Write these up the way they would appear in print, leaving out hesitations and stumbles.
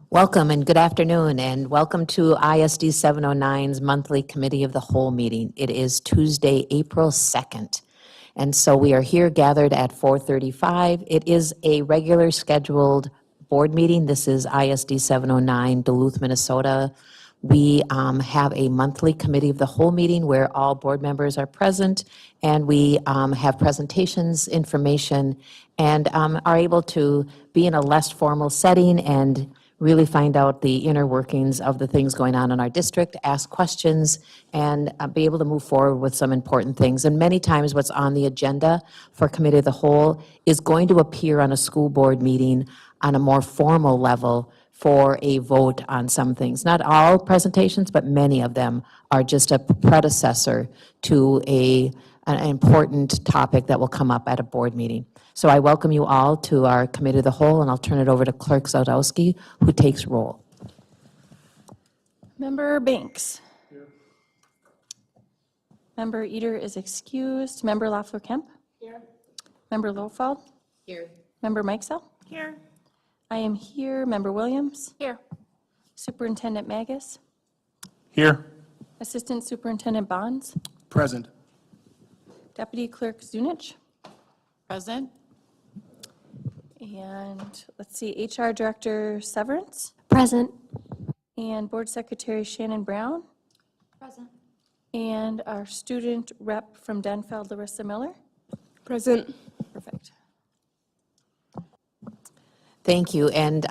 Welcome and good afternoon, and welcome to ISD 709's monthly Committee of the Whole meeting. It is Tuesday, April 2nd, and so we are here gathered at 4:35. It is a regular scheduled board meeting. This is ISD 709, Duluth, Minnesota. We have a monthly Committee of the Whole meeting where all board members are present, and we have presentations, information, and are able to be in a less formal setting and really find out the inner workings of the things going on in our district, ask questions, and be able to move forward with some important things. And many times what's on the agenda for Committee of the Whole is going to appear on a school board meeting on a more formal level for a vote on some things. Not all presentations, but many of them are just a predecessor to an important topic that will come up at a board meeting. So I welcome you all to our Committee of the Whole, and I'll turn it over to Clerk Zadowski, who takes roll. Member Banks. Here. Member Eder is excused. Member Lafleur-Kemp. Here. Member Lofeld. Here. Member Mikesell. Here. I am here. Member Williams. Here. Superintendent Magus. Here. Assistant Superintendent Bonds. Present. Deputy Clerk Zunich. Present. And let's see, HR Director Severance. Present. And Board Secretary Shannon Brown. Present. And our student rep from Denfeld, Larissa Miller. Present. Perfect. Thank you. And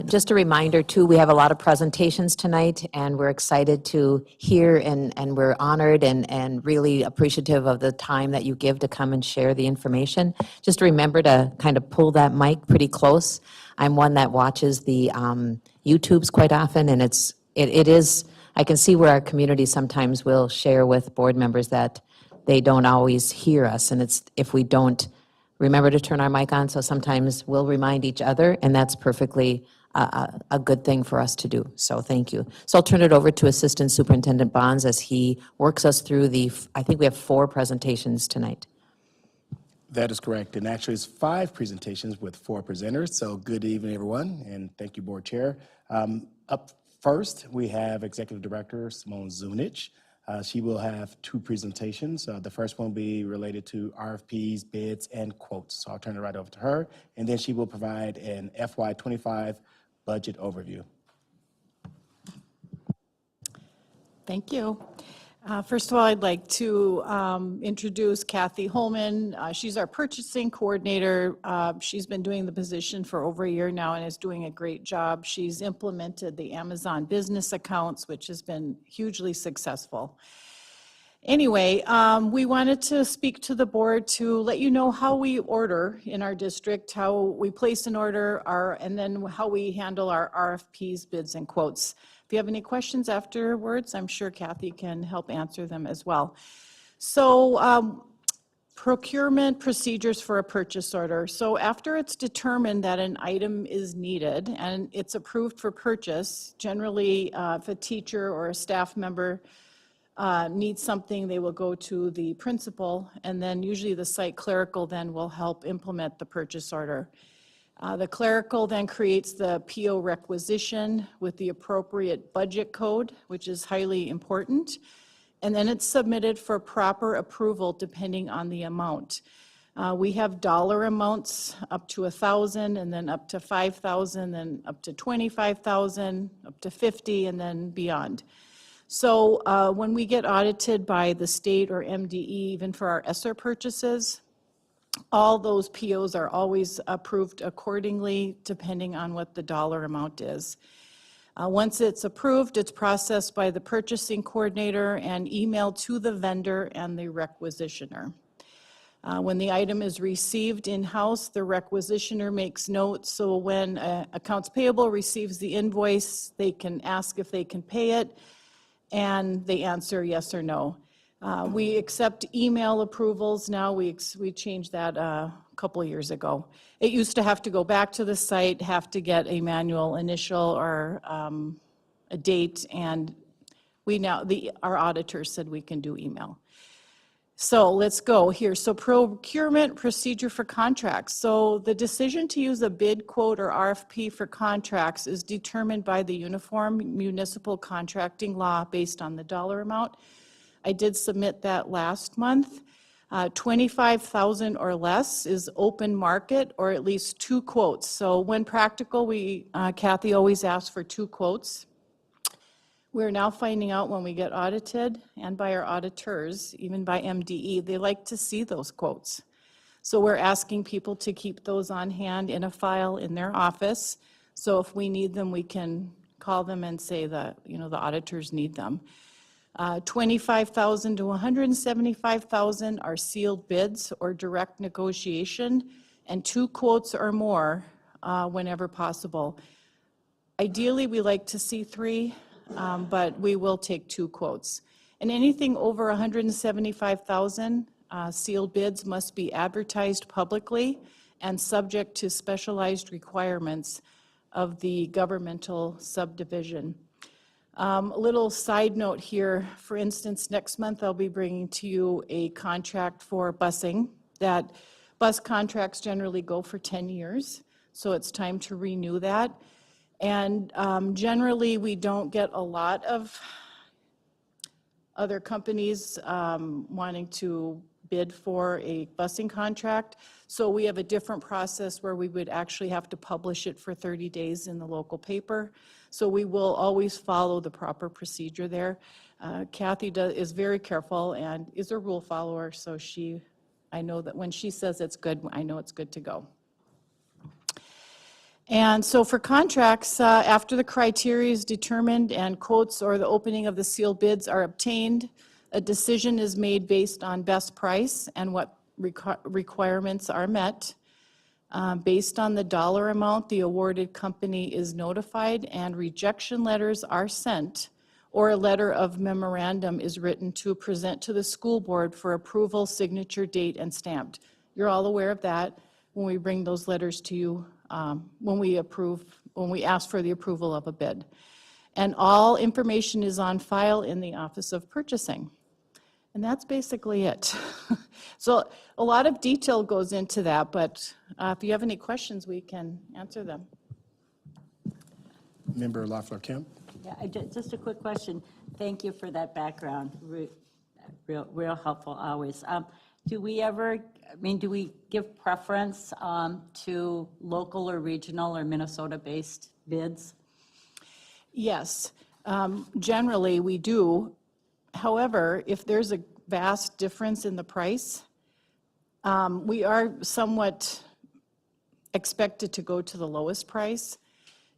just a reminder, too, we have a lot of presentations tonight, and we're excited to hear, and we're honored and really appreciative of the time that you give to come and share the information. Just remember to kind of pull that mic pretty close. I'm one that watches the YouTubes quite often, and it is, I can see where our community sometimes will share with board members that they don't always hear us, and it's if we don't remember to turn our mic on, so sometimes we'll remind each other, and that's perfectly a good thing for us to do. So thank you. So I'll turn it over to Assistant Superintendent Bonds as he works us through I think we have 4 presentations tonight. That is correct. And actually, it's 5 presentations with 4 presenters. So good evening, everyone, and thank you, Board Chair. Up first, we have Executive Director Simone Zunich. She will have 2 presentations. The first one will be related to RFPs, bids, and quotes. So I'll turn it right over to her. And then she will provide an FY25 budget overview. Thank you. First of all, I'd like to introduce Kathy Holman. She's our purchasing coordinator. She's been doing the position for over a year now and is doing a great job. She's implemented the Amazon business accounts, which has been hugely successful. Anyway, we wanted to speak to the board to let you know how we order in our district, how we place an order, and then how we handle our RFPs, bids, and quotes. If you have any questions afterwards, I'm sure Kathy can help answer them as well. So procurement procedures for a purchase order. So after it's determined that an item is needed and it's approved for purchase, generally if a teacher or a staff member needs something, they will go to the principal, and then usually the site clerical then will help implement the purchase order. The clerical then creates the PO requisition with the appropriate budget code, which is highly important, and then it's submitted for proper approval depending on the amount. We have dollar amounts up to $1,000, and then up to $5,000, then up to $25,000, up to $50,000, and then beyond. So when we get audited by the state or MDE, even for our ESSER purchases, all those POs are always approved accordingly, depending on what the dollar amount is. Once it's approved, it's processed by the purchasing coordinator and emailed to the vendor and the requisitioner. When the item is received in-house, the requisitioner makes notes, so when accounts payable receives the invoice, they can ask if they can pay it, and they answer yes or no. We accept email approvals now. We changed that a couple of years ago. It used to have to go back to the site, have to get a manual initial or a date, and our auditors said we can do email. So let's go here. So procurement procedure for contracts. So the decision to use a bid quote or RFP for contracts is determined by the Uniform Municipal Contracting Law based on the dollar amount. I did submit that last month. 25,000 or less is open market, or at least 2 quotes. So when practical, Kathy always asks for 2 quotes. We're now finding out when we get audited, and by our auditors, even by MDE, they like to see those quotes. So we're asking people to keep those on hand in a file in their office. So if we need them, we can call them and say that, the auditors need them. 25,000 to 175,000 are sealed bids or direct negotiation, and 2 quotes or more whenever possible. Ideally, we like to see 3, but we will take 2 quotes. And anything over 175,000 sealed bids must be advertised publicly and subject to specialized requirements of the governmental subdivision. A little side note here, for instance, next month I'll be bringing to you a contract for busing. That bus contracts generally go for 10 years, so it's time to renew that. And generally, we don't get a lot of other companies wanting to bid for a busing contract. So we have a different process where we would actually have to publish it for 30 days in the local paper. So we will always follow the proper procedure there. Kathy is very careful and is a rule follower, so I know that when she says it's good, I know it's good to go. And so for contracts, after the criteria is determined and quotes or the opening of the sealed bids are obtained, a decision is made based on best price and what requirements are met. Based on the dollar amount, the awarded company is notified and rejection letters are sent, or a letter of memorandum is written to present to the school board for approval, signature, date, and stamped. You're all aware of that when we bring those letters to you, when we ask for the approval of a bid. And all information is on file in the Office of Purchasing. And that's basically it. So a lot of detail goes into that, but if you have any questions, we can answer them. Member Loeffler Kemp. Yeah, just a quick question. Thank you for that background. Real helpful always. Do we give preference to local or regional or Minnesota-based bids? Yes, generally we do. However, if there's a vast difference in the price, we are somewhat expected to go to the lowest price.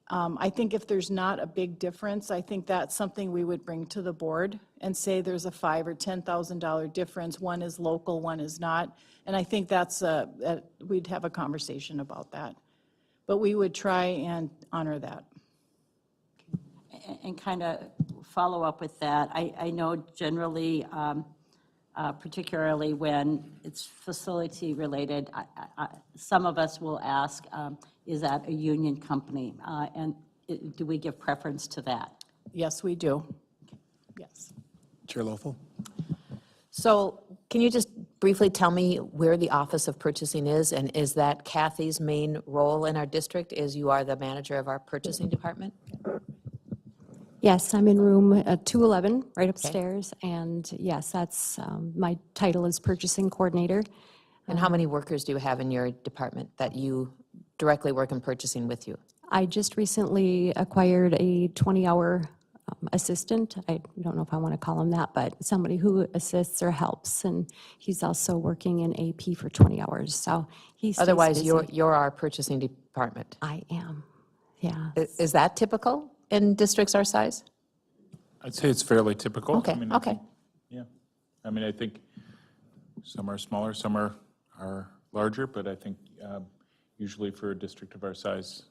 I think if there's not a big difference, I think that's something we would bring to the board and say there's a $5,000 or $10,000 difference. One is local, one is not. And I think we'd have a conversation about that. But we would try and honor that. And kind of follow up with that, I know generally, particularly when it's facility related, some of us will ask, is that a union company? And do we give preference to that? Yes, we do. Yes. Chair Loeffel. So can you just briefly tell me where the Office of Purchasing is? And is that Kathy's main role in our district, is you are the manager of our purchasing department? Yes, I'm in room 211, right upstairs, and yes, that's, my title is purchasing coordinator. And how many workers do you have in your department that you directly work in purchasing with you? I just recently acquired a 20-hour assistant. I don't know if I want to call him that, but somebody who assists or helps, and he's also working in AP for 20 hours, so he stays Otherwise, busy. you're our purchasing department. I am, yeah. Is that typical in districts our size? I'd say it's fairly typical. Okay, I mean, I okay. think- Yeah. I mean, I think some are smaller, some are larger, but I think usually for a district of our size,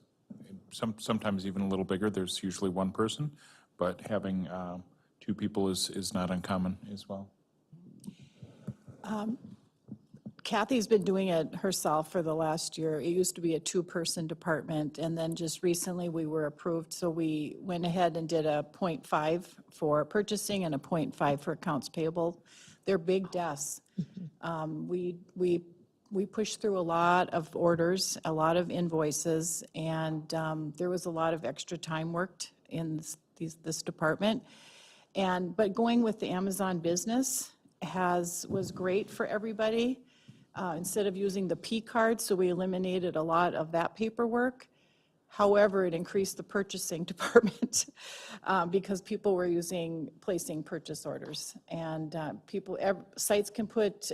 sometimes even a little bigger, there's usually one person, but having 2 people is not uncommon as well. Kathy's been doing it herself for the last year. It used to be a 2-person department, and then just recently we were approved, so we went ahead and did a 0.5 for purchasing and a 0.5 for accounts payable. they're big desks. We pushed through a lot of orders, a lot of invoices, and there was a lot of extra time worked in this department. But going with the Amazon Business was great for everybody. Instead of using the P card, so we eliminated a lot of that paperwork. However, it increased the purchasing department because people were placing purchase orders. And sites can put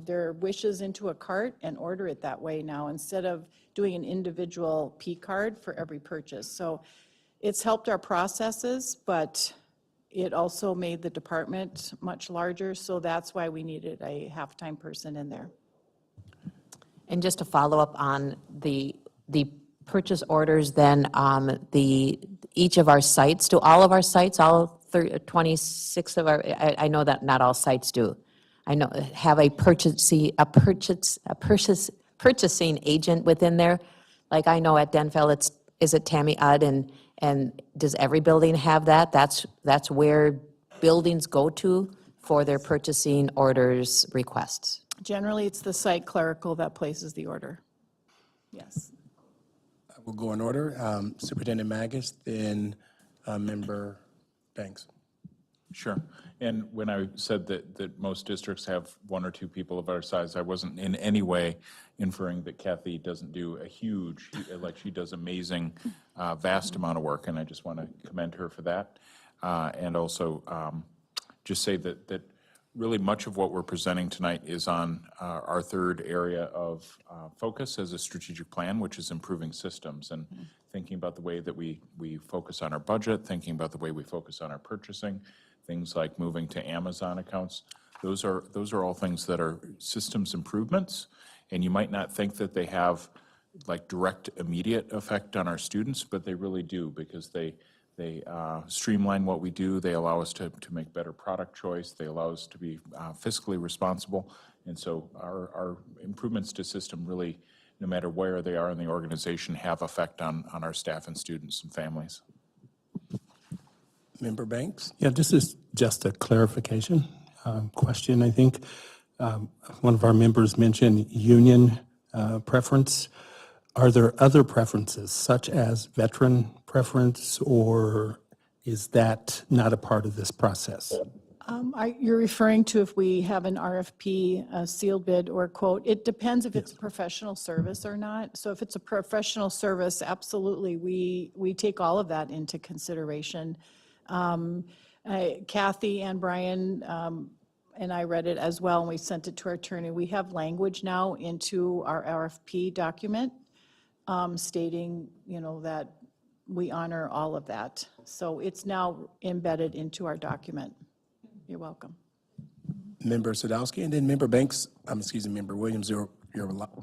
their wishes into a cart and order it that way now, instead of doing an individual P card for every purchase. So it's helped our processes, but it also made the department much larger, so that's why we needed a half-time person in there. And just to follow up on the purchase orders, then each of our sites, do all of our sites, all 26 of our, I know that not all sites do, I know, have a purchasing agent within there? Like I know at Denfeld, is it Tammy Udd, and does every building have that? That's where buildings go to for their purchasing orders requests. Generally, it's the site clerical that places the order. Yes. We'll go in order. Superintendent Magus, then Member Banks. Sure. And when I said that most districts have one or two people of our size, I wasn't in any way inferring that Kathy doesn't do a huge, like she does amazing, vast amount of work, and I just want to commend her for that. And also just say that really much of what we're presenting tonight is on our third area of focus as a strategic plan, which is improving systems and thinking about the way that we focus on our budget, thinking about the way we focus on our purchasing, things like moving to Amazon accounts. Those are all things that are systems improvements, and you might not think that they have like direct immediate effect on our students, but they really do, because they streamline what we do. They allow us to make better product choice. They allow us to be fiscally responsible. And so our improvements to system really, no matter where they are in the organization, have effect on our staff and students and families. Member Banks? Yeah, this is just a clarification question, I think. One of our members mentioned union preference. Are there other preferences, such as veteran preference, or is that not a part of this process? You're referring to if we have an RFP, a sealed bid, or a quote. It depends if it's a professional service or not. So if it's a professional service, absolutely, we take all of that into consideration. Kathy and Brian and I read it as well, and we sent it to our attorney. We have language now into our RFP document stating, that we honor all of that. So it's now embedded into our document. You're welcome. Member Sadowski, and then Member Banks, Member Williams, your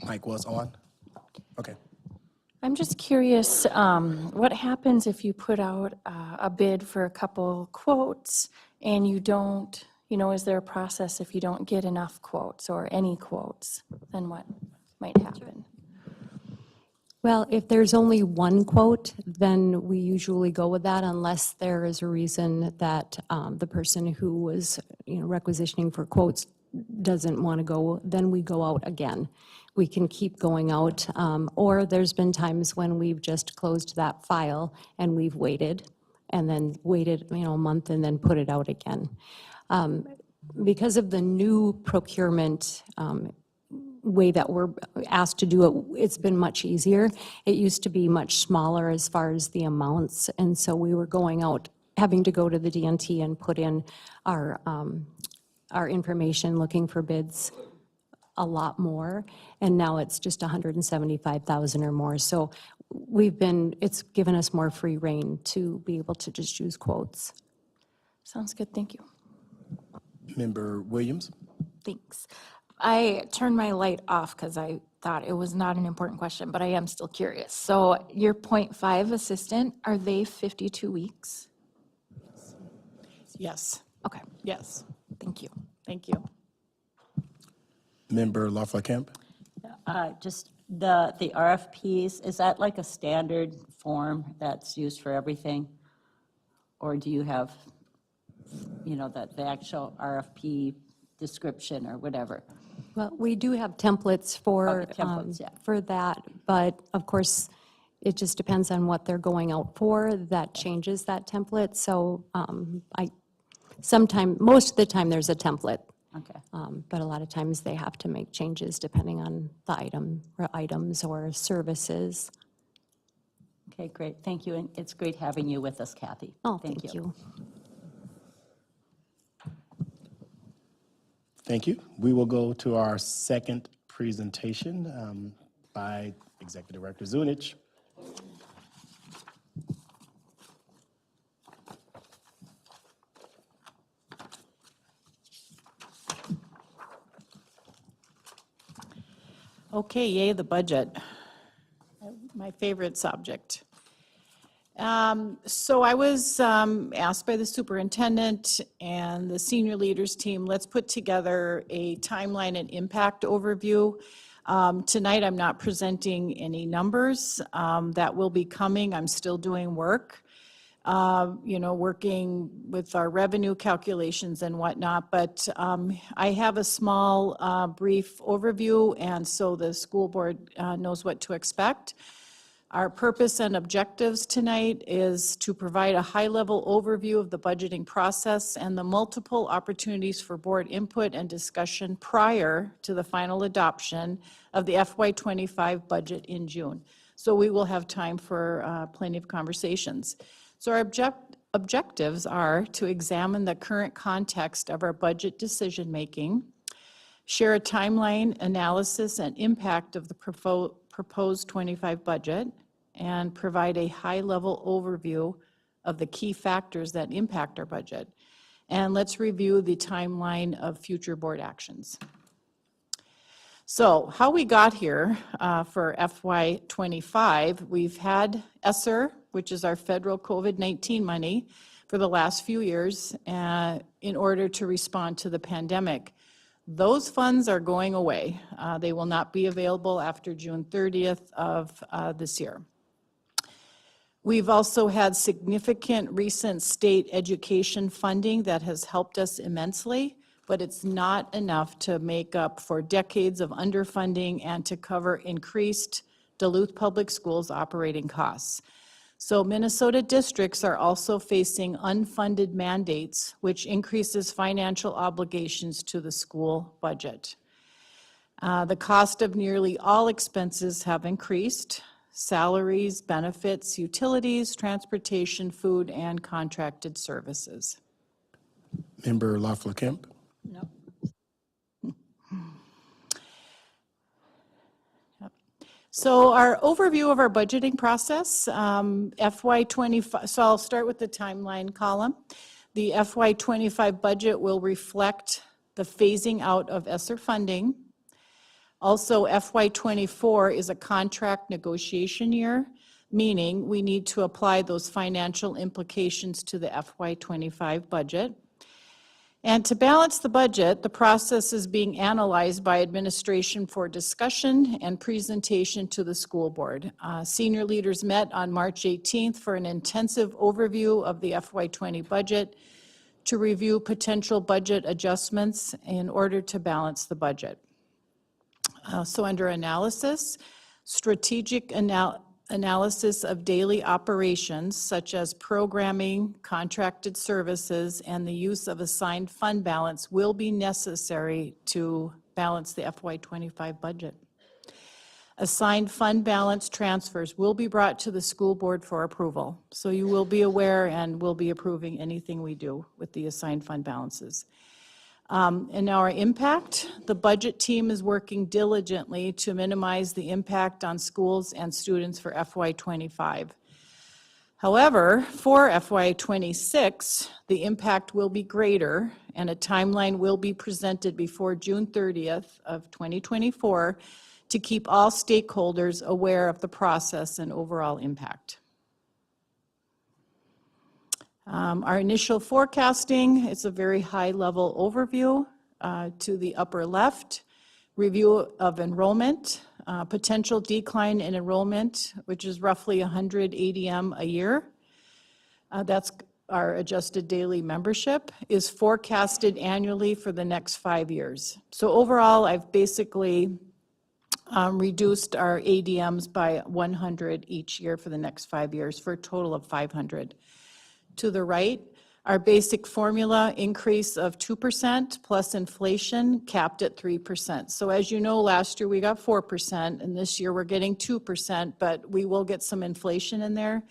mic was on? Okay. I'm just curious, what happens if you put out a bid for a couple quotes and you don't, is there a process if you don't get enough quotes or any quotes? Then what might happen? Well, if there's only one quote, then we usually go with that unless there is a reason that the person who was, requisitioning for quotes doesn't want to go, then we go out again. We can keep going out, or there's been times when we've just closed that file and we've waited, and then waited, a month and then put it out again. Because of the new procurement way that we're asked to do it, it's been much easier. It used to be much smaller as far as the amounts, and so we were going out, having to go to the DNT and put in our information, looking for bids a lot more, and now it's just 175,000 or more. So it's given us more free rein to be able to just use quotes. Sounds good, thank you. Member Williams? Thanks. I turned my light off because I thought it was not an important question, but I am still curious. So your .5 assistant, are they 52 weeks? Yes, Okay, yes, thank you. thank you. Member Lafleur-Kemp? Just the RFPs, is that like a standard form that's used for everything? Or do you have, the actual RFP description or whatever. Well, we do have templates for, Okay, templates, yeah. for that, but of course, it just depends on what they're going out for. That changes that template. So most of the time, there's a template. Okay. But a lot of times, they have to make changes depending on the items or services. Okay, great. Thank you. And it's great having you with us, Kathy. Oh, thank you. Thank you. We will go to our second presentation by Executive Director Zunich. Okay, yay, the budget. My favorite subject. So I was asked by the superintendent and the senior leaders team, let's put together a timeline and impact overview. Tonight, I'm not presenting any numbers. That will be coming. I'm still doing work, working with our revenue calculations and whatnot. But I have a small, brief overview, and so the school board knows what to expect. Our purpose and objectives tonight is to provide a high-level overview of the budgeting process and the multiple opportunities for board input and discussion prior to the final adoption of the FY25 budget in June. So we will have time for plenty of conversations. So our objectives are to examine the current context of our budget decision-making, share a timeline, analysis, and impact of the proposed 25 budget, and provide a high-level overview of the key factors that impact our budget. And let's review the timeline of future board actions. So how we got here for FY25, we've had ESSER, which is our federal COVID-19 money, for the last few years in order to respond to the pandemic. Those funds are going away. They will not be available after June 30th of this year. We've also had significant recent state education funding that has helped us immensely, but it's not enough to make up for decades of underfunding and to cover increased Duluth Public Schools operating costs. So Minnesota districts are also facing unfunded mandates, which increases financial obligations to the school budget. The cost of nearly all expenses have increased: salaries, benefits, utilities, transportation, food, and contracted services. Member Loeffler-Kemp. No. So our overview of our budgeting process, FY25, so I'll start with the timeline column. The FY25 budget will reflect the phasing out of ESSER funding. Also, FY24 is a contract negotiation year, meaning we need to apply those financial implications to the FY25 budget. And to balance the budget, the process is being analyzed by administration for discussion and presentation to the school board. Senior leaders met on March 18th for an intensive overview of the FY20 budget to review potential budget adjustments in order to balance the budget. So under analysis, strategic analysis of daily operations such as programming, contracted services, and the use of assigned fund balance will be necessary to balance the FY25 budget. Assigned fund balance transfers will be brought to the school board for approval. So you will be aware and will be approving anything we do with the assigned fund balances. And now our impact, the budget team is working diligently to minimize the impact on schools and students for FY25. However, for FY26, the impact will be greater and a timeline will be presented before June 30th of 2024 to keep all stakeholders aware of the process and overall impact. Our initial forecasting is a very high-level overview. To the upper left, review of enrollment, potential decline in enrollment, which is roughly 100 ADM a year. That's our adjusted daily membership, is forecasted annually for the next 5 years. So overall, I've basically reduced our ADMs by 100 each year for the next 5 years, for a total of 500. To the right, our basic formula increase of 2% plus inflation capped at 3%. So as you know, last year we got 4%, and this year we're getting 2%, but we will get some inflation in there,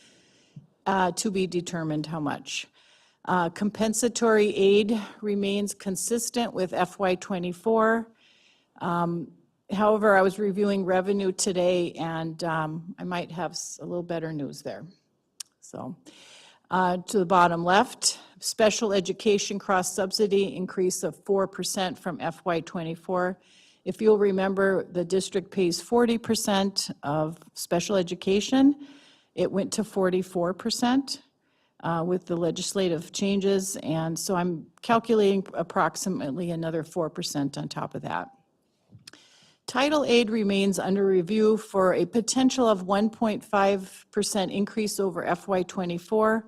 to be determined how much. Compensatory aid remains consistent with FY '24. However, I was reviewing revenue today, and I might have a little better news there. So, to the bottom left, special education cross-subsidy increase of 4% from FY '24. If you'll remember, the district pays 40% of special education. It went to 44% with the legislative changes, and so I'm calculating approximately another 4% on top of that. Title aid remains under review for a potential of 1.5% increase over FY '24.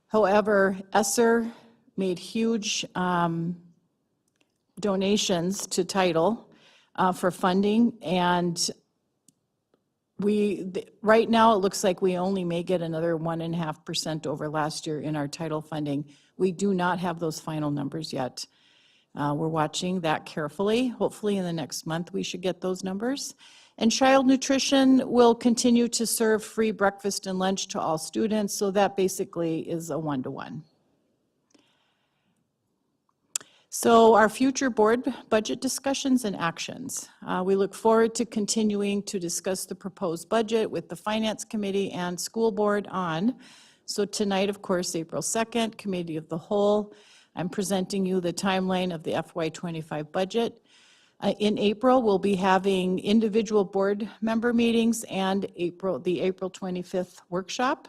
However, ESSER made huge donations to Title for funding, and right now, it looks like we only may get another 1.5% over last year in our Title funding. We do not have those final numbers yet. We're watching that carefully. Hopefully in the next month, we should get those numbers. And child nutrition will continue to serve free breakfast and lunch to all students, so that basically is a one-to-one. So our future board budget discussions and actions. We look forward to continuing to discuss the proposed budget with the Finance Committee and School Board on. So tonight, of course, April 2nd, Committee of the Whole. I'm presenting you the timeline of the FY '25 budget. In April, we'll be having individual board member meetings and the April 25th workshop.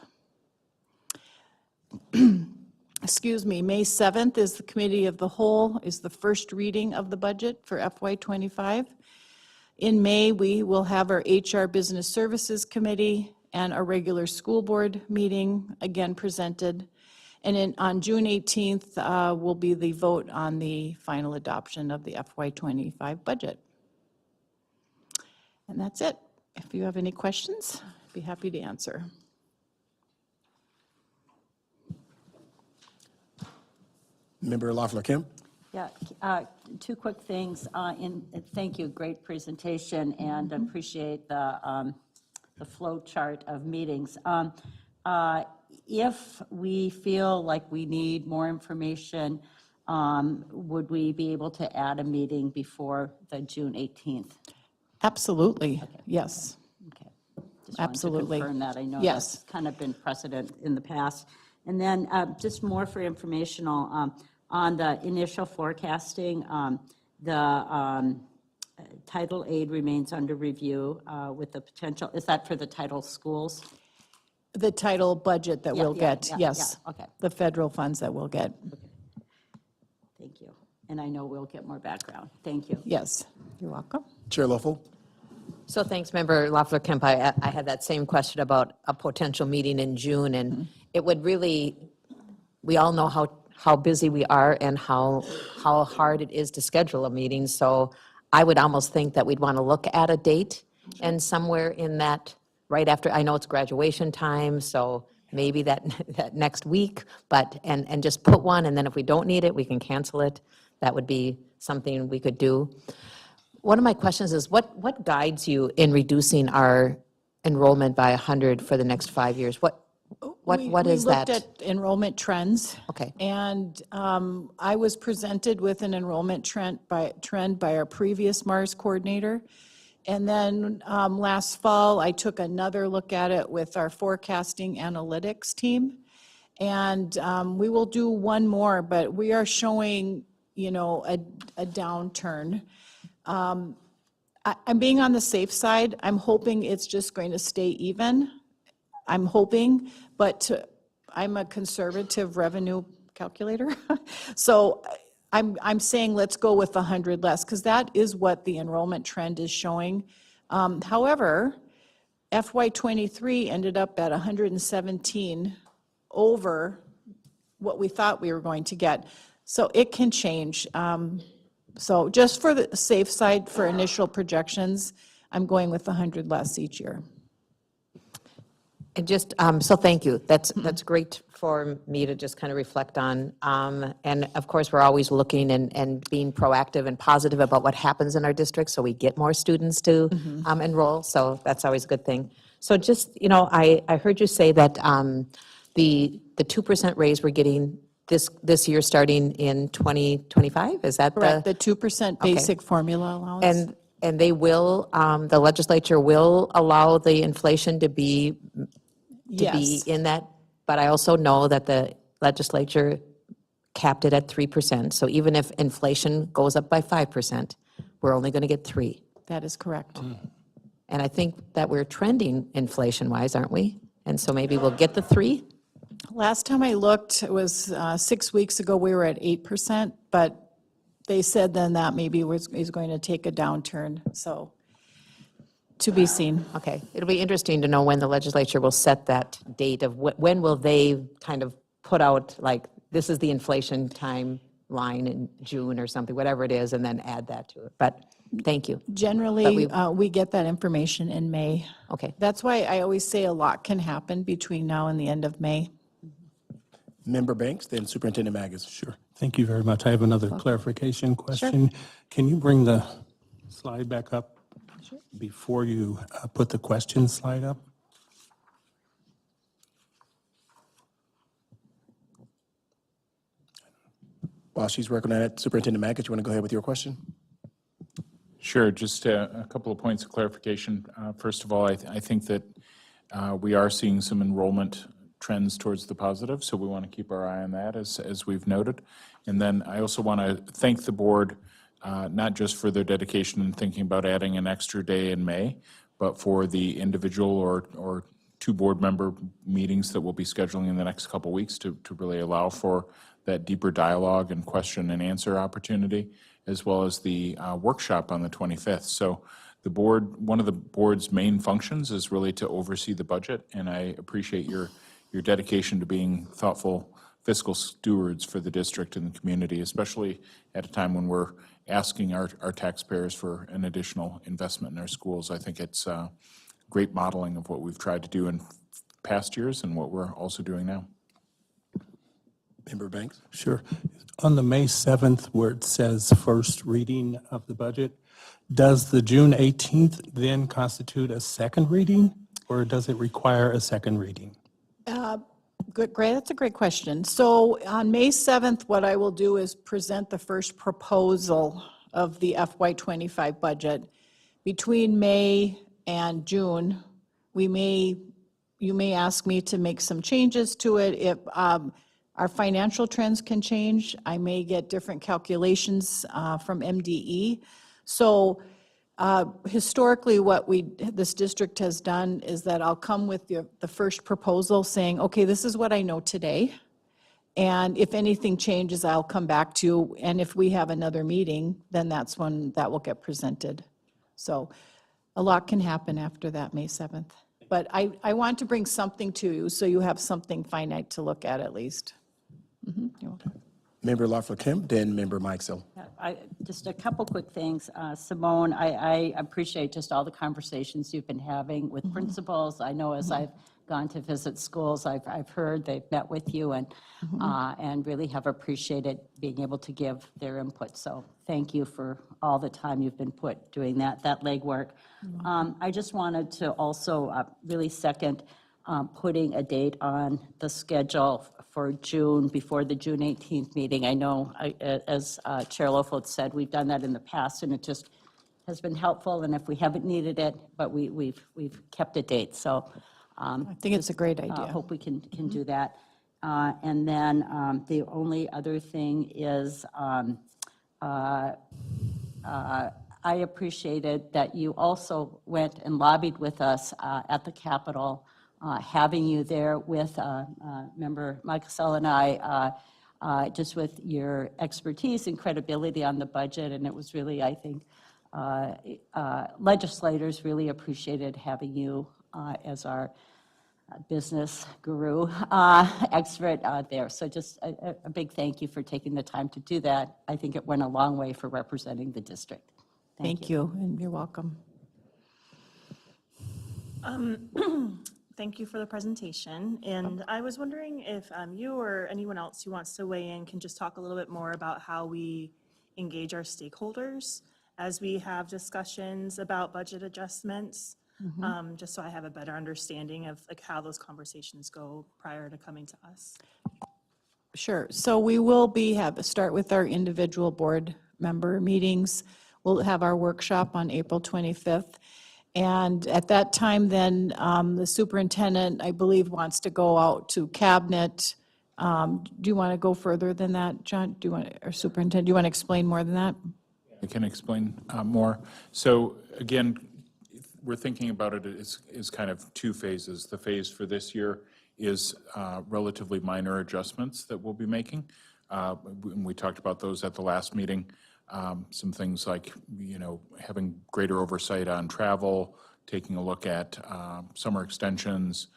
Excuse me, May 7th is the Committee of the Whole, is the first reading of the budget for FY '25. In May, we will have our HR Business Services Committee and a regular school board meeting, again presented. And on June 18th will be the vote on the final adoption of the FY '25 budget. And that's it. If you have any questions, I'd be happy to answer. Member Loeffler-Kemp? Yeah, two quick things. Thank you, great presentation, and appreciate the flow chart of meetings. If we feel like we need more information, would we be able to add a meeting before the June 18th? Absolutely, yes. Okay. Just wanted Absolutely. to confirm that. I know Yes. that's kind of been precedent in the past. And then just more for informational, on the initial forecasting, the title aid remains under review with the potential, is that for the title schools? The title budget that we'll get, yes. Okay, The federal funds that we'll get, thank you. And I know we'll get more background. Thank you. yes. You're welcome. Chair Loeffel? So thanks, Member Loeffler-Kemp. I had that same question about a potential meeting in June, and it would really, we all know how busy we are and how hard it is to schedule a meeting. So I would almost think that we'd want to look at a date, and somewhere in that, right after, I know it's graduation time, so maybe that next week, but, and just put one, and then if we don't need it, we can cancel it. That would be something we could do. One of my questions is, what guides you in reducing our enrollment by 100 for the next 5 years? What is that? We looked at enrollment trends. Okay. And I was presented with an enrollment trend by our previous MARS coordinator. And then last fall, I took another look at it with our forecasting analytics team. And we will do one more, but we are showing, a downturn. I'm being on the safe side. I'm hoping it's just going to stay even. I'm hoping, but I'm a conservative revenue calculator. So I'm saying let's go with 100 less, because that is what the enrollment trend is showing. However, FY '23 ended up at 117 over what we thought we were going to get. So it can change. So just for the safe side, for initial projections, I'm going with 100 less each year. And just, so thank you. That's great for me to just kind of reflect on. And of course, we're always looking and being proactive and positive about what happens in our district, so we get more students to enroll, so that's always a good thing. So just, I heard you say that the 2% raise we're getting this year, starting in 2025, is that the? Correct, the 2% basic formula allowance. And they will, the legislature will allow the inflation to be Yes, in that, but I also know that the legislature capped it at 3%. So even if inflation goes up by 5%, we're only going to get 3. that is correct. And I think that we're trending inflation-wise, aren't we? And so maybe we'll get the 3? Last time I looked, it was 6 weeks ago, we were at 8%, but they said then that maybe is going to take a downturn, so to be seen. Okay. It'll be interesting to know when the legislature will set that date of when will they kind of put out, like, this is the inflation timeline in June or something, whatever it is, and then add that to it. But thank you. Generally, we get that information in May. Okay. That's why I always say a lot can happen between now and the end of May. Member Banks, then Superintendent Magus. Sure. Thank you very much. I have another clarification question. Can you bring the slide back up before you put the question slide up? While she's working on that, Superintendent Magus, you want to go ahead with your question? Sure, just a couple of points of clarification. First of all, I think that we are seeing some enrollment trends towards the positive, so we want to keep our eye on that, as we've noted. And then I also want to thank the board, not just for their dedication in thinking about adding an extra day in May, but for the individual or 2 board member meetings that we'll be scheduling in the next couple weeks to really allow for that deeper dialogue and question and answer opportunity, as well as the workshop on the 25th. So the board, one of the board's main functions is really to oversee the budget, and I appreciate your dedication to being thoughtful fiscal stewards for the district and the community, especially at a time when we're asking our taxpayers for an additional investment in our schools. I think it's great modeling of what we've tried to do in past years and what we're also doing now. Member Banks? Sure. On the May 7th, where it says first reading of the budget, does the June 18th then constitute a second reading, or does it require a second reading? Good, great, that's a great question. So on May 7th, what I will do is present the first proposal of the FY25 budget. Between May and June, you may ask me to make some changes to it. If our financial trends can change, I may get different calculations from MDE. So historically, what this district has done is that I'll come with the first proposal saying, okay, this is what I know today. And if anything changes, I'll come back to you. And if we have another meeting, then that's when that will get presented. So a lot can happen after that, May 7th. But I want to bring something to you so you have something finite to look at least. You're welcome. Member Lawful-Kim, then Member Meixel. Just a couple quick things. Simone, I appreciate just all the conversations you've been having with principals. I know as I've gone to visit schools, I've heard they've met with you and really have appreciated being able to give their input. So thank you for all the time you've been put doing that legwork. I just wanted to also really second putting a date on the schedule for June, before the June 18th meeting. I know, as Chair Lofold said, we've done that in the past, and it just has been helpful, and if we haven't needed it, but we've kept a date, so. I think it's a great idea. Hope we can do that. And then the only other thing is I appreciated that you also went and lobbied with us at the Capitol, having you there with Member Michael and I, just with your expertise and credibility on the budget. And it was really, I think, legislators really appreciated having you as our business guru expert there. So just a big thank you for taking the time to do that. I think it went a long way for representing the district. Thank you, and you're welcome. Thank you for the presentation. And I was wondering if you or anyone else who wants to weigh in can just talk a little bit more about how we engage our stakeholders as we have discussions about budget adjustments, just so I have a better understanding of like how those conversations go prior to coming to us. Sure. So we will start with our individual board member meetings. We'll have our workshop on April 25th. And at that time, then, the superintendent, I believe, wants to go out to cabinet. Do you want to go further than that, John? Or superintendent, do you want to explain more than that? I can explain more. So again, we're thinking about it as kind of two phases. The phase for this year is relatively minor adjustments that we'll be making. We talked about those at the last meeting. Some things like, having greater oversight on travel, taking a look at summer extensions,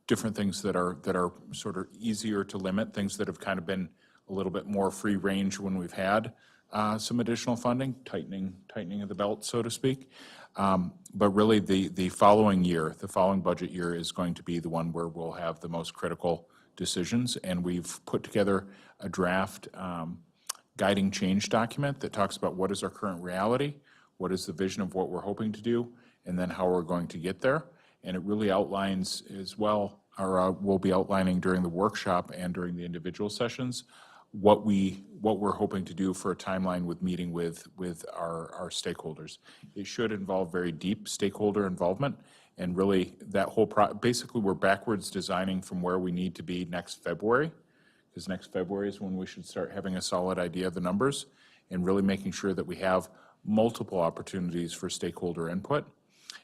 different things that are sort of easier to limit, things that have kind of been a little bit more free range when we've had some additional funding, tightening of the belt, so to speak. But really, the following year, the following budget year is going to be the one where we'll have the most critical decisions, and we've put together a draft guiding change document that talks about what is our current reality, what is the vision of what we're hoping to do, and then how we're going to get there. And it really outlines as well, or we'll be outlining during the workshop and during the individual sessions, what we're hoping to do for a timeline with meeting with our stakeholders. It should involve very deep stakeholder involvement, and really that whole basically we're backwards designing from where we need to be next February, because next February is when we should start having a solid idea of the numbers, and really making sure that we have multiple opportunities for stakeholder input.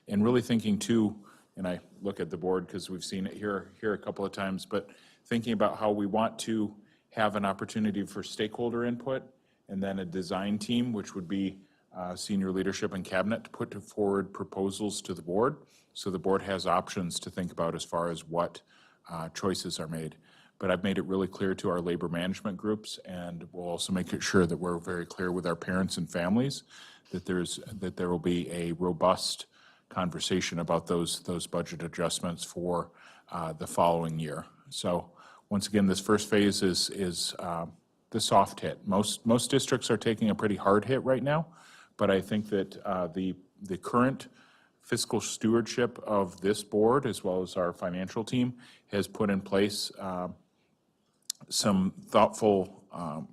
And really thinking too, and I look at the board because we've seen it here a couple of times, but thinking about how we want to have an opportunity for stakeholder input, and then a design team, which would be senior leadership and cabinet, to put forward proposals to the board, so the board has options to think about as far as what choices are made. But I've made it really clear to our labor management groups, and we'll also make it sure that we're very clear with our parents and families that there will be a robust conversation about those budget adjustments for the following year. So once again, this first phase is the soft hit. Most districts are taking a pretty hard hit right now, but I think that the current fiscal stewardship of this board, as well as our financial team, has put in place some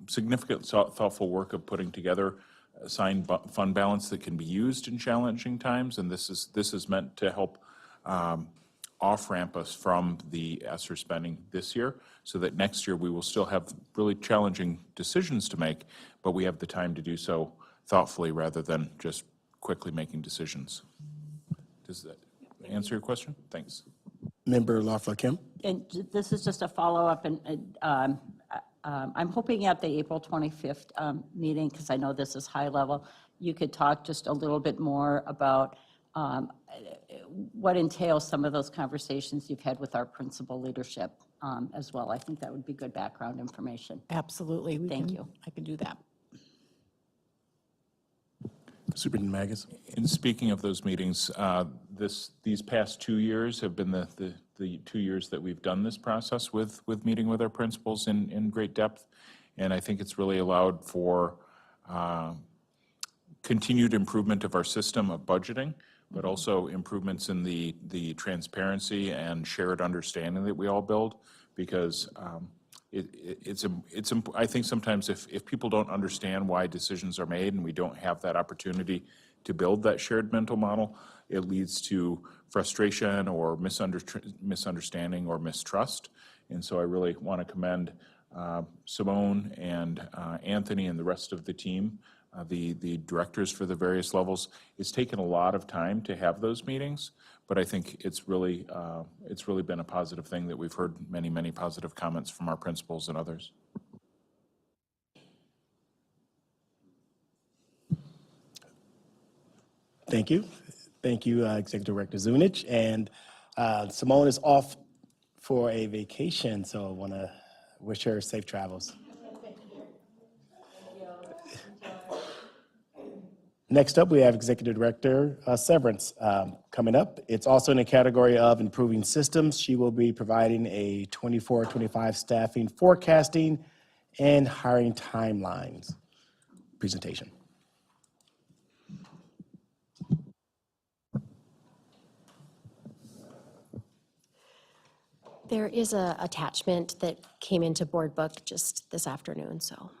significant thoughtful work of putting together assigned fund balance that can be used in challenging times, and this is meant to help off-ramp us from the ESSER spending this year, so that next year we will still have really challenging decisions to make, but we have the time to do so thoughtfully rather than just quickly making decisions. Does that answer your question? Thanks. Member Lawful Kim? And this is just a follow-up, and I'm hoping at the April 25th meeting, because I know this is high level, you could talk just a little bit more about what entails some of those conversations you've had with our principal leadership as well. I think that would be good background information. Absolutely. Thank you. I can do that. Superintendent Magus? And speaking of those meetings, these past 2 years have been the 2 years that we've done this process with meeting with our principals in great depth. And I think it's really allowed for continued improvement of our system of budgeting, but also improvements in the transparency and shared understanding that we all build, because I think sometimes if people don't understand why decisions are made and we don't have that opportunity to build that shared mental model, it leads to frustration or misunderstanding or mistrust. And so I really want to commend Simone and Anthony and the rest of the team, the directors for the various levels. It's taken a lot of time to have those meetings, but I think it's really been a positive thing that we've heard many positive comments from our principals and others. Thank you. Thank you, Executive Director Zunich. And Simone is off for a vacation, so I want to wish her safe travels. Next up, we have Executive Director Severance coming up. It's also in the category of improving systems. She will be providing a 24-25 staffing forecasting and hiring timelines presentation. There is a attachment that came into Board Book just this afternoon, so.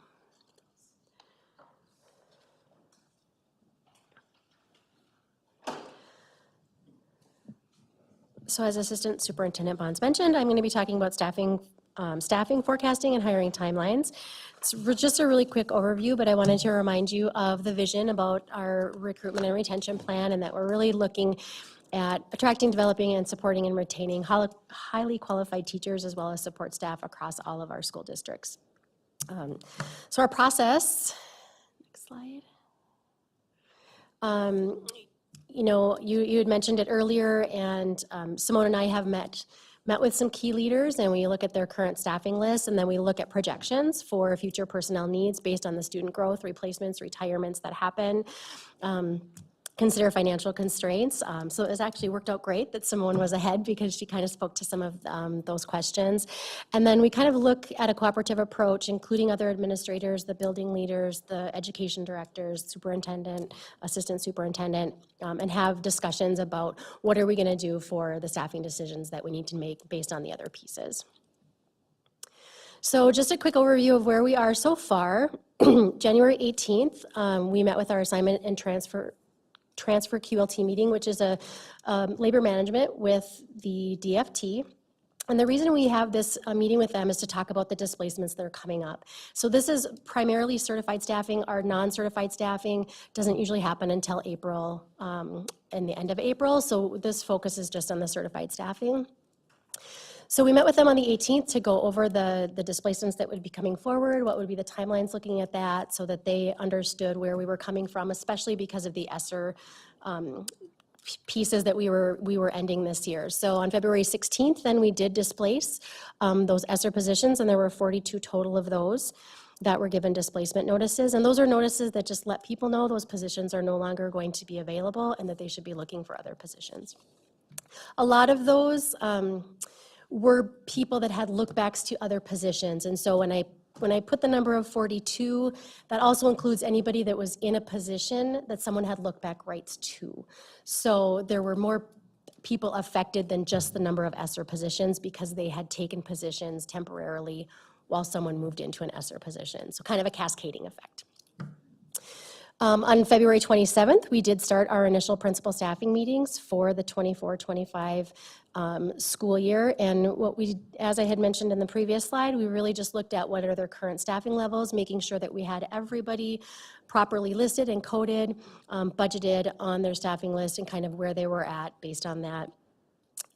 So as Assistant Superintendent Bonds mentioned, I'm going to be talking about staffing forecasting and hiring timelines. It's just a really quick overview, but I wanted to remind you of the vision about our recruitment and retention plan, and that we're really looking at attracting, developing, and supporting and retaining highly qualified teachers as well as support staff across all of our school districts. So our process, next slide. You know, you had mentioned it earlier, and Simone and I have met with some key leaders, and we look at their current staffing list, and then we look at projections for future personnel needs based on the student growth, replacements, retirements that happen. Consider financial constraints. So it has actually worked out great that Simone was ahead because she kind of spoke to some of those questions. And then we kind of look at a cooperative approach, including other administrators, the building leaders, the education directors, superintendent, assistant superintendent, and have discussions about what are we going to do for the staffing decisions that we need to make based on the other pieces. So just a quick overview of where we are so far. January 18th, we met with our assignment and transfer QLT meeting, which is a labor management with the DFT. And the reason we have this meeting with them is to talk about the displacements that are coming up. So this is primarily certified staffing. Our non-certified staffing doesn't usually happen until April, in the end of April. So this focus is just on the certified staffing. So we met with them on the 18th to go over the displacements that would be coming forward, what would be the timelines looking at that, so that they understood where we were coming from, especially because of the ESSER pieces that we were ending this year. So on February 16th, then we did displace those ESSER positions, and there were 42 total of those that were given displacement notices. And those are notices that just let people know those positions are no longer going to be available and that they should be looking for other positions. A lot of those were people that had lookbacks to other positions. And so when I put the number of 42, that also includes anybody that was in a position that someone had lookback rights to. So there were more people affected than just the number of ESSER positions because they had taken positions temporarily while someone moved into an ESSER position. So kind of a cascading effect. On February 27th, we did start our initial principal staffing meetings for the 24-25 school year. And what we, as I had mentioned in the previous slide, we really just looked at what are their current staffing levels, making sure that we had everybody properly listed and coded, budgeted on their staffing list, and kind of where they were at based on that.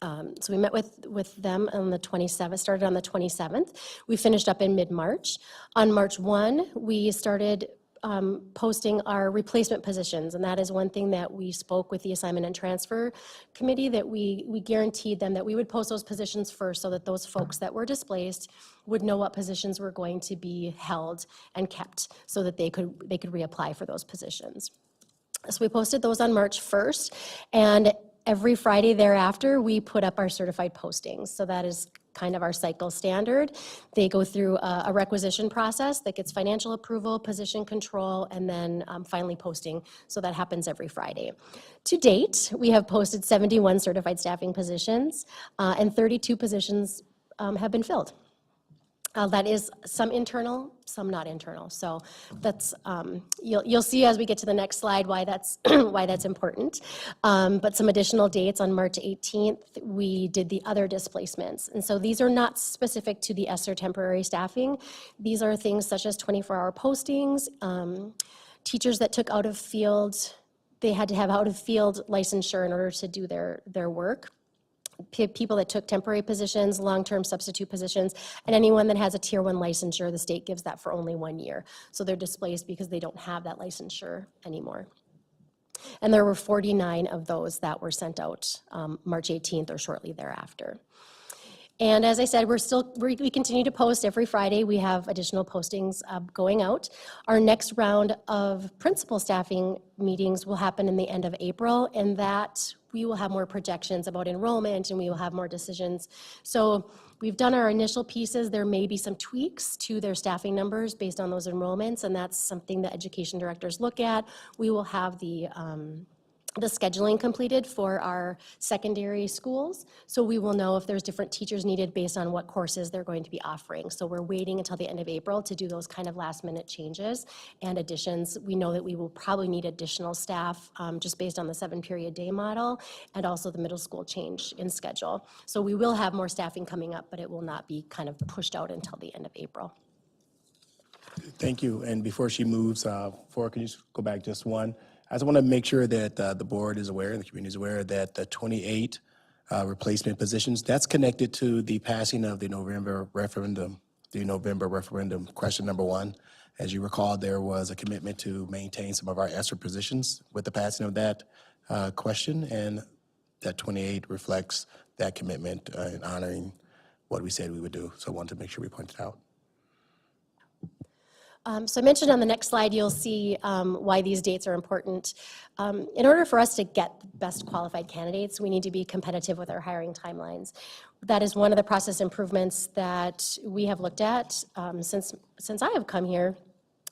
So we met with them on the 27th, started on the 27th. We finished up in mid-March. On March 1, we started posting our replacement positions, and that is one thing that we spoke with the assignment and transfer committee, that we guaranteed them that we would post those positions first so that those folks that were displaced would know what positions were going to be held and kept so that they could reapply for those positions. So we posted those on March 1st, and every Friday thereafter, we put up our certified postings. So that is kind of our cycle standard. They go through a requisition process that gets financial approval, position control, and then finally posting. So that happens every Friday. To date, we have posted 71 certified staffing positions, and 32 positions have been filled. That is some internal, some not internal. So that's, you'll see as we get to the next slide why that's, why that's important. But some additional dates: on March 18th, we did the other displacements. And so these are not specific to the ESSER temporary staffing. These are things such as 24-hour postings, teachers that took out of field, they had to have out of field licensure in order to do their work. People that took temporary positions, long-term substitute positions, and anyone that has a Tier 1 licensure, the state gives that for only 1 year. So they're displaced because they don't have that licensure anymore. And there were 49 of those that were sent out March 18th or shortly thereafter. And as I said, we continue to post every Friday. We have additional postings going out. Our next round of principal staffing meetings will happen in the end of April, and that we will have more projections about enrollment, and we will have more decisions. So we've done our initial pieces. There may be some tweaks to their staffing numbers based on those enrollments, and that's something that education directors look at. We will have the scheduling completed for our secondary schools, so we will know if there's different teachers needed based on what courses they're going to be offering. So we're waiting until the end of April to do those kind of last-minute changes and additions. We know that we will probably need additional staff just based on the 7-period day model and also the middle school change in schedule. So we will have more staffing coming up, but it will not be kind of pushed out until the end of April. Thank you. And before she moves forward, can you just go back just one? I just want to make sure that the board is aware, the community is aware that the 28 replacement positions, that's connected to the passing of the November referendum, question number 1. As you recall, there was a commitment to maintain some of our ESSER positions with the passing of that question, and that 28 reflects that commitment in honoring what we said we would do. So I wanted to make sure we pointed out. So I mentioned on the next slide, you'll see why these dates are important. In order for us to get the best qualified candidates, we need to be competitive with our hiring timelines. That is one of the process improvements that we have looked at since I have come here,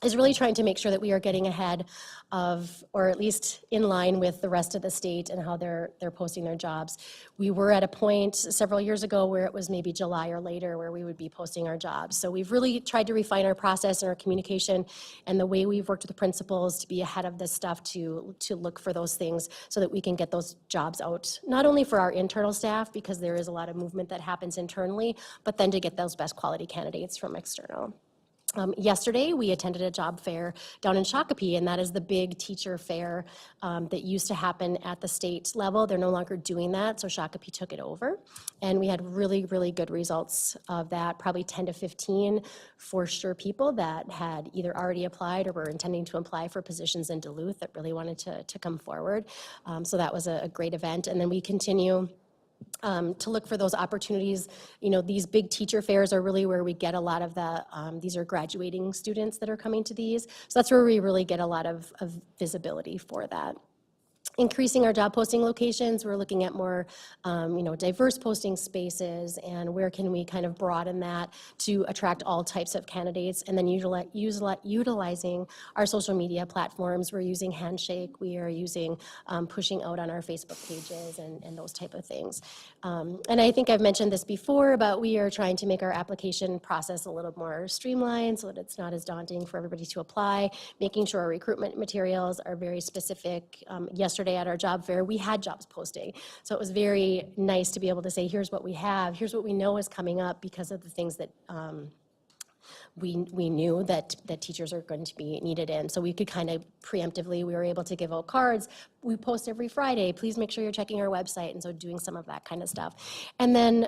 is really trying to make sure that we are getting ahead of, or at least in line with the rest of the state and how they're posting their jobs. We were at a point several years ago where it was maybe July or later where we would be posting our jobs. So we've really tried to refine our process and our communication and the way we've worked with the principals to be ahead of this stuff, to look for those things so that we can get those jobs out, not only for our internal staff, because there is a lot of movement that happens internally, but then to get those best quality candidates from external. Yesterday, we attended a job fair down in Shakopee, and that is the big teacher fair that used to happen at the state level. They're no longer doing that, so Shakopee took it over. And we had really, really good results of that, probably 10 to 15 for sure people that had either already applied or were intending to apply for positions in Duluth that really wanted to come forward. So that was a great event. And then we continue to look for those opportunities. You know, these big teacher fairs are really where we get a lot of the, these are graduating students that are coming to these. So that's where we really get a lot of visibility for that. Increasing our job posting locations, we're looking at more, diverse posting spaces, and where can we kind of broaden that to attract all types of candidates, and then utilizing our social media platforms. We're using Handshake, we are using pushing out on our Facebook pages and those type of things. And I think I've mentioned this before, but we are trying to make our application process a little more streamlined so that it's not as daunting for everybody to apply, making sure our recruitment materials are very specific. Yesterday at our job fair, we had jobs posting. So it was very nice to be able to say, here's what we have, here's what we know is coming up because of the things that we knew that teachers are going to be needed in. So we could kind of preemptively, we were able to give out cards. We post every Friday, please make sure you're checking our website, and so doing some of that kind of stuff. And then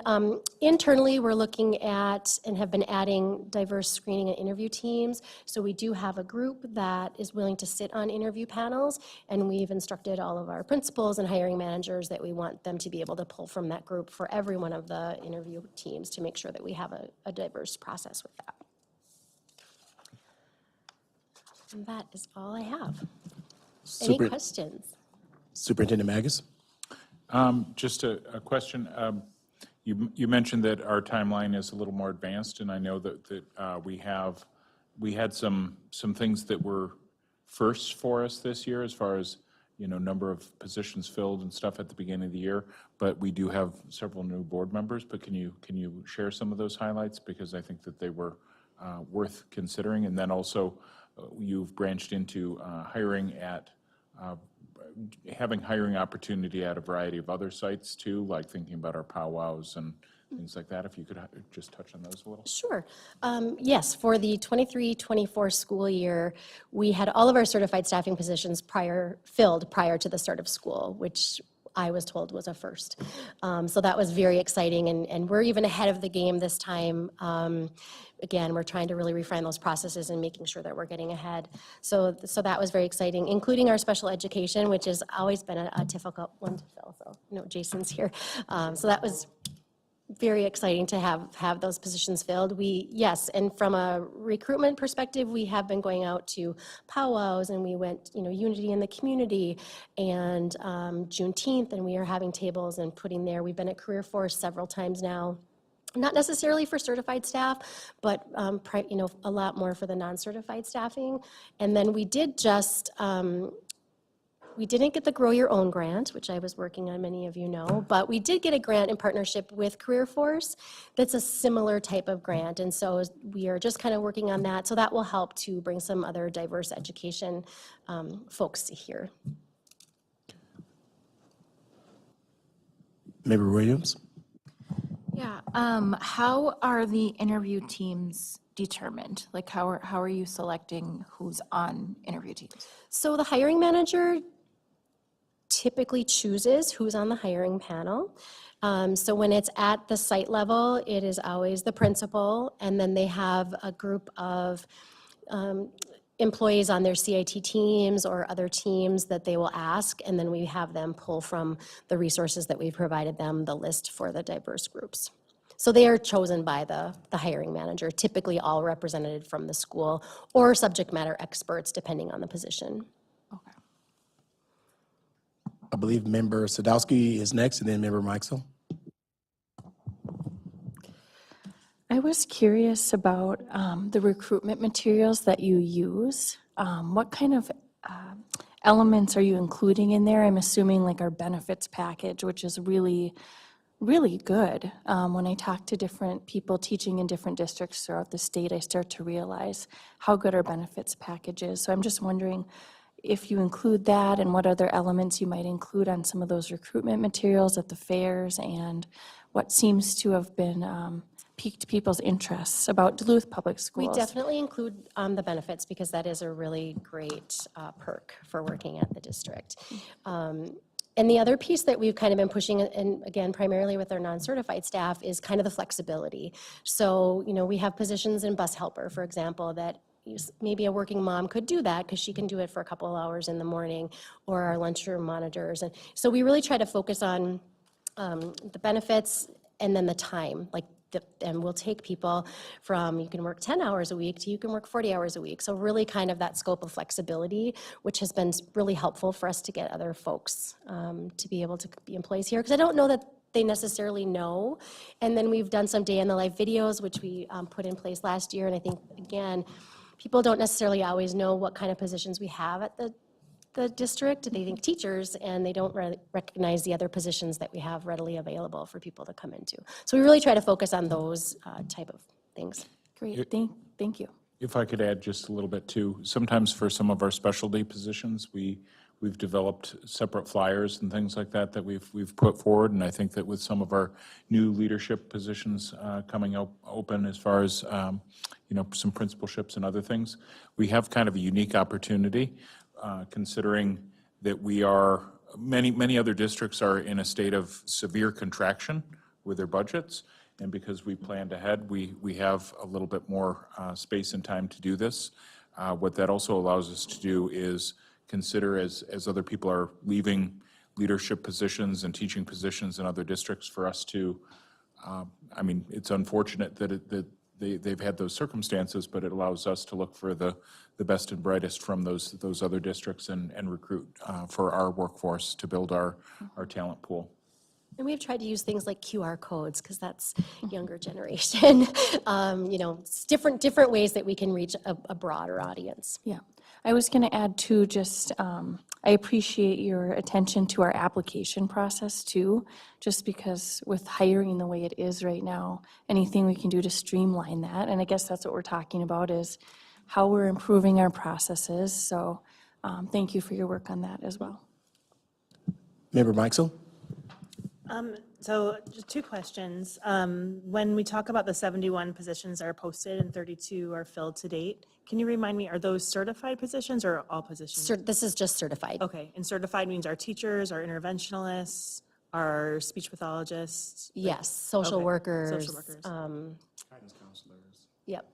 internally, we're looking at and have been adding diverse screening and interview teams. So we do have a group that is willing to sit on interview panels, and we've instructed all of our principals and hiring managers that we want them to be able to pull from that group for every one of the interview teams to make sure that we have a diverse process with that. And that is all I have. Any questions? Superintendent Magus? Just a question. You mentioned that our timeline is a little more advanced, and I know that we had some things that were firsts for us this year as far as, number of positions filled and stuff at the beginning of the year, but we do have several new board members. But can you share some of those highlights, because I think that they were worth considering. And then also you've branched into hiring at having hiring opportunity at a variety of other sites too, like thinking about our powwows and things like that. If you could just touch on those a little. Sure. Yes, for the 23-24 school year, we had all of our certified staffing positions filled prior to the start of school, which I was told was a first. So that was very exciting, and we're even ahead of the game this time. Again, we're trying to really refine those processes and making sure that we're getting ahead. So that was very exciting, including our special education, which has always been a difficult one to fill. So, Jason's here. So that was very exciting to have those positions filled. Yes, and from a recruitment perspective, we have been going out to powwows, and we went, Unity in the Community, and Juneteenth, and we are having tables and putting there. We've been at Career Force several times now. Not necessarily for certified staff, but a lot more for the non-certified staffing. And then we did just, we didn't get the Grow Your Own grant, which I was working on, many of you know, but we did get a grant in partnership with Career Force that's a similar type of grant. And so we are just kind of working on that. So that will help to bring some other diverse education folks here. Member Williams? Yeah, how are the interview teams determined? Like, how are you selecting who's on interview teams? So the hiring manager typically chooses who's on the hiring panel. So when it's at the site level, it is always the principal, and then they have a group of employees on their CIT teams or other teams that they will ask, and then we have them pull from the resources that we've provided them, the list for the diverse groups. So they are chosen by the hiring manager, typically all represented from the school or subject matter experts, depending on the position. Okay. I believe Member Sadowski is next, and then Member Meixel. I was curious about the recruitment materials that you use. What kind of elements are you including in there? I'm assuming like our benefits package, which is really good. When I talk to different people teaching in different districts throughout the state, I start to realize how good our benefits package is. So I'm just wondering if you include that and what other elements you might include on some of those recruitment materials at the fairs, and what seems to have been piqued people's interests about Duluth Public Schools. We definitely include the benefits, because that is a really great perk for working at the district. And the other piece that we've kind of been pushing, and again, primarily with our non-certified staff, is kind of the flexibility. So, we have positions in bus helper, for example, that maybe a working mom could do that because she can do it for a couple of hours in the morning, or our lunchroom monitors. And so we really try to focus on the benefits and then the time, and we'll take people from, you can work 10 hours a week to you can work 40 hours a week. So really kind of that scope of flexibility, which has been really helpful for us to get other folks to be able to be employees here. Because I don't know that they necessarily know. And then we've done some day in the life videos, which we put in place last year. And I think, again, people don't necessarily always know what kind of positions we have at the district. They think teachers, and they don't recognize the other positions that we have readily available for people to come into. So we really try to focus on those type of things. Great, thank you. If I could add just a little bit too, sometimes for some of our specialty positions, we've developed separate flyers and things like that we've put forward, and I think that with some of our new leadership positions coming open, as far as some principalships and other things, we have kind of a unique opportunity, considering that many other districts are in a state of severe contraction with their budgets. And because we planned ahead, we have a little bit more space and time to do this. What that also allows us to do is consider, as other people are leaving leadership positions and teaching positions in other districts, for us to, it's unfortunate that they've had those circumstances, but it allows us to look for the best and brightest from those other districts and recruit for our workforce to build our talent pool. And we've tried to use things like QR codes, because that's younger generation. It's different ways that we can reach a broader audience. Yeah, I was going to add too, just I appreciate your attention to our application process too, just because with hiring the way it is right now, anything we can do to streamline that, and I guess that's what we're talking about, is how we're improving our processes. So thank you for your work on that as well. Member Meixel? So just two questions. When we talk about the 71 positions that are posted and 32 are filled to date, can you remind me, are those certified positions or all positions? This is just certified. Okay, and certified means our teachers, our interventionalists, our speech pathologists? Yes, social Okay, workers. social workers. Guidance counselors. Yep,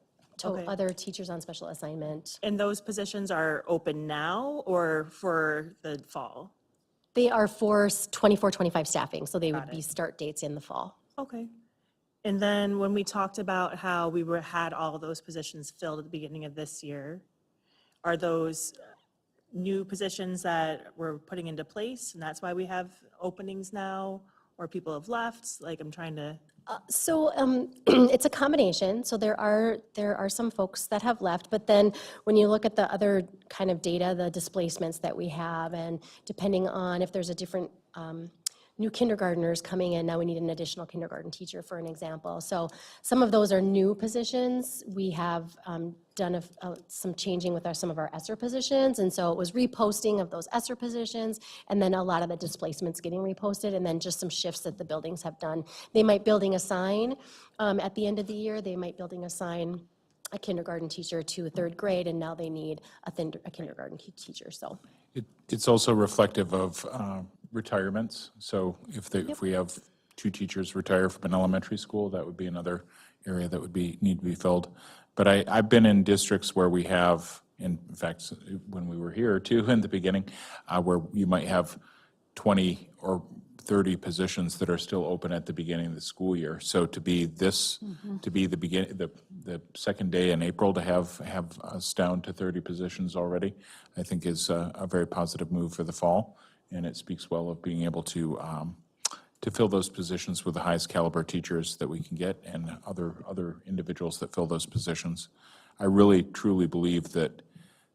Okay. other teachers on special assignment. And those positions are open now or for the fall? They are for 24, 25 staffing, so they would Got be it. start dates in the fall. Okay. And then when we talked about how we had all of those positions filled at the beginning of this year, are those new positions that we're putting into place, and that's why we have openings now, or people have left? Like, I'm trying to, So it's a combination. So there are some folks that have left, but then when you look at the other kind of data, the displacements that we have, and depending on if there's a different new kindergartners coming in, now we need an additional kindergarten teacher, for an example. So some of those are new positions. We have done some changing with some of our ESSER positions, and so it was reposting of those ESSER positions, and then a lot of the displacements getting reposted, and then just some shifts that the buildings have done. They might building assign at the end of the year, they might building assign a kindergarten teacher to third grade, and now they need a kindergarten teacher, so. It's also reflective of retirements. So if we have 2 teachers retire from an elementary school, that would be another area that would need to be filled. But I've been in districts where we have, in fact, when we were here too in the beginning, where you might have 20 or 30 positions that are still open at the beginning of the school year. So to be to be the beginning, the second day in April, to have us down to 30 positions already, I think is a very positive move for the fall, and it speaks well of being able to fill those positions with the highest caliber teachers that we can get, and other individuals that fill those positions. I really truly believe that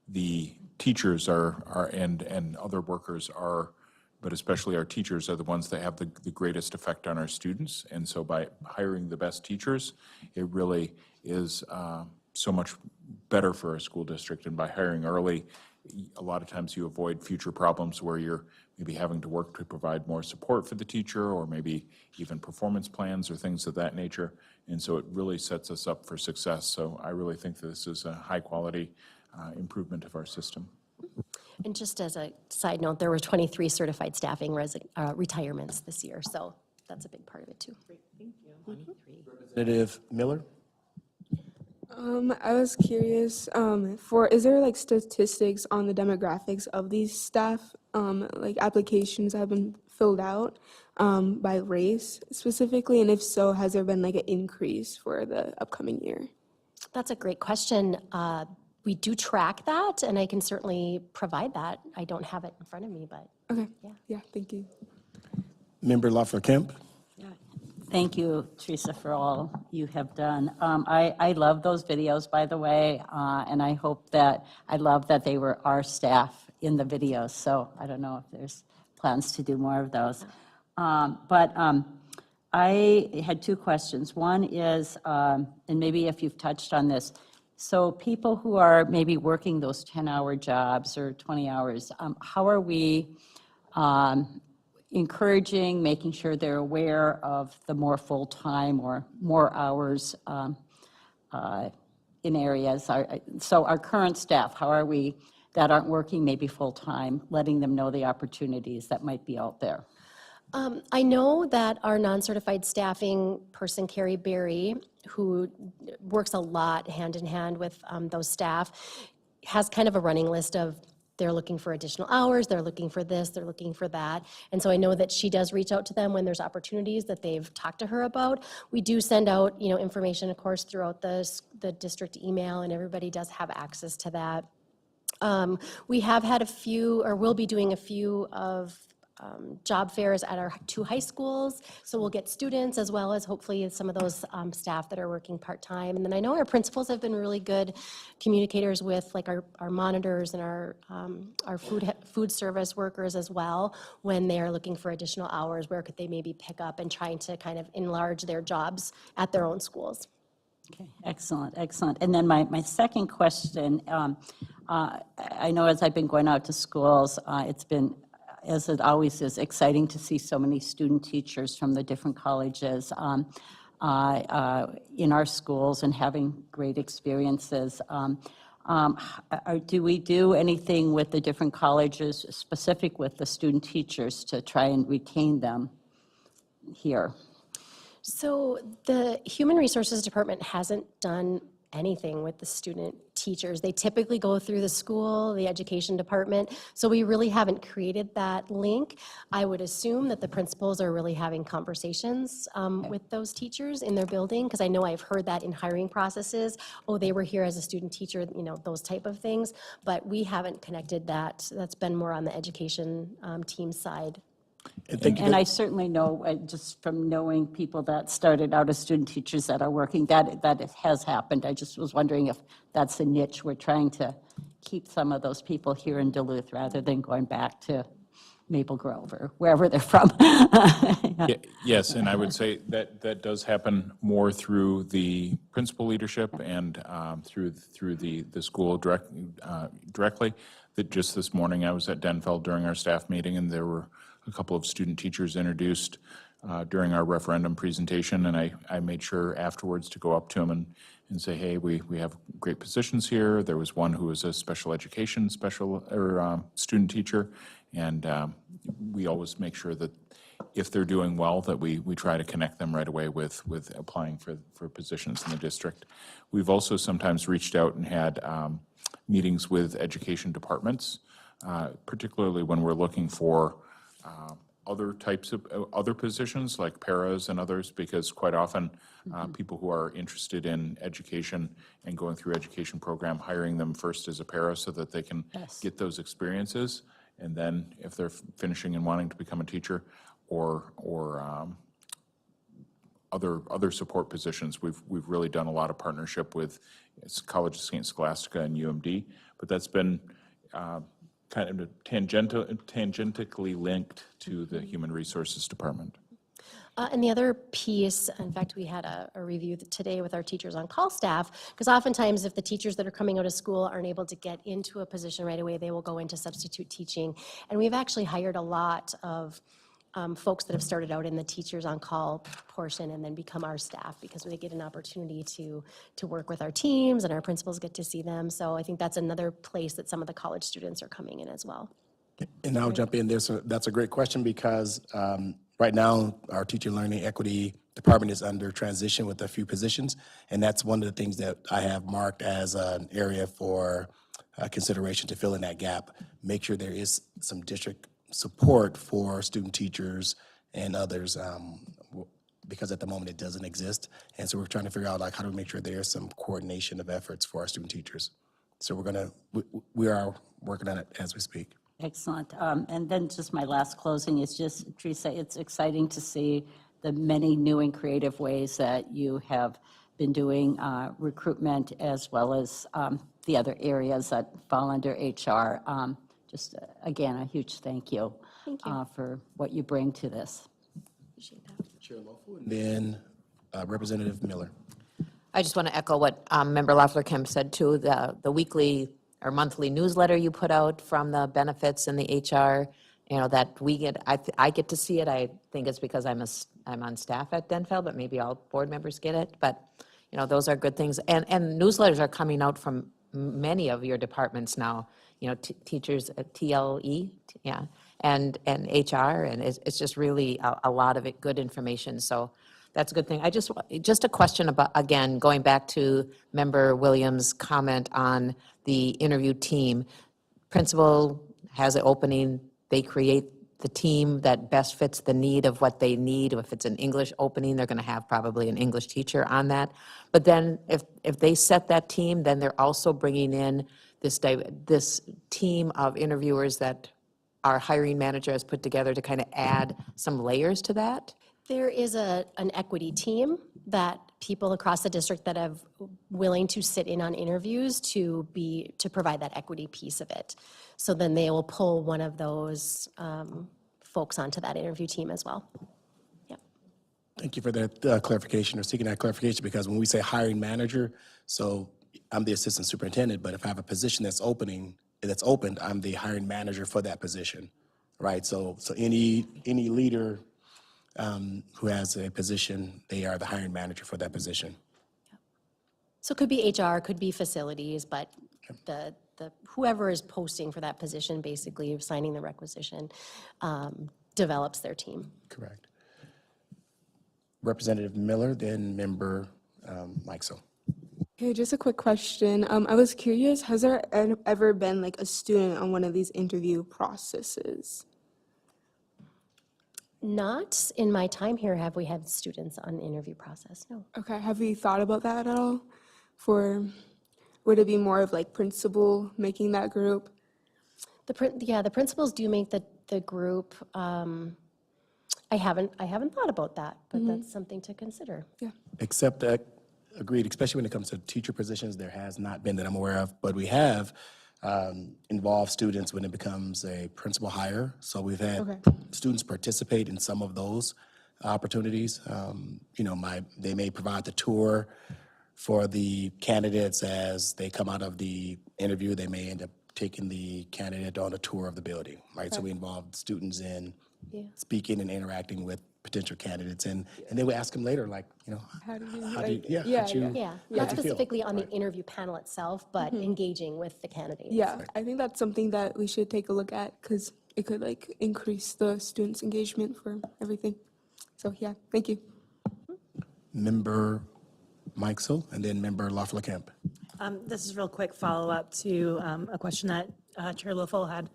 the teachers and other workers are, but especially our teachers, are the ones that have the greatest effect on our students. And so by hiring the best teachers, it really is so much better for our school district. And by hiring early, a lot of times you avoid future problems where you're maybe having to work to provide more support for the teacher, or maybe even performance plans or things of that nature. And so it really sets us up for success. So I really think that this is a high-quality improvement of our system. And just as a side note, there were 23 certified staffing retirements this year, so that's a big part of it too. Representative Miller? I was curious, is there like statistics on the demographics of these staff, like applications that have been filled out by race specifically? And if so, has there been like an increase for the upcoming year? That's a great question. We do track that, and I can certainly provide that. I don't have it in front of me, but Okay, yeah, thank you. Member Lafleur-Kemp? Thank you, Teresa, for all you have done. I love those videos, by the way, and I love that they were our staff in the videos, so I don't know if there's plans to do more of those. But I had 2 questions. One is, and maybe if you've touched on this, so people who are maybe working those 10-hour jobs or 20 hours, how are we encouraging, making sure they're aware of the more full-time or more hours in areas? So our current staff, how are we, that aren't working maybe full-time, letting them know the opportunities that might be out there? I know that our non-certified staffing person, Carrie Berry, who works a lot hand-in-hand with those staff, has kind of a running list of they're looking for additional hours, they're looking for this, they're looking for that. And so I know that she does reach out to them when there's opportunities that they've talked to her about. We do send out, information, of course, throughout the district email, and everybody does have access to that. We have had a few, or will be doing a few of job fairs at our 2 high schools, so we'll get students as well as hopefully some of those staff that are working part-time. And then I know our principals have been really good communicators with like our monitors and our food service workers as well, when they are looking for additional hours, where could they maybe pick up, and trying to kind of enlarge their jobs at their own schools. Okay, excellent, excellent. And then my second question, I know as I've been going out to schools, it's been as it always is, exciting to see so many student teachers from the different colleges in our schools and having great experiences. Do we do anything with the different colleges, specific with the student teachers, to try and retain them here? So the Human Resources Department hasn't done anything with the student teachers. They typically go through the school, the education department, so we really haven't created that link. I would assume that the principals are really having conversations with those teachers in their building, because I know I've heard that in hiring processes. Oh, they were here as a student teacher, you know, those type of things, but we haven't connected that. That's been more on the education team side. And I certainly know, just from knowing people that started out as student teachers that are working, that it has happened. I just was wondering if that's a niche we're trying to keep some of those people here in Duluth rather than going back to Maple Grove or wherever they're from. Yes, and I would say that does happen more through the principal leadership and through the school directly. That just this morning, I was at Denfeld during our staff meeting, and there were a couple of student teachers introduced during our referendum presentation, and I made sure afterwards to go up to them and say, hey, we have great positions here. There was one who was a special education student teacher, and we always make sure that if they're doing well, that we try to connect them right away with applying for positions in the district. We've also sometimes reached out and had meetings with education departments, particularly when we're looking for other types of other positions like paras and others, because quite often people who are interested in education and going through education program, hiring them first as a para so that they can get those experiences, and then if they're finishing and wanting to become a teacher or other support positions, we've really done a lot of partnership with College of St. Scholastica and UMD, but that's been kind of tangentially linked to the Human Resources Department. And the other piece, in fact, we had a review today with our teachers on call staff, because oftentimes if the teachers that are coming out of school aren't able to get into a position right away, they will go into substitute teaching. And we've actually hired a lot of folks that have started out in the teachers on call portion and then become our staff, because they get an opportunity to work with our teams and our principals get to see them. So I think that's another place that some of the college students are coming in as well. And I'll jump in there. So that's a great question, because right now our teacher learning equity department is under transition with a few positions. And that's one of the things that I have marked as an area for consideration to fill in that gap. Make sure there is some district support for student teachers and others, because at the moment it doesn't exist. And so we're trying to figure out like how to make sure there's some coordination of efforts for our student teachers. So we are working on it as we speak. Excellent. And then just my last closing is just, Teresa, it's exciting to see the many new and creative ways that you have been doing recruitment, as well as the other areas that fall under HR. Just, again, a huge thank you, for what you bring to this. Appreciate that. Chair Lofu, and then Representative Miller. I just want to echo what Member Loeffler-Kemp said too. The weekly or monthly newsletter you put out from the benefits and the HR, you know, that we get, I get to see it. I think it's because I'm on staff at Denfeld, but maybe all board members get it. But, you know, those are good things. And newsletters are coming out from many of your departments now, you know, teachers at TLE, yeah, and HR, and it's just really a lot of it, good information. So that's a good thing. Just a question about, again, going back to Member Williams' comment on the interview team. Principal has an opening, they create the team that best fits the need of what they need. If it's an English opening, they're gonna have probably an English teacher on that. But then if they set that team, then they're also bringing in this team of interviewers that our hiring manager has put together to kind of add some layers to that. There is an equity team that people across the district that have willing to sit in on interviews to provide that equity piece of it. So then they will pull one of those folks onto that interview team as well. Yep. Thank you for that clarification, or seeking that clarification, because when we say hiring manager, so I'm the assistant superintendent, but if I have a position that's opened, I'm the hiring manager for that position, right? So any leader who has a position, they are the hiring manager for that position. So it could be HR, could be facilities, but whoever is posting for that position, basically signing the requisition, develops their team. Correct. Representative Miller, then member Meixel. Okay, just a quick question. I was curious, has there ever been like a student on one of these interview processes? Not in my time here have we had students on the interview process, no. Okay, have you thought about that at all? Would it be more of like principal making that group? The principals do make the group. I haven't thought about that, but that's something to consider. Yeah. Except that, agreed, especially when it comes to teacher positions, there has not been that I'm aware of, but we have involved students when it becomes a principal hire. So we've had students participate in some of those opportunities. You know, they may provide the tour for the candidates as they come out of the interview. They may end up taking the candidate on a tour of the building, right? So we involve students in speaking and interacting with potential candidates, and then we ask them later, like, you know, How do you, how do you, yeah, how'd you- Yeah, how'd not you feel? specifically on the interview panel itself, but engaging with the candidates. yeah, I think that's something that we should take a look at because it could like increase the students' engagement for everything. So yeah, thank you. Member Meixel, and then member Loeffler-Kemp. This is a real quick follow-up to a question that Chair Loeffel had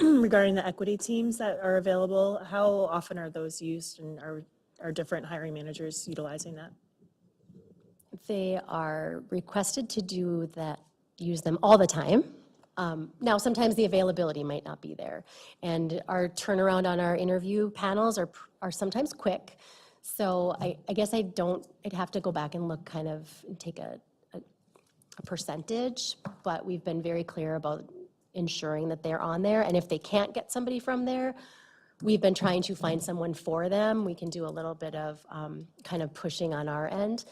regarding the equity teams that are available. How often are those used, and are different hiring managers utilizing that? They are requested to do that, use them all the time. Now, sometimes the availability might not be there. And our turnaround on our interview panels are sometimes quick. So I guess I'd have to go back and look kind of, and take a percentage, but we've been very clear about ensuring that they're on there. And if they can't get somebody from there, we've been trying to find someone for them. We can do a little bit of kind of pushing on our end.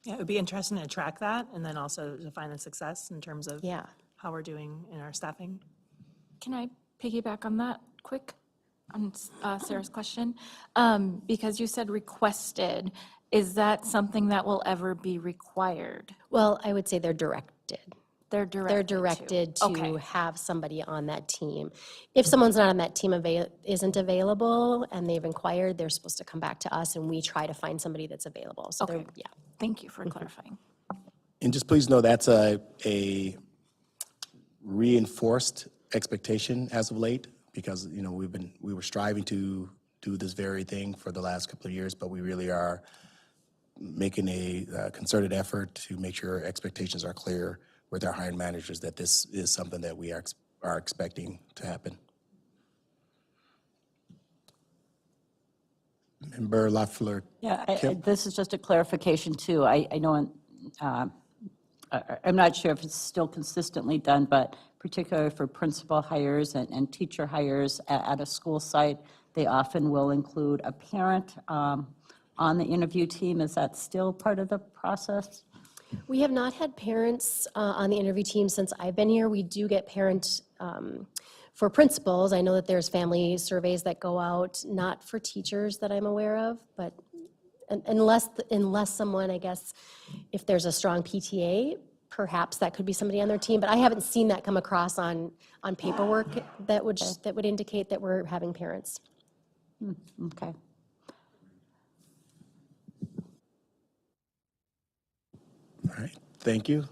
Yeah, it would be interesting to track that and then also define the success in terms of Yeah. how we're doing in our staffing. Can I piggyback on that quick, on Sarah's question? Because you said requested, is that something that will ever be required? Well, I would say they're directed. They're directed They're directed to Okay. have somebody on that team. If someone's not on that team isn't available and they've inquired, they're supposed to come back to us and we try to find somebody that's available. So they're, Okay. yeah. Thank you for clarifying. And just please know that's a reinforced expectation as of late, because, you know, we were striving to do this very thing for the last couple of years, but we really are making a concerted effort to make sure expectations are clear with our hiring managers that this is something that we are expecting to happen. Member Loeffler. Yeah, Kemp? this is just a clarification too. I know, I'm not sure if it's still consistently done, but particularly for principal hires and teacher hires at a school site, they often will include a parent on the interview team. Is that still part of the process? We have not had parents on the interview team since I've been here. We do get parents for principals. I know that there's family surveys that go out, not for teachers that I'm aware of, but unless someone, I guess, if there's a strong PTA, perhaps that could be somebody on their team, but I haven't seen that come across on paperwork that would indicate that we're having parents. Okay. All right, thank you.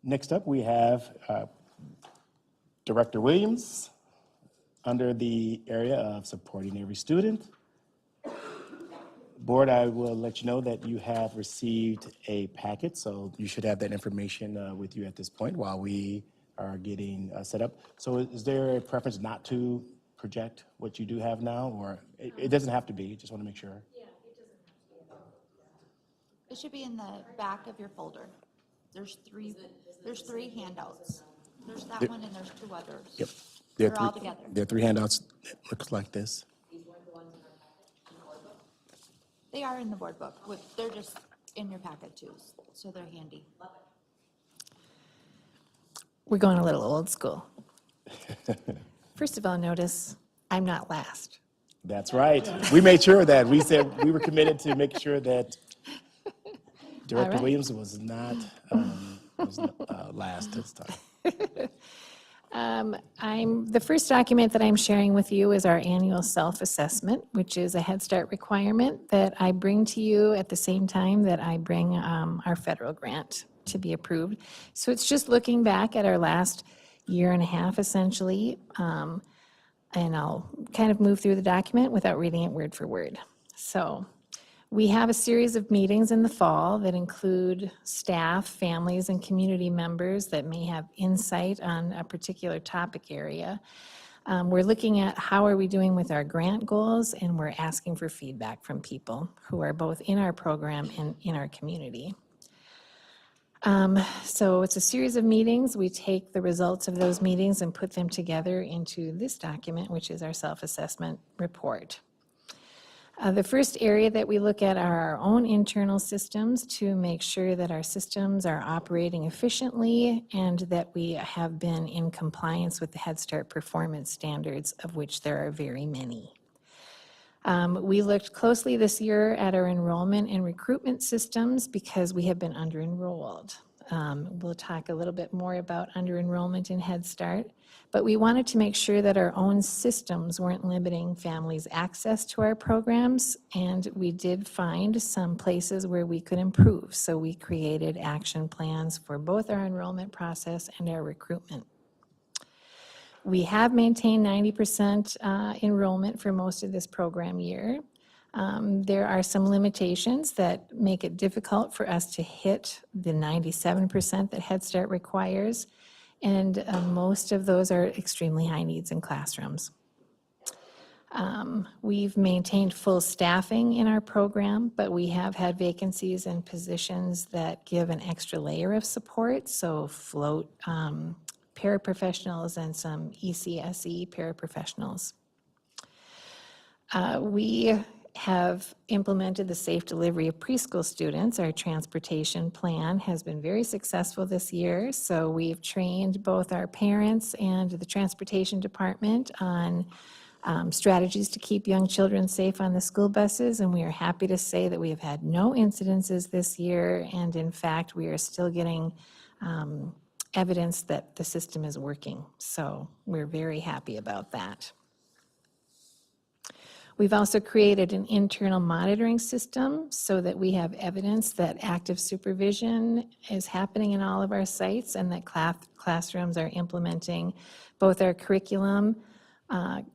Next up, we have Director Williams under the area of supporting every student. Board, I will let you know that you have received a packet, so you should have that information with you at this point while we are getting set up. So is there a preference not to project what you do have now, or it doesn't have to be, just want to make sure? It should be in the back of your folder. There's three handouts. There's that one and there's two others. Yep. They're all together. There are three handouts that looks like this. They are in the board book. They're just in your packet too, so they're handy. We're going a little old school. First of all, notice I'm not last. That's right. We made sure of that. We said we were committed to making sure that Director right. Williams was not last this time. The first document that I'm sharing with you is our annual self-assessment, which is a Head Start requirement that I bring to you at the same time that I bring our federal grant to be approved. So it's just looking back at our last year and a half, essentially, and I'll kind of move through the document without reading it word for word. So we have a series of meetings in the fall that include staff, families, and community members that may have insight on a particular topic area. We're looking at how are we doing with our grant goals, and we're asking for feedback from people who are both in our program and in our community. So it's a series of meetings. We take the results of those meetings and put them together into this document, which is our self-assessment report. The first area that we look at are our own internal systems to make sure that our systems are operating efficiently and that we have been in compliance with the Head Start performance standards, of which there are very many. We looked closely this year at our enrollment and recruitment systems because we have been under-enrolled. We'll talk a little bit more about under-enrollment in Head Start, but we wanted to make sure that our own systems weren't limiting families' access to our programs, and we did find some places where we could improve. So we created action plans for both our enrollment process and our recruitment. We have maintained 90% enrollment for most of this program year. There are some limitations that make it difficult for us to hit the 97% that Head Start requires, and most of those are extremely high needs in classrooms. We've maintained full staffing in our program, but we have had vacancies in positions that give an extra layer of support, so float paraprofessionals and some ECSE paraprofessionals. We have implemented the safe delivery of preschool students. Our transportation plan has been very successful this year, so we've trained both our parents and the transportation department on strategies to keep young children safe on the school buses, and we are happy to say that we have had no incidences this year, and in fact, we are still getting evidence that the system is working. So we're very happy about that. We've also created an internal monitoring system so that we have evidence that active supervision is happening in all of our sites and that classrooms are implementing both our curriculum,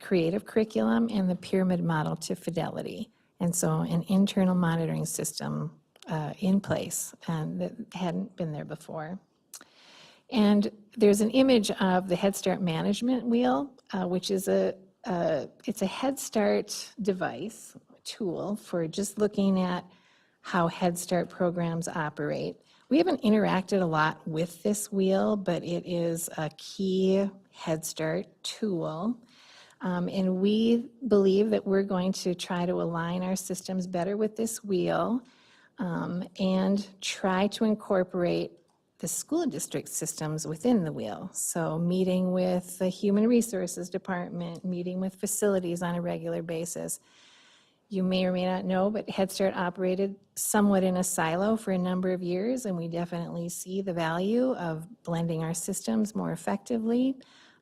creative curriculum, and the pyramid model to fidelity. And so an internal monitoring system in place, and that hadn't been there before. And there's an image of the Head Start management wheel, which is it's a Head Start device, tool for just looking at how Head Start programs operate. We haven't interacted a lot with this wheel, but it is a key Head Start tool. And we believe that we're going to try to align our systems better with this wheel and try to incorporate the school district systems within the wheel. So meeting with the Human Resources Department, meeting with facilities on a regular basis. You may or may not know, but Head Start operated somewhat in a silo for a number of years, and we definitely see the value of blending our systems more effectively.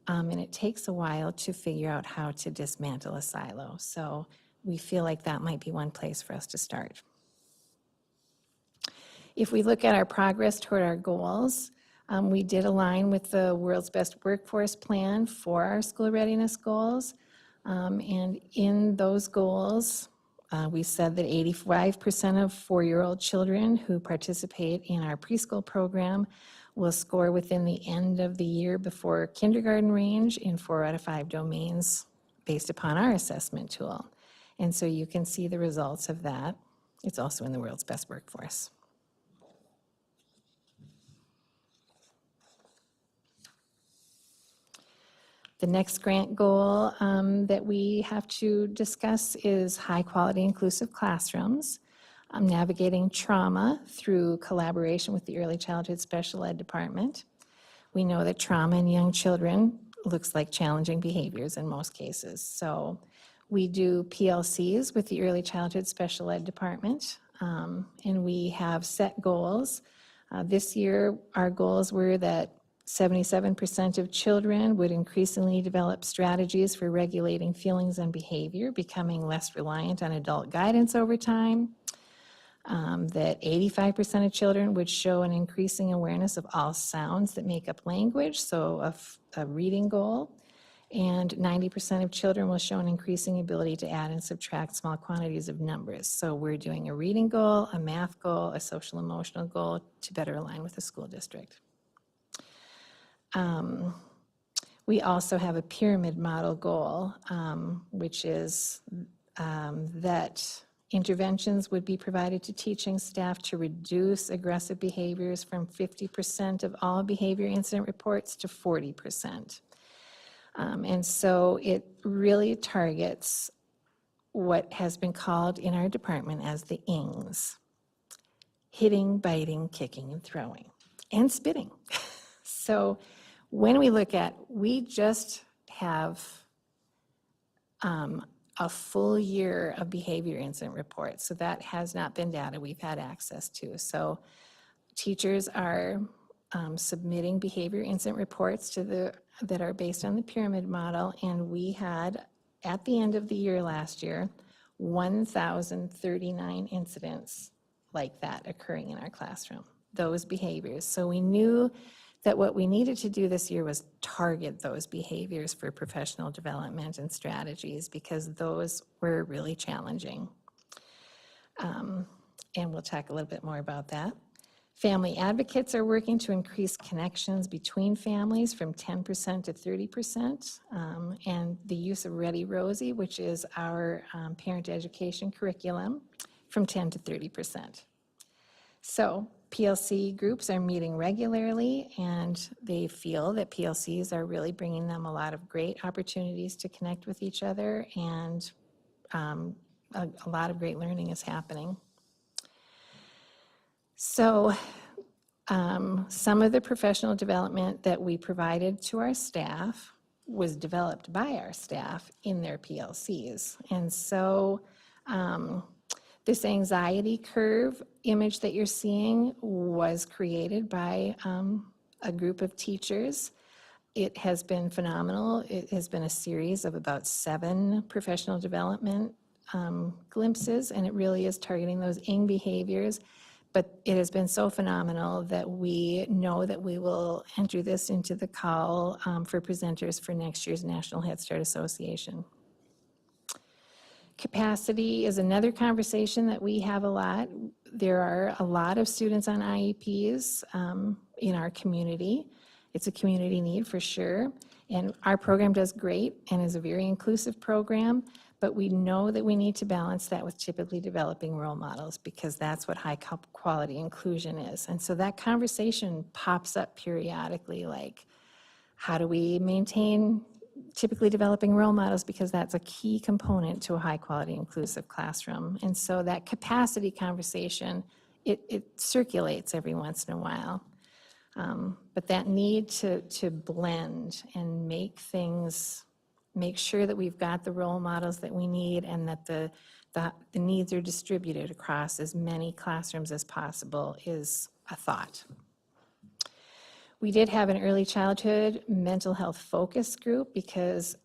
And it takes a while to figure out how to dismantle a silo. So we feel like that might be one place for us to start. If we look at our progress toward our goals, we did align with the World's Best Workforce Plan for our school readiness goals. And in those goals, we said that 85% of 4-year-old children who participate in our preschool program will score within the end of the year before kindergarten range in 4 out of 5 domains based upon our assessment tool. And so you can see the results of that. It's also in the World's Best Workforce. The next grant goal that we have to discuss is high-quality inclusive classrooms. Navigating trauma through collaboration with the Early Childhood Special Ed Department. We know that trauma in young children looks like challenging behaviors in most cases. So we do PLCs with the Early Childhood Special Ed Department, and we have set goals. This year, our goals were that 77% of children would increasingly develop strategies for regulating feelings and behavior, becoming less reliant on adult guidance over time. That 85% of children would show an increasing awareness of all sounds that make up language, so a reading goal. And 90% of children will show an increasing ability to add and subtract small quantities of numbers. So we're doing a reading goal, a math goal, a social emotional goal to better align with the school district. We also have a pyramid model goal, which is that interventions would be provided to teaching staff to reduce aggressive behaviors from 50% of all behavior incident reports to 40%. And so it really targets what has been called in our department as the INGs: hitting, biting, kicking, and throwing, and spitting. So when we look at, we just have a full year of behavior incident reports. So that has not been data we've had access to. So teachers are submitting behavior incident reports that are based on the pyramid model, and we had, at the end of the year last year, 1,039 incidents like that occurring in our classroom, those behaviors. So we knew that what we needed to do this year was target those behaviors for professional development and strategies, because those were really challenging. And we'll talk a little bit more about that. Family advocates are working to increase connections between families from 10% to 30%, and the use of Ready Rosie, which is our parent education curriculum, from 10 to 30%. So PLC groups are meeting regularly, and they feel that PLCs are really bringing them a lot of great opportunities to connect with each other, and a lot of great learning is happening. So some of the professional development that we provided to our staff was developed by our staff in their PLCs. And so this anxiety curve image that you're seeing was created by a group of teachers. It has been phenomenal. It has been a series of about 7 professional development glimpses, and it really is targeting those ING behaviors. But it has been so phenomenal that we know that we will enter this into the call for presenters for next year's National Head Start Association. Capacity is another conversation that we have a lot. There are a lot of students on IEPs in our community. It's a community need for sure. And our program does great and is a very inclusive program, but we know that we need to balance that with typically developing role models, because that's what high quality inclusion is. And so that conversation pops up periodically, like, how do we maintain typically developing role models, because that's a key component to a high quality inclusive classroom. And so that capacity conversation, it circulates every once in a while. But that need to blend and make sure that we've got the role models that we need, and that the needs are distributed across as many classrooms as possible is a thought. We did have an early childhood mental health focus group, because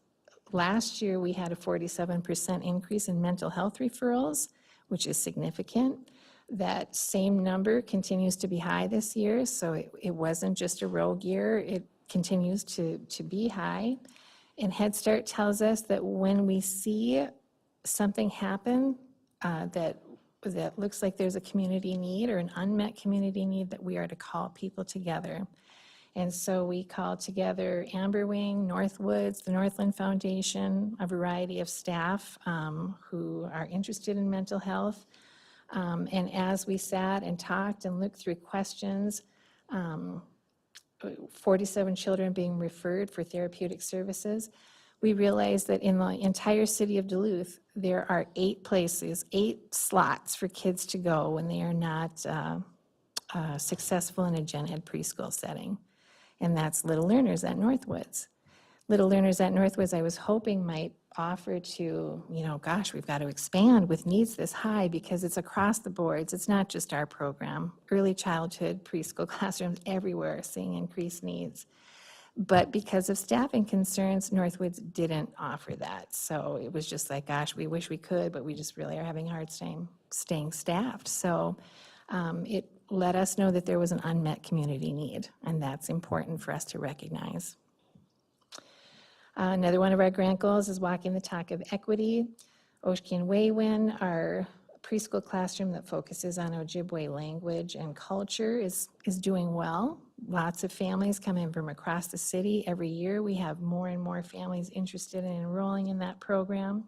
last year we had a 47% increase in mental health referrals, which is significant. That same number continues to be high this year, so it wasn't just a rogue year. It continues to be high. And Head Start tells us that when we see something happen that looks like there's a community need or an unmet community need, that we are to call people together. And so we called together Amberwing, Northwoods, the Northland Foundation, a variety of staff who are interested in mental health. And as we sat and talked and looked through questions, 47 children being referred for therapeutic services, we realized that in the entire city of Duluth, there are 8 places, 8 slots for kids to go when they are not successful in a gen ed preschool setting. And that's Little Learners at Northwoods. Little Learners at Northwoods, I was hoping might offer to, gosh, we've got to expand with needs this high because it's across the boards. It's not just our program. Early childhood, preschool classrooms everywhere are seeing increased needs. But because of staffing concerns, Northwoods didn't offer that. So it was just like, gosh, we wish we could, but we just really are having a hard time staying staffed. So it let us know that there was an unmet community need, and that's important for us to recognize. Another one of our grant goals is Walking the Talk of Equity. Oshkin our preschool classroom that focuses on Ojibwe language and culture is doing well. Lots of families come in from across the city. Every year we have more and more families interested in enrolling in that program.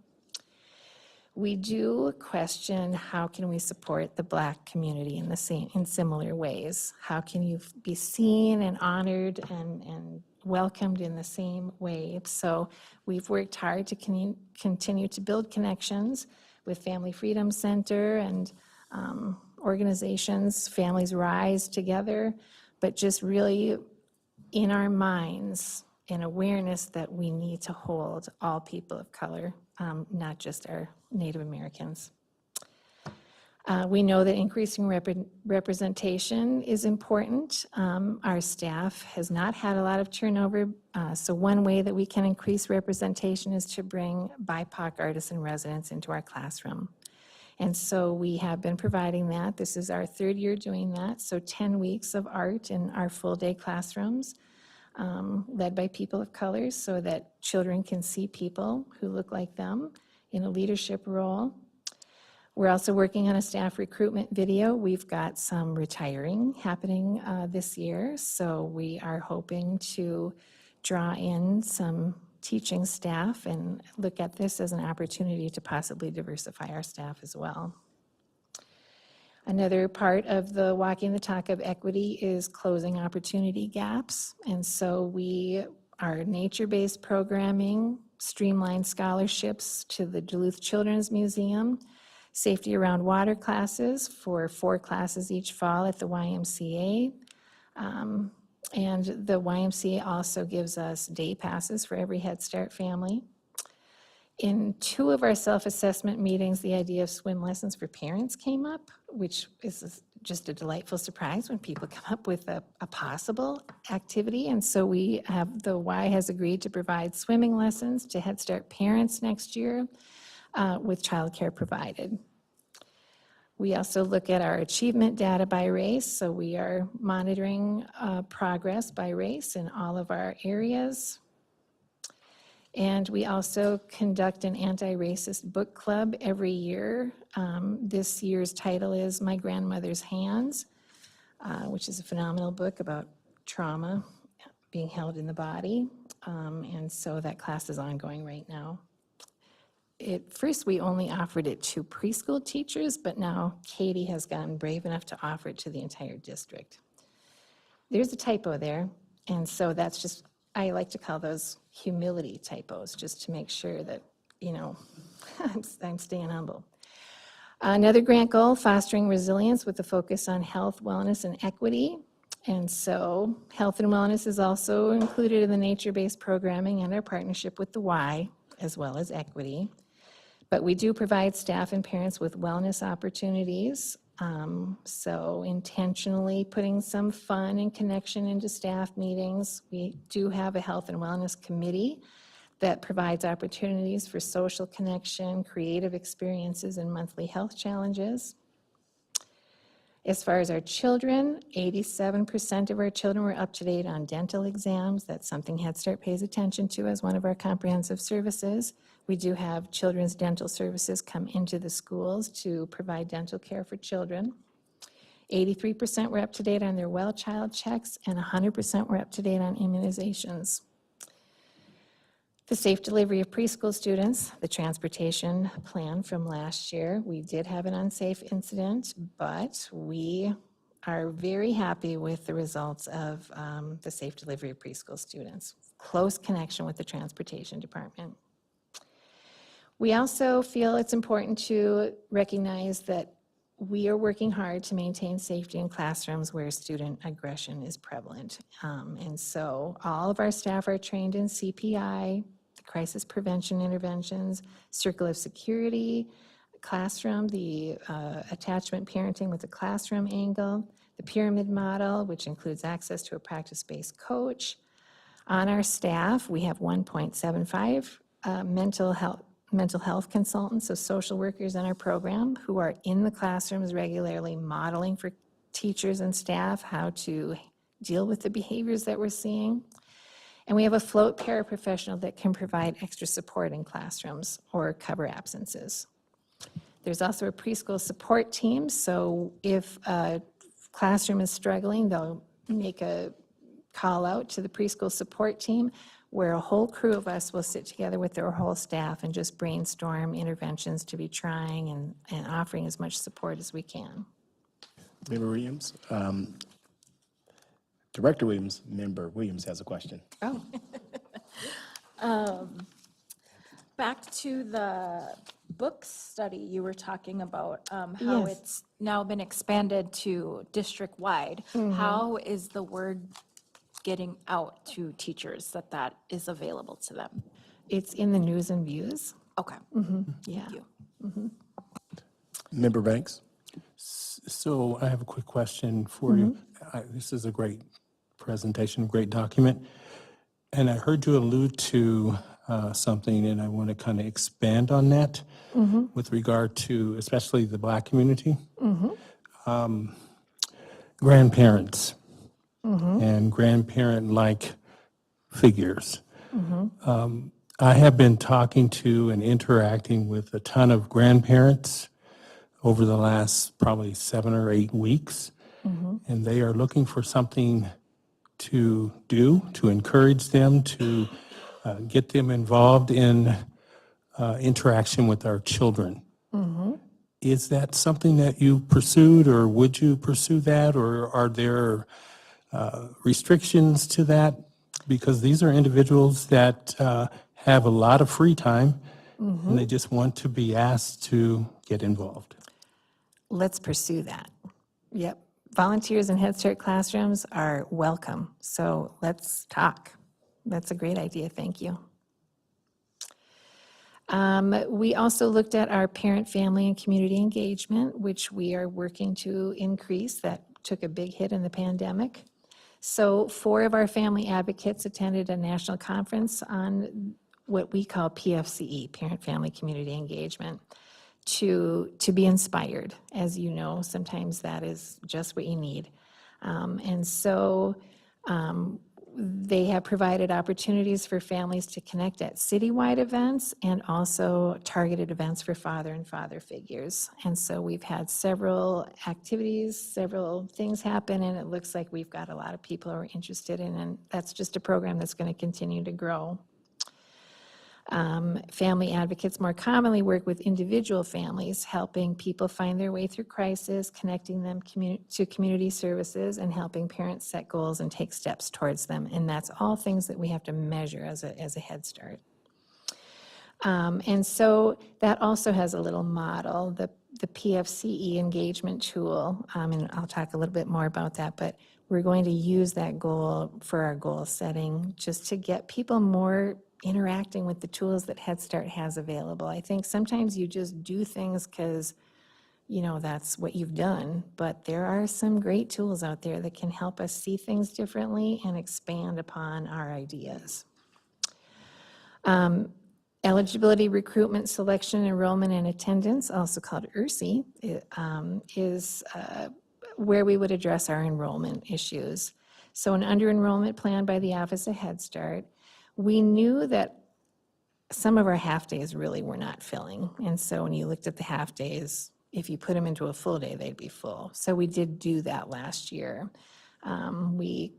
We do question how can we support the Black community in similar ways. How can you be seen and honored and welcomed in the same way? So we've worked hard to continue to build connections with Family Freedom Center and organizations, Families Rise Together, but just really in our minds an awareness that we need to hold all people of color, not just our Native Americans. We know that increasing representation is important. Our staff has not had a lot of turnover, so one way that we can increase representation is to bring BIPOC artists and residents into our classroom. And so we have been providing that. This is our third year doing that, so 10 weeks of art in our full-day classrooms, led by people of color so that children can see people who look like them in a leadership role. We're also working on a staff recruitment video. We've got some retiring happening this year, so we are hoping to draw in some teaching staff and look at this as an opportunity to possibly diversify our staff as well. Another part of the Walking the Talk of Equity is closing opportunity gaps, and so our nature-based programming, streamlined scholarships to the Duluth Children's Museum, safety around water classes for 4 classes each fall at the YMCA. And the YMCA also gives us day passes for every Head Start family. In 2 of our self-assessment meetings, the idea of swim lessons for parents came up, which is just a delightful surprise when people come up with a possible activity. And so the Y has agreed to provide swimming lessons to Head Start parents next year with childcare provided. We also look at our achievement data by race, so we are monitoring progress by race in all of our areas. And we also conduct an anti-racist book club every year. This year's title is My Grandmother's Hands, which is a phenomenal book about trauma being held in the body. And so that class is ongoing right now. At first, we only offered it to preschool teachers, but now Katie has gotten brave enough to offer it to the entire district. There's a typo there, and so that's just, I like to call those humility typos, just to make sure that, I'm staying humble. Another grant goal, fostering resilience with a focus on health, wellness, and equity. And so health and wellness is also included in the nature-based programming and our partnership with the Y, as well as equity. But we do provide staff and parents with wellness opportunities. So intentionally putting some fun and connection into staff meetings. We do have a health and wellness committee that provides opportunities for social connection, creative experiences, and monthly health challenges. As far as our children, 87% of our children were up to date on dental exams. That's something Head Start pays attention to as one of our comprehensive services. We do have children's dental services come into the schools to provide dental care for children. 83% were up to date on their well child checks, and 100% were up to date on immunizations. The safe delivery of preschool students, the transportation plan from last year, we did have an unsafe incident, but we are very happy with the results of the safe delivery of preschool students. Close connection with the transportation department. We also feel it's important to recognize that we are working hard to maintain safety in classrooms where student aggression is prevalent. And so all of our staff are trained in CPI, the crisis prevention interventions, circle of security, classroom, the attachment parenting with the classroom angle, the pyramid model, which includes access to a practice-based coach. On our staff, we have 1.75 mental health consultants, so social workers in our program who are in the classrooms regularly modeling for teachers and staff how to deal with the behaviors that we're seeing. And we have a float paraprofessional that can provide extra support in classrooms or cover absences. There's also a preschool support team, so if a classroom is struggling, they'll make a call out to the preschool support team where a whole crew of us will sit together with their whole staff and just brainstorm interventions to be trying and offering as much support as we can. Member Williams, Director Williams, Member Williams has a question. Back to the book study you were talking about, how Yes. it's now been expanded to district-wide. How is the word getting out to teachers that that is available to them? It's in the news and views. Okay. Yeah. Thank you. Member Banks? So I have a quick question for you. This is a great presentation, great document. And I heard you allude to something, and I want to kind of expand on that with regard to especially the Black community. Grandparents and grandparent-like figures. I have been talking to and interacting with a ton of grandparents over the last probably 7 or 8 weeks, and they are looking for something to do, to encourage them, to get them involved in interaction with our children. Is that something that you pursued, or would you pursue that, or are there restrictions to that? Because these are individuals that have a lot of free time, and they just want to be asked to get involved. Let's pursue that. Yep. Volunteers in Head Start classrooms are welcome, so let's talk. That's a great idea, thank you. We also looked at our parent, family, and community engagement, which we are working to increase. That took a big hit in the pandemic. So 4 of our family advocates attended a national conference on what we call PFCE, Parent, Family, Community Engagement, to be inspired. As you know, sometimes that is just what you need. And so they have provided opportunities for families to connect at citywide events and also targeted events for father and father figures. And so we've had several activities, several things happen, and it looks like we've got a lot of people who are interested in, and that's just a program that's going to continue to grow. Family advocates more commonly work with individual families, helping people find their way through crisis, connecting them to community services, and helping parents set goals and take steps towards them. And that's all things that we have to measure as a Head Start. And so that also has a little model, the PFCE engagement tool, and I'll talk a little bit more about that, but we're going to use that goal for our goal setting just to get people more interacting with the tools that Head Start has available. I think sometimes you just do things because, you know, that's what you've done, but there are some great tools out there that can help us see things differently and expand upon our ideas. Eligibility, recruitment, selection, enrollment, and attendance, also called ERSI, is where we would address our enrollment issues. So an under-enrollment plan by the Office of Head Start. We knew that some of our half-days really were not filling. And so when you looked at the half-days, if you put them into a full day, they'd be full. So we did do that last year. We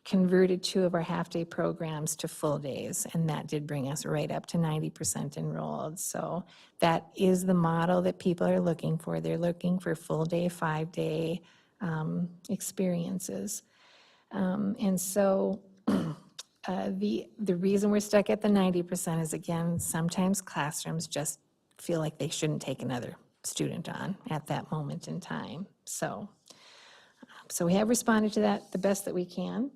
converted 2 of our half-day programs to full days, and that did bring us right up to 90% enrolled. So that is the model that people are looking for. They're looking for full-day, 5-day experiences. And so the reason we're stuck at the 90% is, again, sometimes classrooms just feel like they shouldn't take another student on at that moment in time. So we have responded to that the best that we can.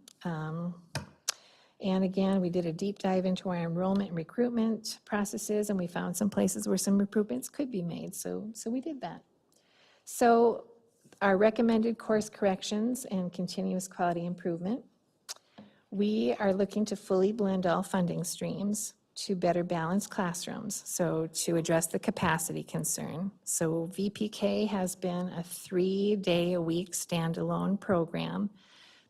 And again, we did a deep dive into our enrollment and recruitment processes, and we found some places where some improvements could be made. So we did that. So our recommended course corrections and continuous quality improvement. We are looking to fully blend all funding streams to better balance classrooms, so to address the capacity concern. So VPK has been a 3-day-a-week standalone program,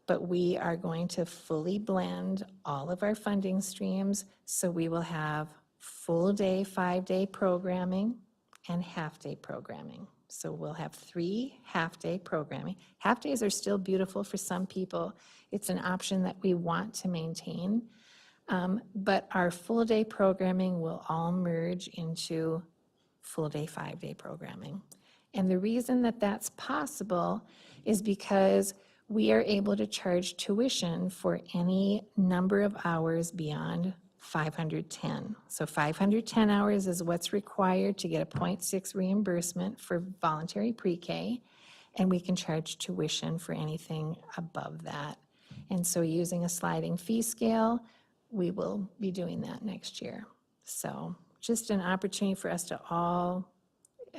but we are going to fully blend all of our funding streams, so we will have full-day, 5-day programming and half-day programming. So we'll have 3 half-day programming. Half-days are still beautiful for some people. It's an option that we want to maintain. But our full-day programming will all merge into full-day, 5-day programming. And the reason that that's possible is because we are able to charge tuition for any number of hours beyond 510. So 510 hours is what's required to get a 0.6 reimbursement for voluntary pre-K, and we can charge tuition for anything above that. And so using a sliding fee scale, we will be doing that next year. So just an opportunity for us to all,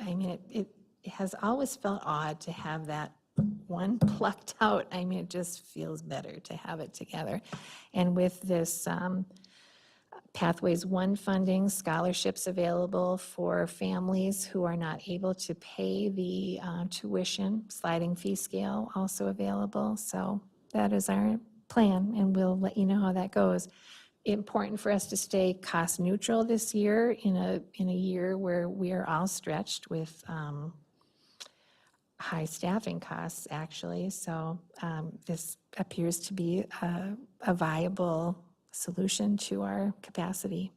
I mean, it has always felt odd to have that one plucked out. I mean, it just feels better to have it together. And with this Pathways 1 funding, scholarships available for families who are not able to pay the tuition, sliding fee scale also available. So that is our plan, and we'll let you know how that goes. Important for us to stay cost neutral this year in a year where we are all stretched with high staffing costs, actually. So this appears to be a viable solution to our capacity.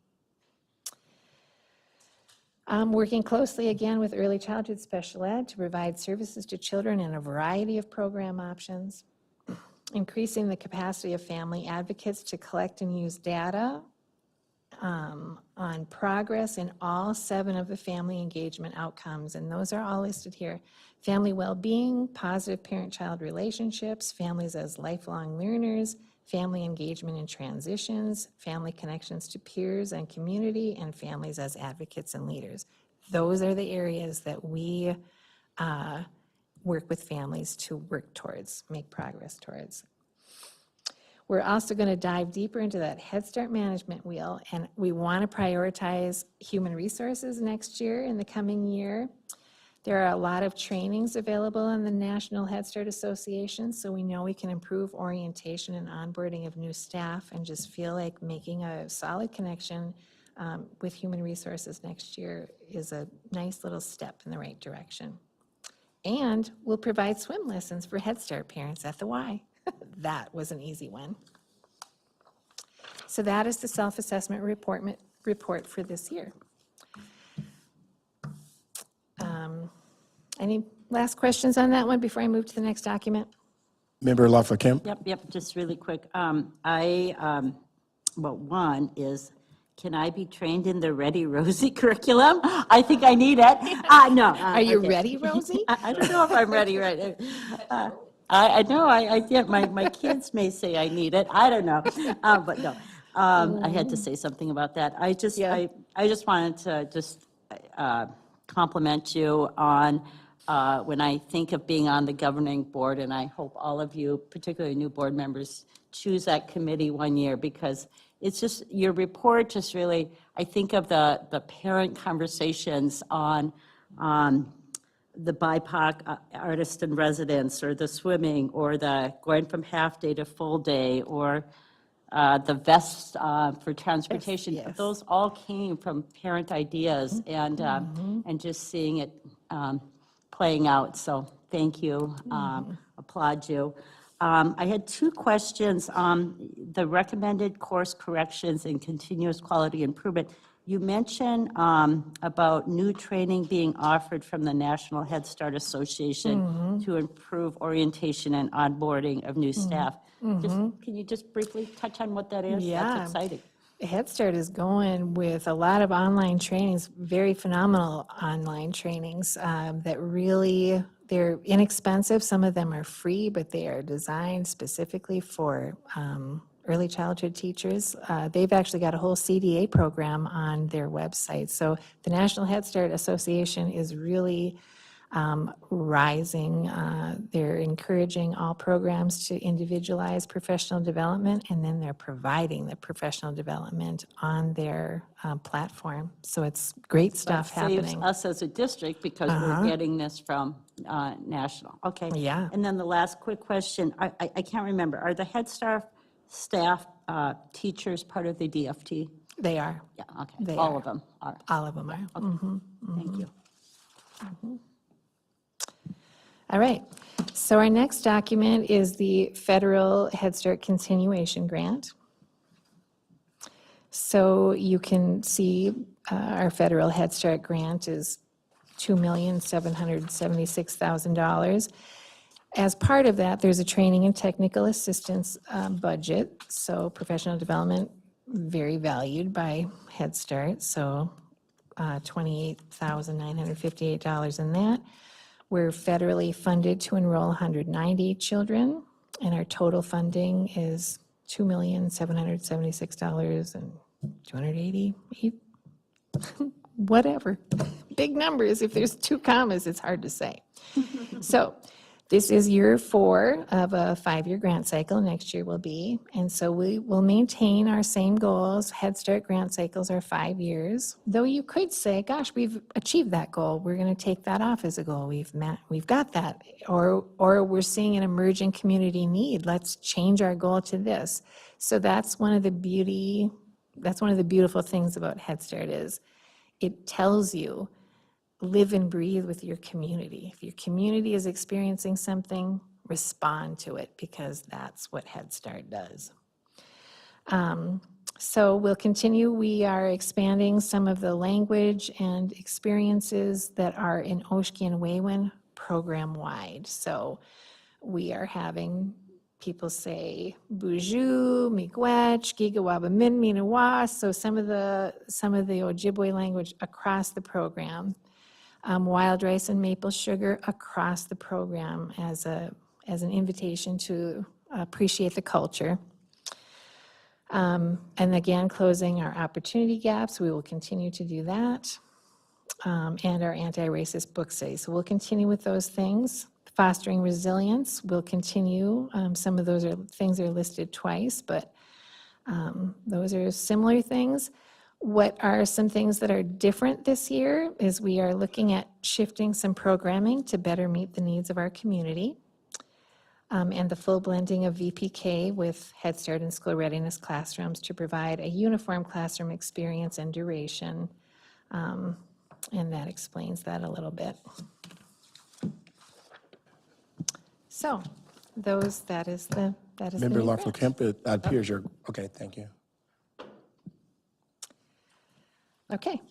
Working closely again with early childhood special ed to provide services to children in a variety of program options. Increasing the capacity of family advocates to collect and use data on progress in all 7 of the family engagement outcomes, and those are all listed here. Family well-being, positive parent-child relationships, families as lifelong learners, family engagement in transitions, family connections to peers and community, and families as advocates and leaders. Those are the areas that we work with families to work towards, make progress towards. We're also going to dive deeper into that Head Start management wheel, and we want to prioritize human resources next year in the coming year. There are a lot of trainings available in the National Head Start Association, so we know we can improve orientation and onboarding of new staff and just feel like making a solid connection with human resources next year is a nice little step in the right direction. And we'll provide swim lessons for Head Start parents at the Y. That was an easy one. So that is the self-assessment report for this year. Any last questions on that one before I move to the next document? Member Lawford-Kemp? Yep, just really quick. Well, one is, can I be trained in the Ready Rosie curriculum? I think I need it. No. Are you ready, Rosie? I don't know if I'm ready right now. I know, I did. My kids may say I need it. I don't know, but no. I had to say something about that. I just wanted to just compliment you on when I think of being on the governing board, and I hope all of you, particularly new board members, choose that committee one year, because it's just, your report just really, I think of the parent conversations on the BIPOC artist in residence, or the swimming, or the going from half day to full day, or the vest for transportation. Yes. Those all came from parent ideas, and just seeing it playing out. So thank you, applaud you. I had 2 questions on the recommended course corrections and continuous quality improvement. You mentioned about new training being offered from the National Head Start Association to improve orientation and onboarding of new staff. Can you just briefly touch on what that is? Yeah. That's exciting. Head Start is going with a lot of online trainings, very phenomenal online trainings that really, they're inexpensive. Some of them are free, but they are designed specifically for early childhood teachers. They've actually got a whole CDA program on their website. So the National Head Start Association is really rising. They're encouraging all programs to individualize professional development, and then they're providing the professional development on their platform. So it's great stuff Saves happening. us as a district because we're getting this from national. Okay. Yeah. And then the last quick question, I can't remember, are the Head Start staff teachers part of the DFT? They are. Yeah, okay. They All are. of them are. All of them are. Thank you. All right. So our next document is the Federal Head Start Continuation Grant. So you can see our federal Head Start grant is $2,776,000. As part of that, there's a training and technical assistance budget. So professional development, very valued by Head Start. So $28,958 in that. We're federally funded to enroll 190 children, and our total funding is $2,776 and 288, whatever. Big numbers. If there's two commas, it's hard to say. So this is year 4 of a 5-year grant cycle. Next year will be. And so we will maintain our same goals. Head Start grant cycles are 5 years. Though you could say, gosh, we've achieved that goal. We're going to take that off as a goal. We've got that. Or we're seeing an emerging community need. Let's change our goal to this. So that's one of the beautiful things about Head Start is it tells you, live and breathe with your community. If your community is experiencing something, respond to it, because that's what Head Start does. So we'll continue. We are expanding some of the language and experiences that are in Oshkie and Waywin program-wide. So we are having people say Buju, Miigwech, Gigawabamin, Minawa, so some of the Ojibwe language across the program. Wild rice and maple sugar across the program as an invitation to appreciate the culture. And again, closing our opportunity gaps, we will continue to do that. And our anti-racist book study. So we'll continue with those things. Fostering resilience, we'll continue. Some of those things are listed twice, but those are similar things. What are some things that are different this year is we are looking at shifting some programming to better meet the needs of our community, and the full blending of VPK with Head Start and school readiness classrooms to provide a uniform classroom experience and duration, and that explains that a little bit. So that is the Member new Lawful grant. Kemp, it appears you're, okay, thank you. Okay.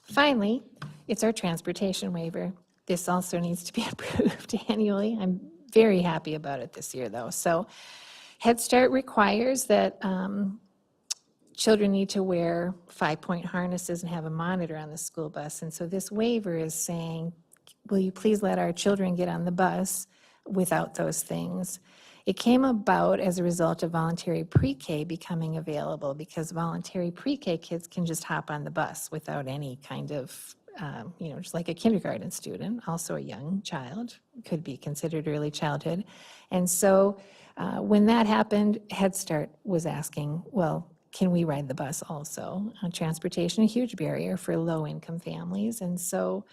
Finally, it's our transportation waiver. This also needs to be approved annually. I'm very happy about it this year, though. So Head Start requires that children need to wear 5-point harnesses and have a monitor on the school bus. And so this waiver is saying, will you please let our children get on the bus without those things? It came about as a result of voluntary pre-K becoming available, because voluntary pre-K kids can just hop on the bus without any kind of, just like a kindergarten student, also a young child, could be considered early childhood. And so when that happened, Head Start was asking, well, can we ride the bus also? Transportation, a huge barrier for low-income families. And so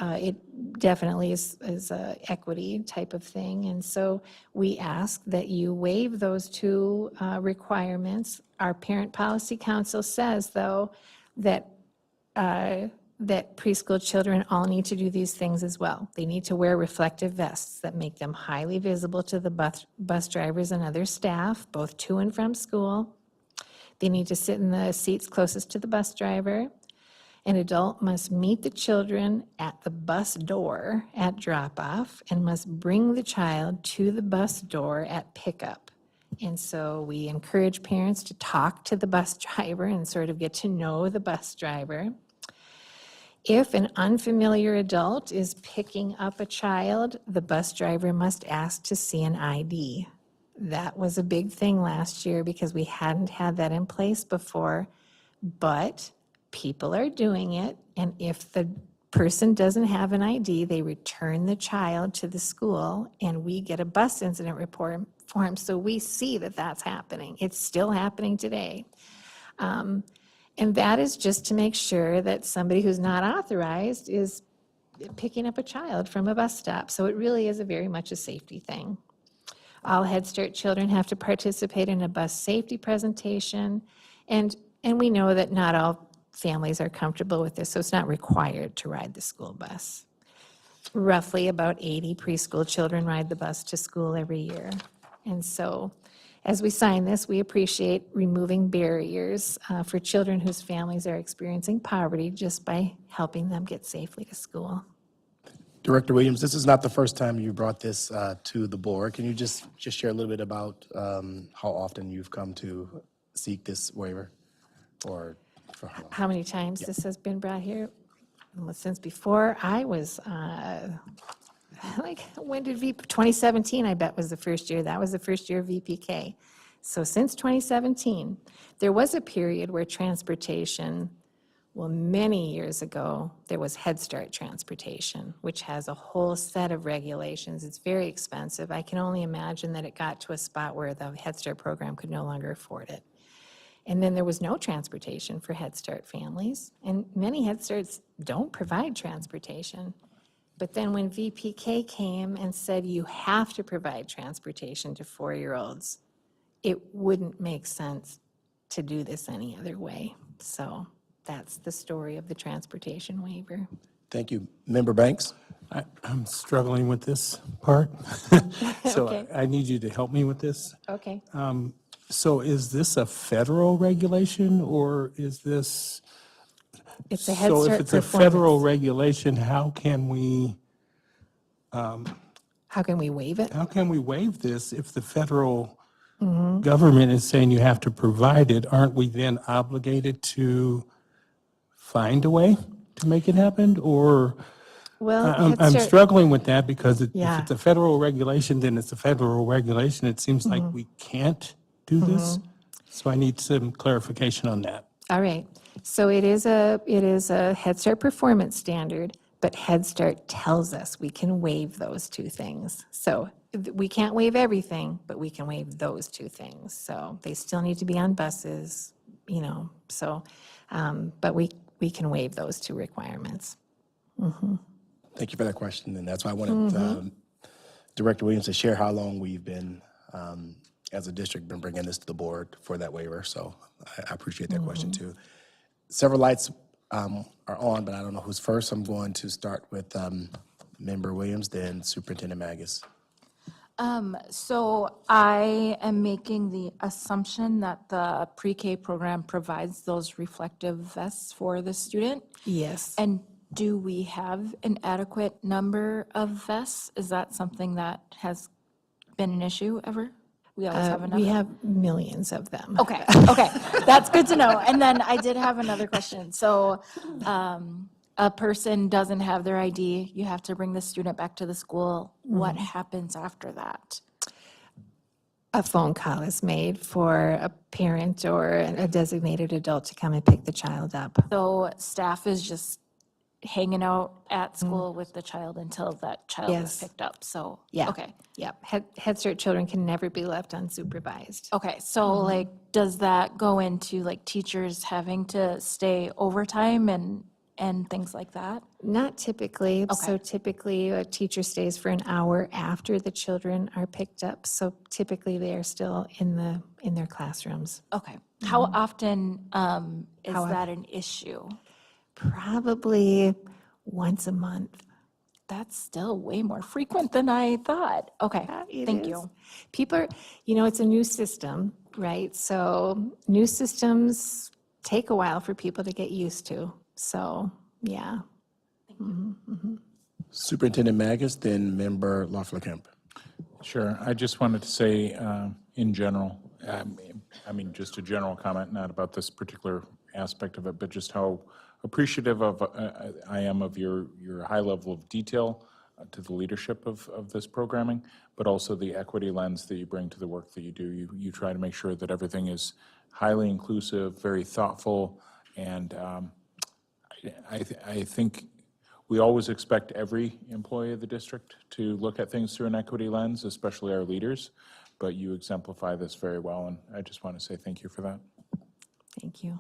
it definitely is a equity type of thing. And so we ask that you waive those 2 requirements. Our Parent Policy Council says, though, that preschool children all need to do these things as well. They need to wear reflective vests that make them highly visible to the bus drivers and other staff, both to and from school. They need to sit in the seats closest to the bus driver. An adult must meet the children at the bus door at drop-off and must bring the child to the bus door at pickup. And so we encourage parents to talk to the bus driver and sort of get to know the bus driver. If an unfamiliar adult is picking up a child, the bus driver must ask to see an ID. That was a big thing last year because we hadn't had that in place before, but people are doing it, and if the person doesn't have an ID, they return the child to the school, and we get a bus incident report form, so we see that that's happening. It's still happening today. And that is just to make sure that somebody who's not authorized is picking up a child from a bus stop. So it really is a very much a safety thing. All Head Start children have to participate in a bus safety presentation, and we know that not all families are comfortable with this, so it's not required to ride the school bus. Roughly about 80 preschool children ride the bus to school every year. And so as we sign this, we appreciate removing barriers for children whose families are experiencing poverty just by helping them get safely to school. Director Williams, this is not the first time you brought this to the board. Can you just share a little bit about how often you've come to seek this waiver? Or for how long? How many times this has been brought here? Well, since before I was, when did 2017, I bet, was the first year. That was the first year of VPK. So since 2017, there was a period where transportation, well, many years ago, there was Head Start transportation, which has a whole set of regulations. It's very expensive. I can only imagine that it got to a spot where the Head Start program could no longer afford it. And then there was no transportation for Head Start families, and many Head Starts don't provide transportation. But then when VPK came and said you have to provide transportation to 4-year-olds, it wouldn't make sense to do this any other way. So that's the story of the transportation waiver. Thank you. Member Banks? I'm struggling with this part. So Okay. I need you to help me with this. Okay. So is this a federal regulation or is this? It's a Head So if Start it's a federal performance. regulation, how can we How can we waive it? waive this if the federal Mm-hmm. government is saying you have to provide it? Aren't we then obligated to find a way to make it happen? Or Well, I'm Head Start, struggling with that because if Yeah. it's a federal regulation, then it's a federal regulation. It seems like Mm-hmm. we can't do this. So I need some clarification on that. all right. So it is a Head Start performance standard, but Head Start tells us we can waive those two things. So we can't waive everything, but we can waive those two things. So they still need to be on buses, so, but we can waive those two requirements. Thank you for that question, and that's why I wanted Director Williams to share how long we've been, as a district, been bringing this to the board for that waiver, so I appreciate that question too. Several lights are on, but I don't know who's first. I'm going to start with Member Williams, then Superintendent Magus. So I am making the assumption that the pre-K program provides those reflective vests for the student. Yes. And do we have an adequate number of vests? Is that something that has been an issue ever? We always have enough? We have millions of them. Okay, okay, that's good to know. And then I did have another question. So a person doesn't have their ID, you have to bring the student back to the school. What happens after that? A phone call is made for a parent or a designated adult to come and pick the child up. So staff is just hanging out at school with the child until that child is Yes. picked up, so, Yeah. okay. Yep. Head Start children can never be left unsupervised. Okay, so like, does that go into like teachers having to stay overtime and things like that? Not typically. So Okay. typically, a teacher stays for an hour after the children are picked up. So typically, they are still in their classrooms. Okay, how often is How that an issue? Probably once a month. That's still way more frequent than I thought. Okay, It thank is. you. People are, it's a new system, right? So new systems take a while for people to get used to. So, yeah. Superintendent Magus, then Member Loeffler-Kemp. Sure. I just wanted to say, in general, I mean, just a general comment, not about this particular aspect of it, but just how appreciative of I am of your high level of detail to the leadership of this programming, but also the equity lens that you bring to the work that you do. You try to make sure that everything is highly inclusive, very thoughtful, and I think we always expect every employee of the district to look at things through an equity lens, especially our leaders, but you exemplify this very well, and I just want to say thank you for that. Thank you.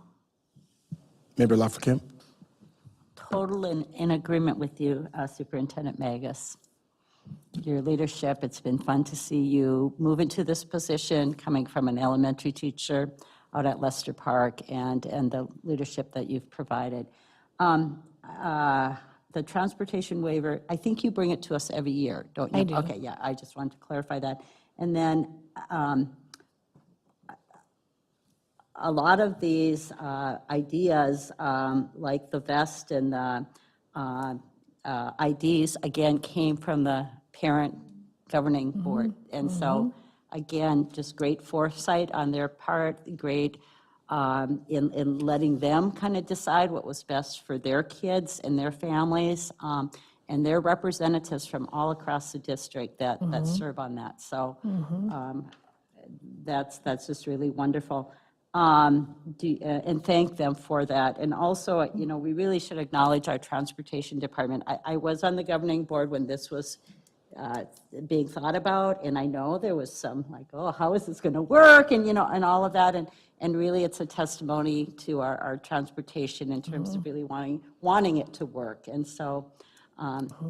Member Lafricamp? Total in agreement with you, Superintendent Magus. Your leadership, it's been fun to see you move into this position, coming from an elementary teacher out at Lester Park, and the leadership that you've provided. The transportation waiver, I think you bring it to us every year, don't you? I do. Okay, yeah, I just wanted to clarify that. And then a lot of these ideas, like the vest and the IDs, again, came from the parent governing board. And so, again, just great foresight on their part, great in letting them kind of decide what was best for their kids and their families, and their representatives from all across the district that serve on that. So that's just really wonderful. And thank them for that. And also, you know, we really should acknowledge our transportation department. I was on the governing board when this was being thought about, and I know there was some like, oh, how is this going to work, and you know, and all of that, and really it's a testimony to our transportation in terms of really wanting it to work, and so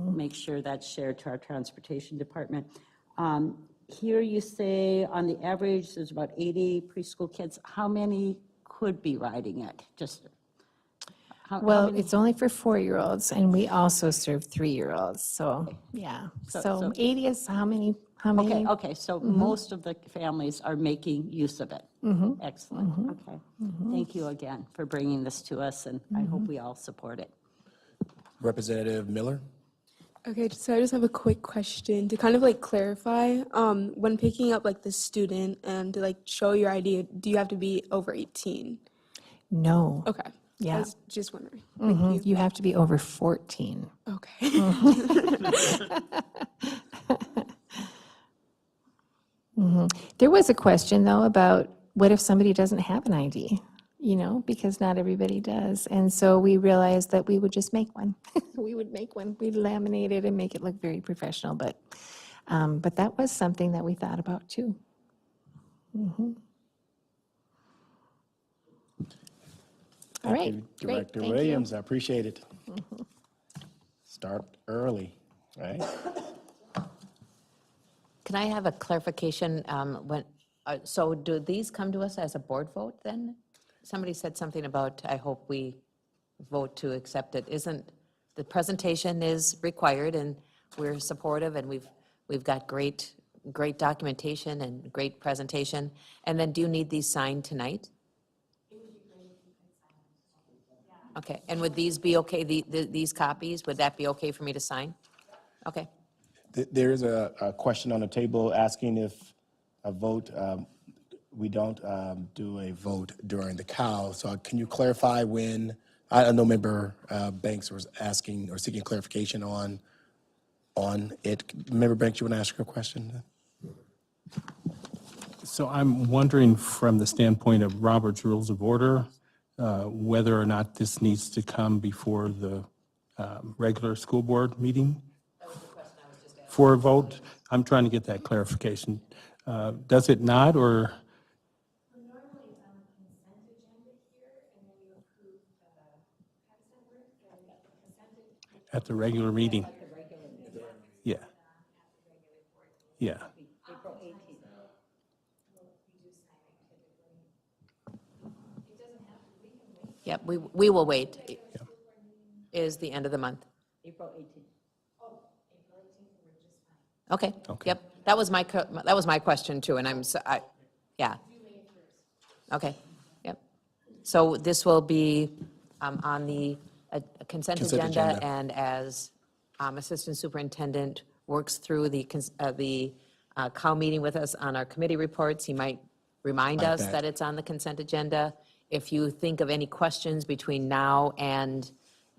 make sure that's shared to our transportation department. Here you say on the average there's about 80 preschool kids. How many could be riding it? Just how Well, many? it's only for 4-year-olds, and we also serve 3-year-olds, so, yeah. So 80 is how many? Okay, so most of the families are making use of it. Excellent, okay. Thank you again for bringing this to us, and I hope we all support it. Representative Miller? Okay, so I just have a quick question to kind of like clarify. When picking up like the student and to like show your ID, do you have to be over 18? No. Okay. Yeah. I was just wondering. Thank you. You have to be over 14. Okay. There was a question, though, about what if somebody doesn't have an ID, you know, because not everybody does. And so we realized that we would just make one. We would make one. We'd laminate it and make it look very professional. But that was something that we thought about, too. All right, great, Director thank you. Williams, I appreciate it. Start early, right? Can I have a clarification? So do these come to us as a board vote then? Somebody said something about, I hope we vote to accept it. Isn't, the presentation is required and we're supportive and we've got great documentation and great presentation. And then do you need these signed tonight? Okay, and would these be okay, these copies, would that be okay for me to sign? Okay. There's a question on the table asking if a vote, we don't do a vote during the COW. So can you clarify when, I know Member Banks was asking or seeking clarification on it. Member Banks, you want to ask her a question? So I'm wondering from the standpoint of Robert's Rules of Order, whether or not this needs to come before the regular school board meeting for a vote. I'm trying to get that clarification. Does it not, or? Normally it's on the consent agenda here, and then you approve how does that work? At the regular meeting? Yeah. Yeah. April 18th. Yep, we will wait. Is the end of the month. April 18th. Okay, yep. That was my question too, and yeah. Okay, yep. So this will be on the consent agenda, and as Assistant Superintendent works through the Kyle meeting with us on our committee reports. He might remind Like us that. that it's on the consent agenda. If you think of any questions between now and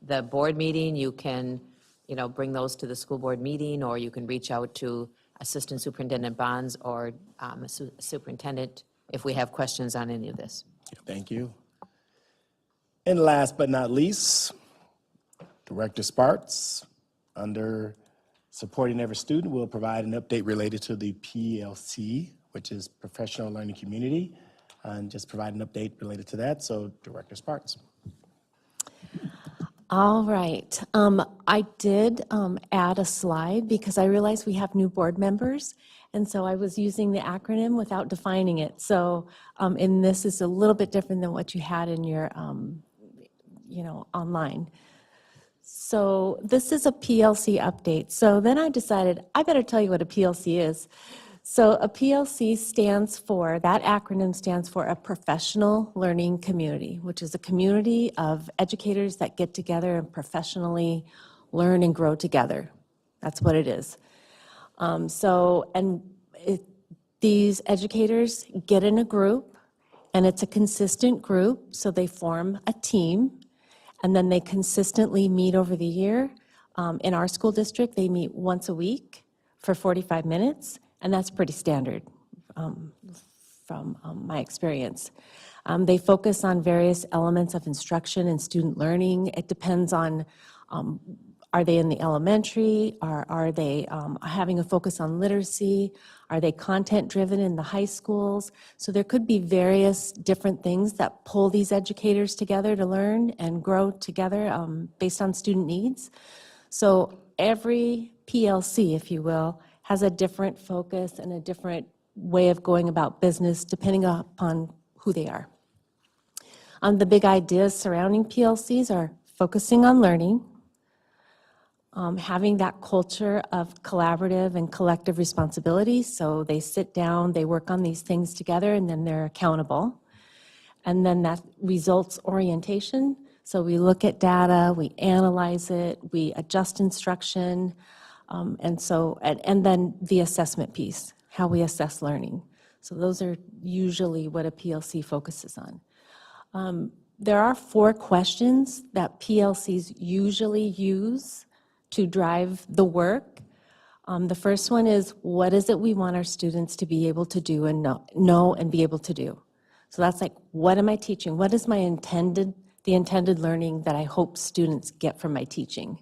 the board meeting, you can, bring those to the school board meeting, or you can reach out to Assistant Superintendent Bonds or Superintendent if we have questions on any of this. Thank you. And last but not least, Director Sparks, under Supporting Every Student, will provide an update related to the PLC, which is Professional Learning Community, and just provide an update related to that. So Director Sparks. All right. I did add a slide because I realized we have new board members, and so I was using the acronym without defining it. So, and this is a little bit different than what you had in your, online. So this is a PLC update. So then I decided I better tell you what a PLC is. So a PLC stands for, that acronym stands for a professional learning community, which is a community of educators that get together and professionally learn and grow together. That's what it is. These educators get in a group, and it's a consistent group, so they form a team, and then they consistently meet over the year. In our school district, they meet once a week for 45 minutes, and that's pretty standard from my experience. They focus on various elements of instruction and student learning. It depends on, are they in the elementary? Are they having a focus on literacy? Are they content-driven in the high schools? So there could be various different things that pull these educators together to learn and grow together based on student needs. So every PLC, if you will, has a different focus and a different way of going about business depending upon who they are. The big ideas surrounding PLCs are focusing on learning, having that culture of collaborative and collective responsibility, so they sit down, they work on these things together, and then they're accountable. And then that results orientation, so we look at data, we analyze it, we adjust instruction, and then the assessment piece, how we assess learning. So those are usually what a PLC focuses on. There are 4 questions that PLCs usually use to drive the work. The first one is, what is it we want our students to be able to do and know and be able to do? So that's like, what am I teaching? What is the intended learning that I hope students get from my teaching?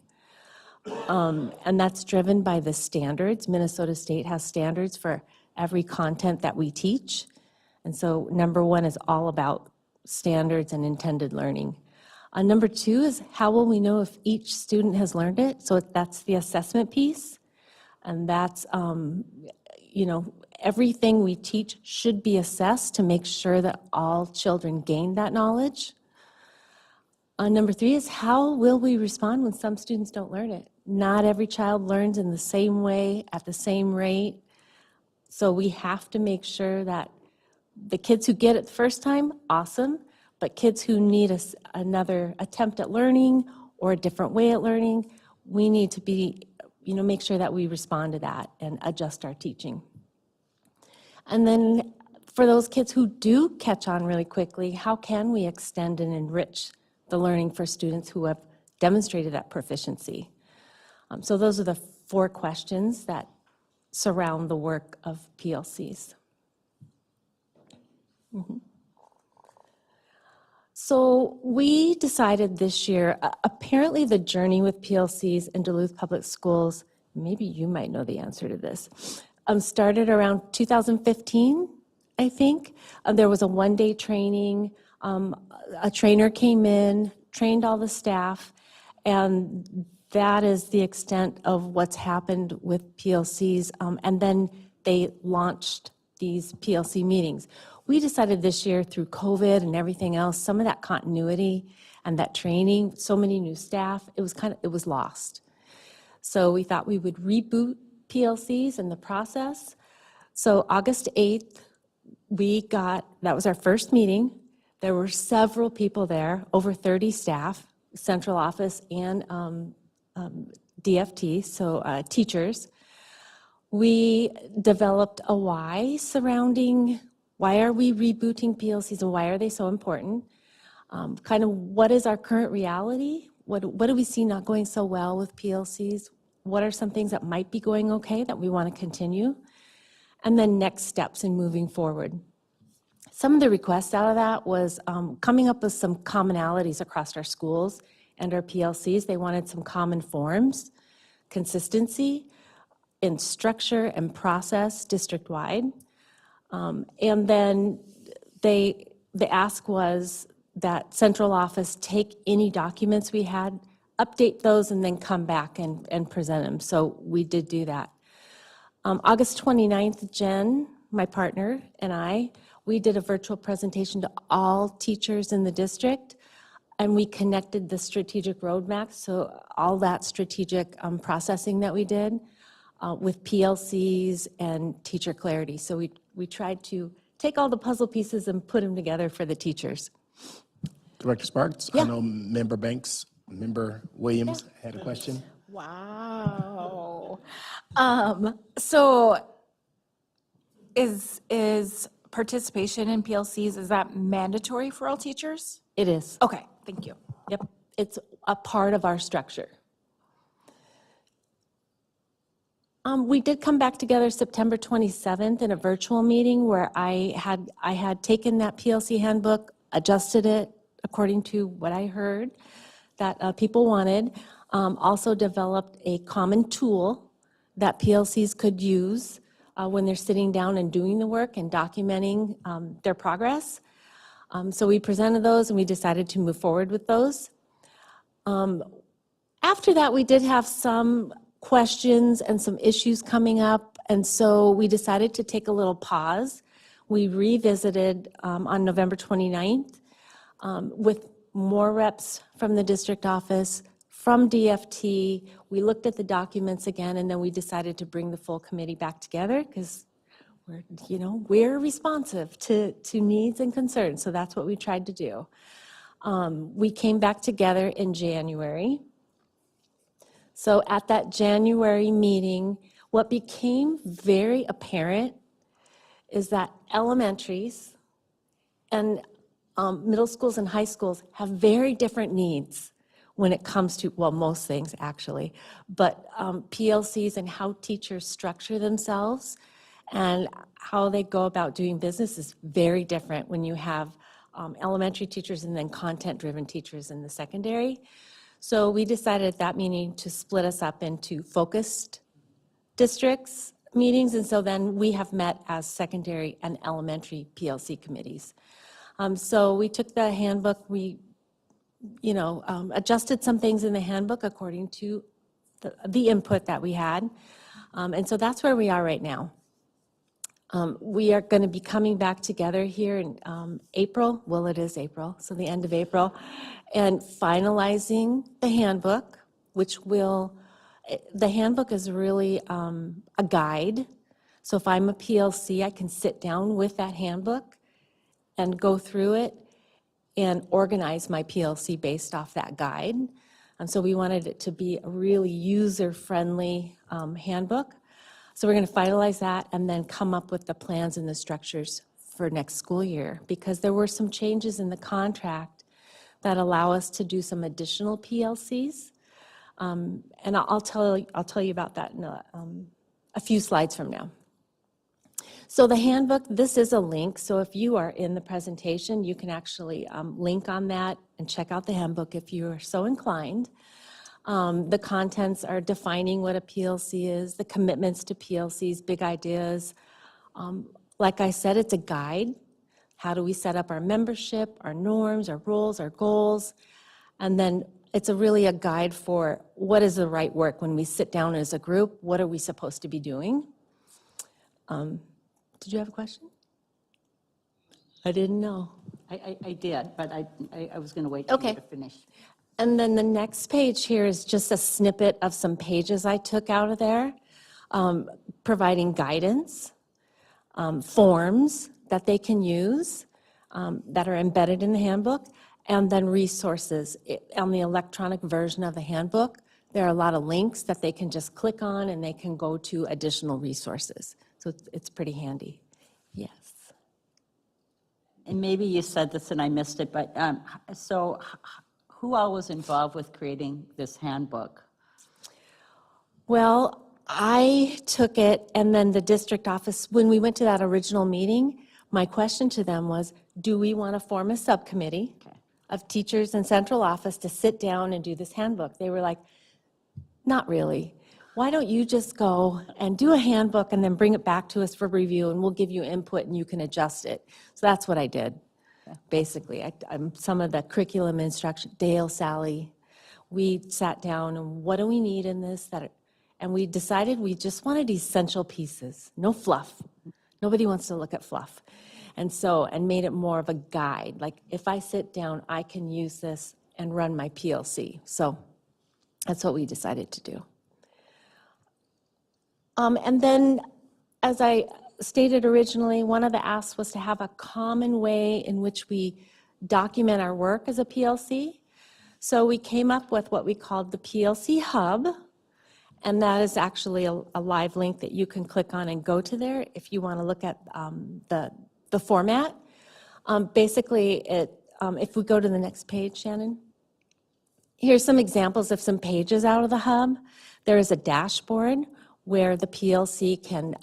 And that's driven by the standards. Minnesota State has standards for every content that we teach. And so number 1 is all about standards and intended learning. Number 2 is, how will we know if each student has learned it? So that's the assessment piece. And that's, everything we teach should be assessed to make sure that all children gain that knowledge. Number 3 is, how will we respond when some students don't learn it? Not every child learns in the same way, at the same rate. So we have to make sure that the kids who get it the first time, awesome, but kids who need another attempt at learning or a different way at learning, we need to be, make sure that we respond to that and adjust our teaching. And then for those kids who do catch on really quickly, how can we extend and enrich the learning for students who have demonstrated that proficiency? So those are the 4 questions that surround the work of PLCs. So we decided this year, apparently the journey with PLCs in Duluth Public Schools, maybe you might know the answer to this, started around 2015, I think. There was a one-day training. A trainer came in, trained all the staff, and that is the extent of what's happened with PLCs. And then they launched these PLC meetings. We decided this year, through COVID and everything else, some of that continuity and that training, so many new staff, it was lost. So we thought we would reboot PLCs in the process. So August 8th, that was our first meeting. There were several people there, over 30 staff, central office and DFT, so teachers. We developed a why surrounding why are we rebooting PLCs and why are they so important? Kind of what is our current reality? What do we see not going so well with PLCs? What are some things that might be going okay that we want to continue? And then next steps in moving forward. Some of the requests out of that was coming up with some commonalities across our schools and our PLCs. They wanted some common forms, consistency in structure and process district-wide. And then the ask was that central office take any documents we had, update those, and then come back and present them. So we did do that. August 29th, Jen, my partner, and we did a virtual presentation to all teachers in the district, and we connected the strategic roadmap, so all that strategic processing that we did with PLCs and teacher clarity. So we tried to take all the puzzle pieces and put them together for the teachers. Director Sparks? Yeah. I know Member Banks, Member Williams had a question. Wow. So is participation in PLCs, is that mandatory for all teachers? It is. Okay, thank you. Yep, it's a part of our structure. We did come back together September 27th in a virtual meeting where I had taken that PLC handbook, adjusted it according to what I heard that people wanted, also developed a common tool that PLCs could use when they're sitting down and doing the work and documenting their progress. So we presented those and we decided to move forward with those. After that, we did have some questions and some issues coming up, and so we decided to take a little pause. We revisited on November 29th with more reps from the district office, from DFT. We looked at the documents again, and then we decided to bring the full committee back together because we're responsive to needs and concerns, so that's what we tried to do. We came back together in January. So at that January meeting, what became very apparent is that elementaries and middle schools and high schools have very different needs when it comes to, well, most things actually, but PLCs and how teachers structure themselves and how they go about doing business is very different when you have elementary teachers and then content-driven teachers in the secondary. So we decided at that meeting to split us up into focused districts meetings, and so then we have met as secondary and elementary PLC committees. So we took the handbook, we adjusted some things in the handbook according to the input that we had, and so that's where we are right now. We are going to be coming back together here in April. Well, it is April, so the end of April, and finalizing the handbook, which the handbook is really a guide. So if I'm a PLC, I can sit down with that handbook and go through it and organize my PLC based off that guide. And so we wanted it to be a really user-friendly handbook. So we're going to finalize that and then come up with the plans and the structures for next school year, because there were some changes in the contract that allow us to do some additional PLCs. And I'll tell you about that in a few slides from now. So the handbook, this is a link. So if you are in the presentation, you can actually link on that and check out the handbook if you are so inclined. The contents are defining what a PLC is, the commitments to PLCs, big ideas. Like I said, it's a guide. How do we set up our membership, our norms, our rules, our goals? And then it's really a guide for what is the right work when we sit down as a group, what are we supposed to be doing? Did you have a question? I didn't know. I did, but I was going to wait for Okay. you to finish. And then the next page here is just a snippet of some pages I took out of there, providing guidance, forms that they can use that are embedded in the handbook, and then resources on the electronic version of the handbook there are a lot of links that they can just click on and they can go to additional resources. So it's pretty handy. Yes. And maybe you said this and I missed it, but who all was involved with creating this handbook? Well, I took it, and then the district office, when we went to that original meeting, my question to them was, do we want to form a subcommittee of teachers in central office to sit down and do this handbook? They were like, not really. Why don't you just go and do a handbook and then bring it back to us for review, and we'll give you input and you can adjust it. So that's what I did, basically. I'm some of the curriculum instruction, Dale, Sally, we sat down and what do we need in this? And we decided we just wanted essential pieces, no fluff. Nobody wants to look at fluff. And made it more of a guide. Like if I sit down, I can use this and run my PLC. So that's what we decided to do. And then, as I stated originally, one of the asks was to have a common way in which we document our work as a PLC. So we came up with what we called the PLC Hub, and that is actually a live link that you can click on and go to there if you want to look at the format. Basically, if we go to the next page, Shannon. Here's some examples of some pages out of the Hub. There is a dashboard where the PLC can,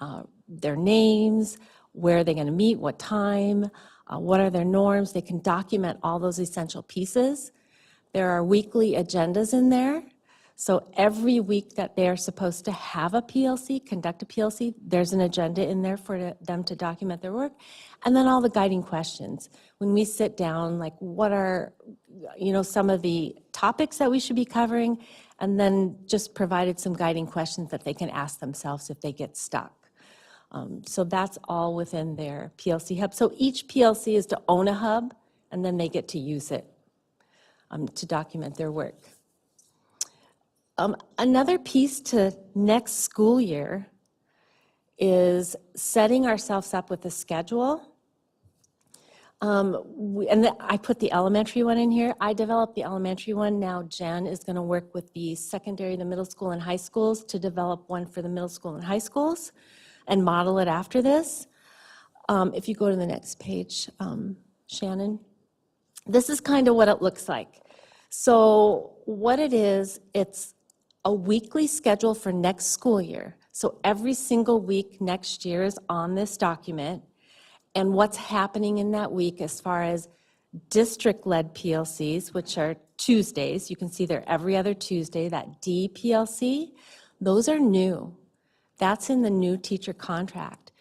their names, where they're going to meet, what time, what are their norms. They can document all those essential pieces. There are weekly agendas in there. So every week that they're supposed to have a PLC, conduct a PLC, there's an agenda in there for them to document their work. And then all the guiding questions. When we sit down, like what are, some of the topics that we should be covering, and then just provided some guiding questions that they can ask themselves if they get stuck. So that's all within their PLC Hub. So each PLC is to own a hub, and then they get to use it to document their work. Another piece to next school year is setting ourselves up with a schedule. I put the elementary one in here. I developed the elementary one. Now Jen is going to work with the secondary, the middle school, and high schools to develop one for the middle school and high schools and model it after this. If you go to the next page, Shannon, this is kind of what it looks like. So what it is, it's a weekly schedule for next school year. So every single week next year is on this document, and what's happening in that week as far as district-led PLCs, which are Tuesdays. You can see they're every other Tuesday, that D PLC. Those are new. That's in the new teacher contract,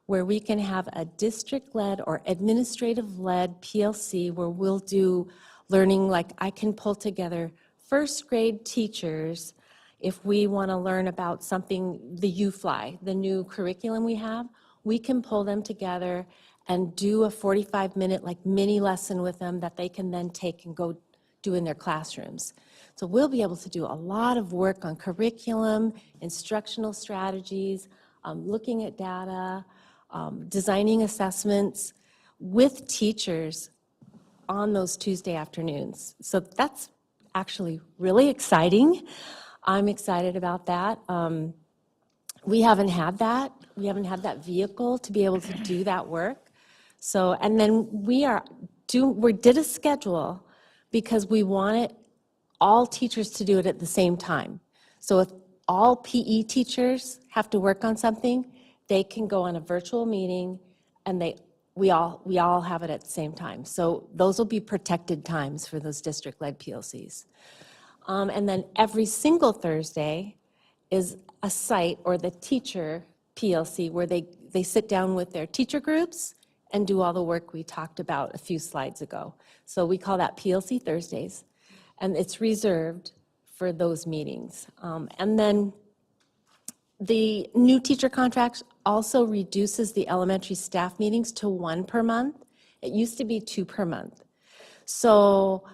where we can have a district-led or administrative-led PLC where we'll do learning, like I can pull together first grade teachers if we want to learn about something, the UFly, the new curriculum we have, we can pull them together and do a 45-minute like mini lesson with them that they can then take and go do in their classrooms. So we'll be able to do a lot of work on curriculum, instructional strategies, looking at data, designing assessments with teachers on those Tuesday afternoons. So that's actually really exciting. I'm excited about that. We haven't had that. We haven't had that vehicle to be able to do that work. So, and then we did a schedule because we wanted all teachers to do it at the same time. So if all PE teachers have to work on something, they can go on a virtual meeting and we all have it at the same time. So those will be protected times for those district-led PLCs. And then every single Thursday is a site or the teacher PLC where they sit down with their teacher groups and do all the work we talked about a few slides ago. So we call that PLC Thursdays, and it's reserved for those meetings. And then the new teacher contract also reduces the elementary staff meetings to 1 per month. It used to be 2 per month. So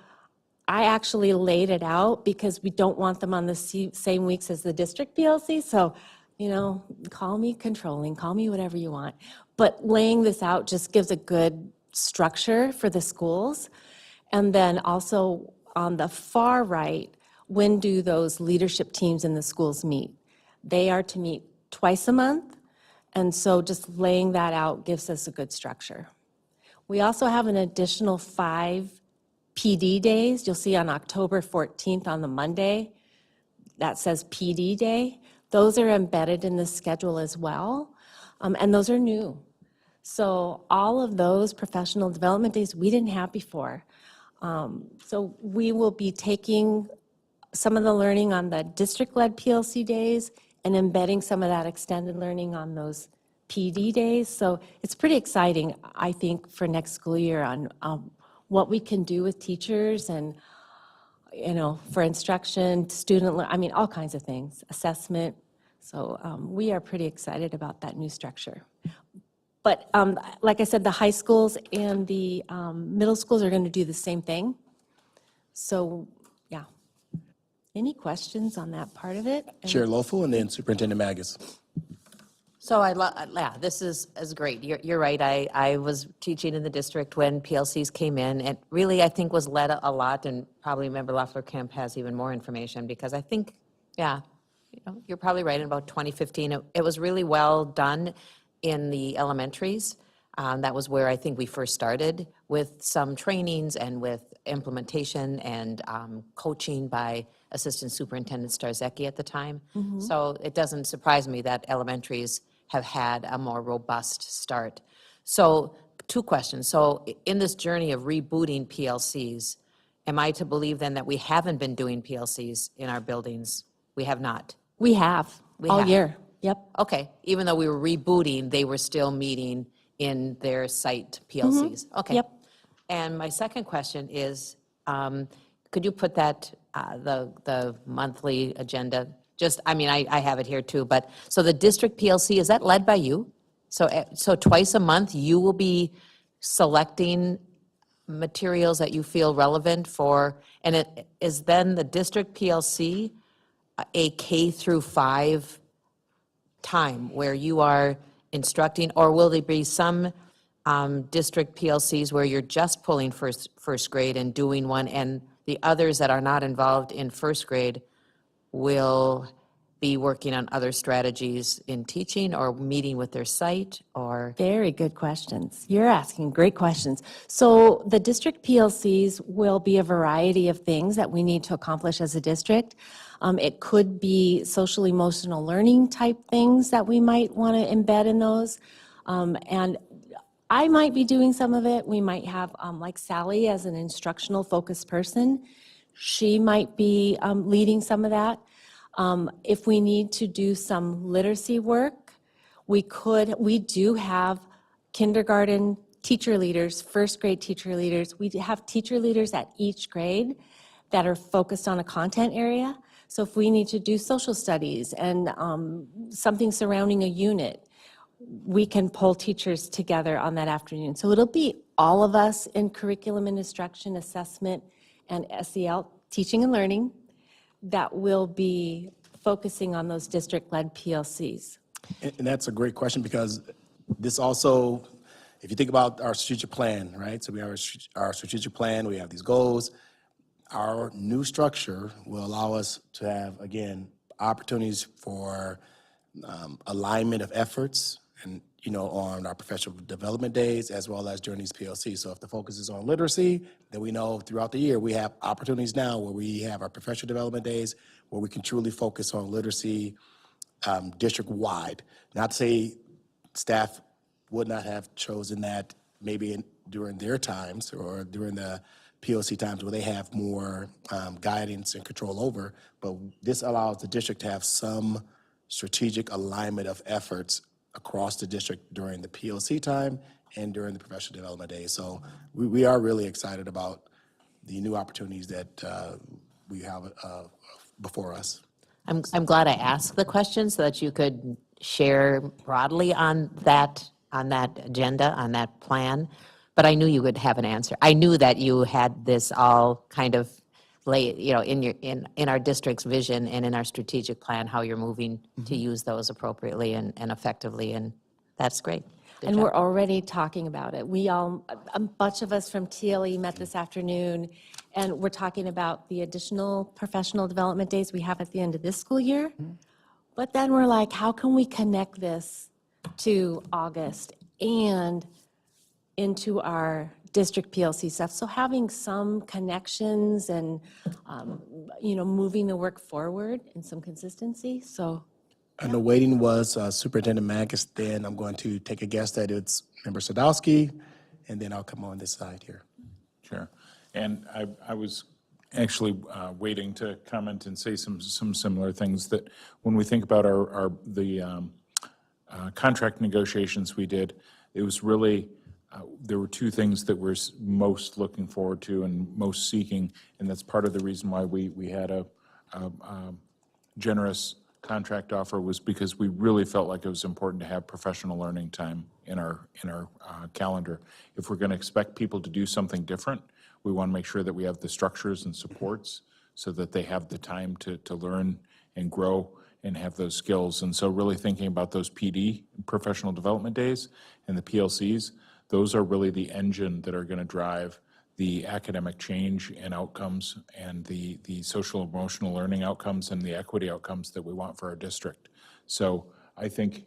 I actually laid it out because we don't want them on the same weeks as the district PLC. So, call me controlling, call me whatever you want. But laying this out just gives a good structure for the schools. And then also on the far right, when do those leadership teams in the schools meet? They are to meet twice a month, and so just laying that out gives us a good structure. We also have an additional 5 PD days. You'll see on October 14th on the Monday, that says PD Day. Those are embedded in the schedule as well, and those are new. So all of those professional development days we didn't have before. So we will be taking some of the learning on the district-led PLC days and embedding some of that extended learning on those PD days. So it's pretty exciting, I think, for next school year on what we can do with teachers and, for instruction, I mean, all kinds of things, assessment. So we are pretty excited about that new structure. But like I said, the high schools and the middle schools are going to do the same thing. So, yeah. Any questions on that part of it? Chair Lofel and then Superintendent Magus. So yeah, this is great. You're right. I was teaching in the district when PLCs came in. It really, I think, was led a lot, and probably Member Loeffler-Kemp has even more information, because I think, yeah, you're probably right, in about 2015, it was really well done in the elementaries. That was where I think we first started with some trainings and with implementation and coaching by Assistant Superintendent Starzecki at the time. So it doesn't surprise me that elementaries have had a more robust start. So 2 questions. So in this journey of rebooting PLCs, am I to believe then that we haven't been doing PLCs in our buildings? We have not. We have, all have. year. Yep. Okay, even though we were rebooting, they were still meeting in their site PLCs? Okay. Yep. And my second question is, could you put that, the monthly agenda, just, I mean, I have it here too, but, so the district PLC, is that led by you? So twice a month, you will be selecting materials that you feel relevant for, and it is then the district PLC a K through 5 time where you are instructing, or will there be some district PLCs where you're just pulling first grade and doing one, and the others that are not involved in first grade will be working on other strategies in teaching or meeting with their site, or? Very good questions. You're asking great questions. So the district PLCs will be a variety of things that we need to accomplish as a district. It could be social emotional learning type things that we might want to embed in those. And I might be doing some of it. We might have like Sally as an instructional focused person. She might be leading some of that. If we need to do some literacy work, we do have kindergarten teacher leaders, first grade teacher leaders. We have teacher leaders at each grade that are focused on a content area. So if we need to do social studies and something surrounding a unit, we can pull teachers together on that afternoon. So it'll be all of us in curriculum and instruction, assessment, and SEL, teaching and learning, that will be focusing on those district-led PLCs. And that's a great question, because this also, if you think about our strategic plan, right? So we have our strategic plan, we have these goals. Our new structure will allow us to have, again, opportunities for alignment of efforts and, on our professional development days as well as during these PLCs. So if the focus is on literacy, then we know throughout the year we have opportunities now where we have our professional development days where we can truly focus on literacy district-wide. Not to say staff would not have chosen that maybe during their times or during the PLC times where they have more guidance and control over, but this allows the district to have some strategic alignment of efforts across the district during the PLC time and during the professional development days. So we are really excited about the new opportunities that we have before us. I'm glad I asked the question so that you could share broadly on that agenda, on that plan, but I knew you would have an answer. I knew that you had this all kind of in our district's vision and in our strategic plan, how you're moving to use those appropriately and effectively, and that's great. Good And job. we're already talking about it. A bunch of us from TLE met this afternoon, And we're talking about the additional professional development days we have at the end of this school year. But then we're like, how can we connect this to August and into our district PLC stuff? So having some connections and, moving the work forward and some consistency, so. And the waiting was Superintendent Magus, then I'm going to take a guess that it's Member Sadowski, and then I'll come on this side here. Sure. And I was actually waiting to comment and say some similar things, that when we think about the contract negotiations we did, it was really, there were two things that we're most looking forward to and most seeking, and that's part of the reason why we had a generous contract offer, was because we really felt like it was important to have professional learning time in our calendar. If we're going to expect people to do something different, we want to make sure that we have the structures and supports so that they have the time to learn and grow and have those skills. And so really thinking about those PD, professional development days, and the PLCs, those are really the engine that are going to drive the academic change and outcomes, and the social emotional learning outcomes, and the equity outcomes that we want for our district. So I think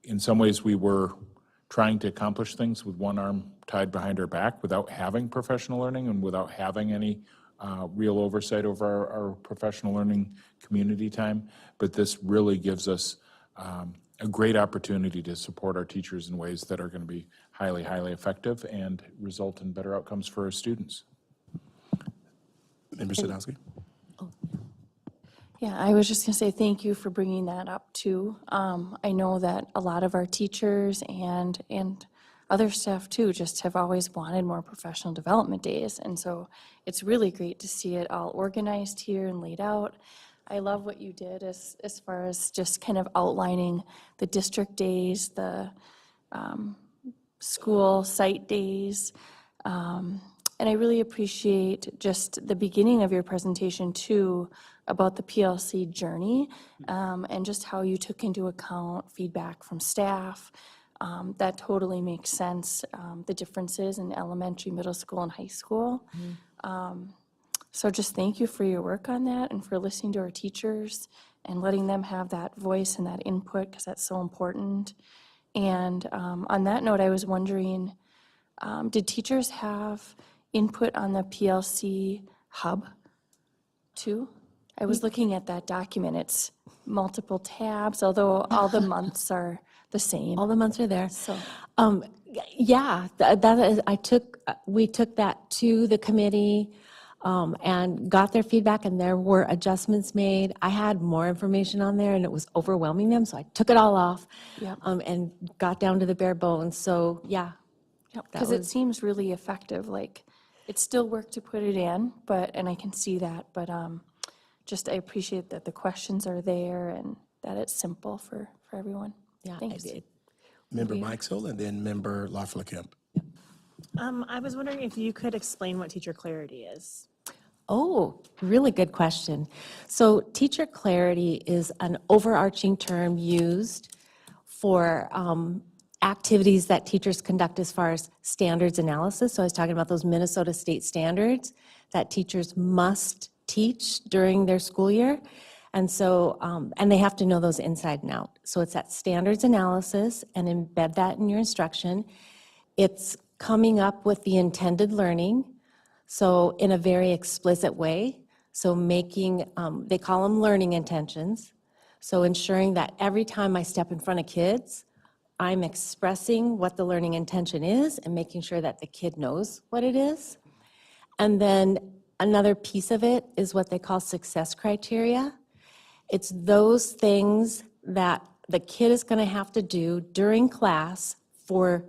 in some ways we were trying to accomplish things with one arm tied behind our back without having professional learning and without having any real oversight over our professional learning community time. But this really gives us a great opportunity to support our teachers in ways that are going to be highly, highly effective and result in better outcomes for our students. Member Sadowski? Yeah, I was just going to say thank you for bringing that up too. I know that a lot of our teachers and other staff too just have always wanted more professional development days. And so it's really great to see it all organized here and laid out. I love what you did as far as just kind of outlining the district days, the school site days. And I really appreciate just the beginning of your presentation too, about the PLC journey, and just how you took into account feedback from staff. That totally makes sense, the differences in elementary, middle school, and high school. So just thank you for your work on that and for listening to our teachers and letting them have that voice and that input, because that's so important. And on that note, I was wondering, did teachers have input on the PLC hub too? I was looking at that document. It's multiple tabs, although all the months are the same. All the months are there. So, Yeah, we took that to the committee and got their feedback, and there were adjustments made. I had more information on there, and it was overwhelming them, so I took it all off. Yep. And got down to the bare bones. So, yeah. because it seems really effective, like, it's still work to put it in, and I can see that, but just I appreciate that the questions are there and that it's simple for everyone. Yeah, Thanks. Member Mikesell, and then Member Lafleur-Kemp. I was wondering if you could explain what teacher clarity is. Oh, really good question. So teacher clarity is an overarching term used for activities that teachers conduct as far as standards analysis. So I was talking about those Minnesota state standards that teachers must teach during their school year. And so, and they have to know those inside and out. So it's that standards analysis and embed that in your instruction. It's coming up with the intended learning, so in a very explicit way. So making, they call them learning intentions. So ensuring that every time I step in front of kids, I'm expressing what the learning intention is and making sure that the kid knows what it is. And then another piece of it is what they call success criteria. It's those things that the kid is going to have to do during class for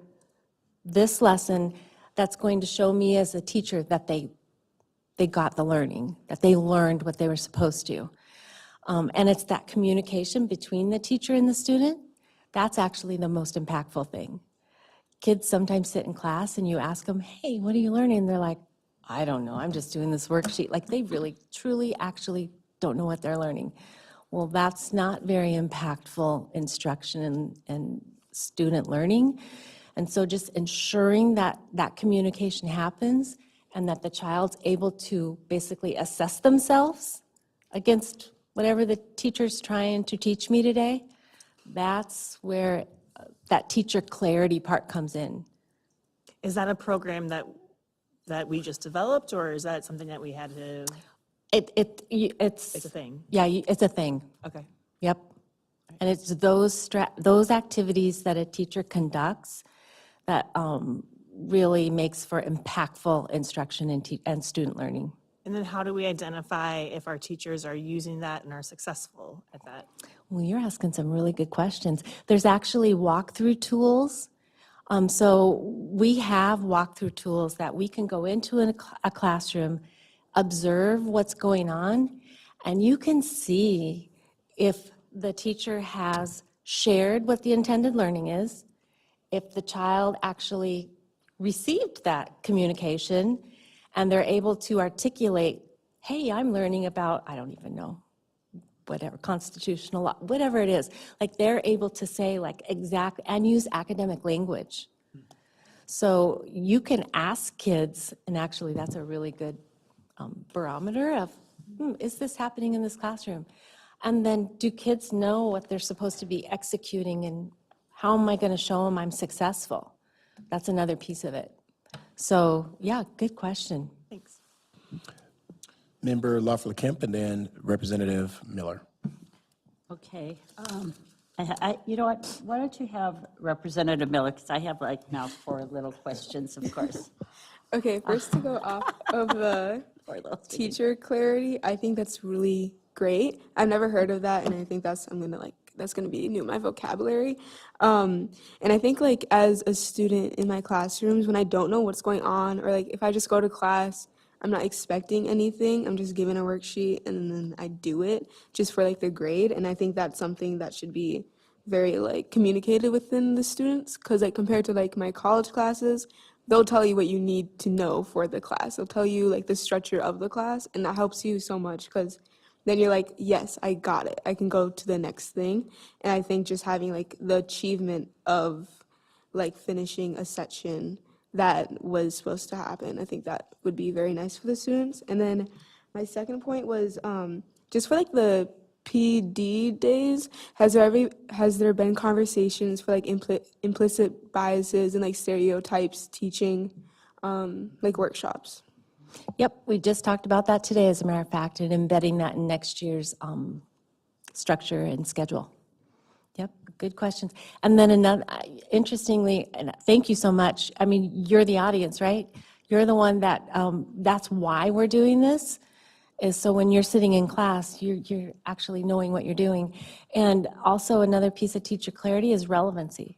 this lesson that's going to show me as a teacher that they got the learning, that they learned what they were supposed to. And it's that communication between the teacher and the student. That's actually the most impactful thing. Kids sometimes sit in class and you ask them, hey, what are you learning? And they're like, I don't know, I'm just doing this worksheet. Like they really, truly, actually don't know what they're learning. Well, that's not very impactful instruction and student learning. And so just ensuring that that communication happens and that the child's able to basically assess themselves against whatever the teacher's trying to teach me today, that's where that teacher clarity part comes in. Is that a program that we just developed, or is that something that we had to, It's a thing? Yeah, it's a thing. Okay. Yep. And it's those activities that a teacher conducts that really makes for impactful instruction and student learning. And then how do we identify if our teachers are using that and are successful at that? Well, you're asking some really good questions. There's actually walkthrough tools. So we have walkthrough tools that we can go into a classroom, observe what's going on, and you can see if the teacher has shared what the intended learning is, if the child actually received that communication, and they're able to articulate, hey, I'm learning about, I don't even know, whatever, constitutional law, whatever it is. Like, they're able to say, like, exact, and use academic language. So you can ask kids, and actually that's a really good barometer of, is this happening in this classroom? And then, do kids know what they're supposed to be executing, and how am I going to show them I'm successful? That's another piece of it. So, yeah, good question. Thanks. Member Loeffler-Kemp and then Representative Miller. Okay. You know what, why don't you have Representative Miller, because I have like now 4 little questions, of course. Okay, first to go off of the teacher clarity, I think that's really great. I've never heard of that, and I think that's gonna be new in my vocabulary. And I think like as a student in my classrooms, when I don't know what's going on, or like if I just go to class, I'm not expecting anything, I'm just given a worksheet and then I do it just for like the grade. And I think that's something that should be very like communicated within the students, because like compared to like my college classes, they'll tell you what you need to know for the class. They'll tell you like the structure of the class, and that helps you so much because then you're like, yes, I got it. I can go to the next thing. And I think just having like the achievement of like finishing a section that was supposed to happen, I think that would be very nice for the students. And then my second point was just for like the PD days, has there been conversations for like implicit biases and like stereotypes teaching like workshops? Yep, we just talked about that today, as a matter of fact, and embedding that in next year's structure and schedule. Yep, good questions. And then another, interestingly, and thank you so much. I mean, you're the audience, right? You're the one that, that's why we're doing this, is so when you're sitting in class, you're actually knowing what you're doing. And also another piece of teacher clarity is relevancy.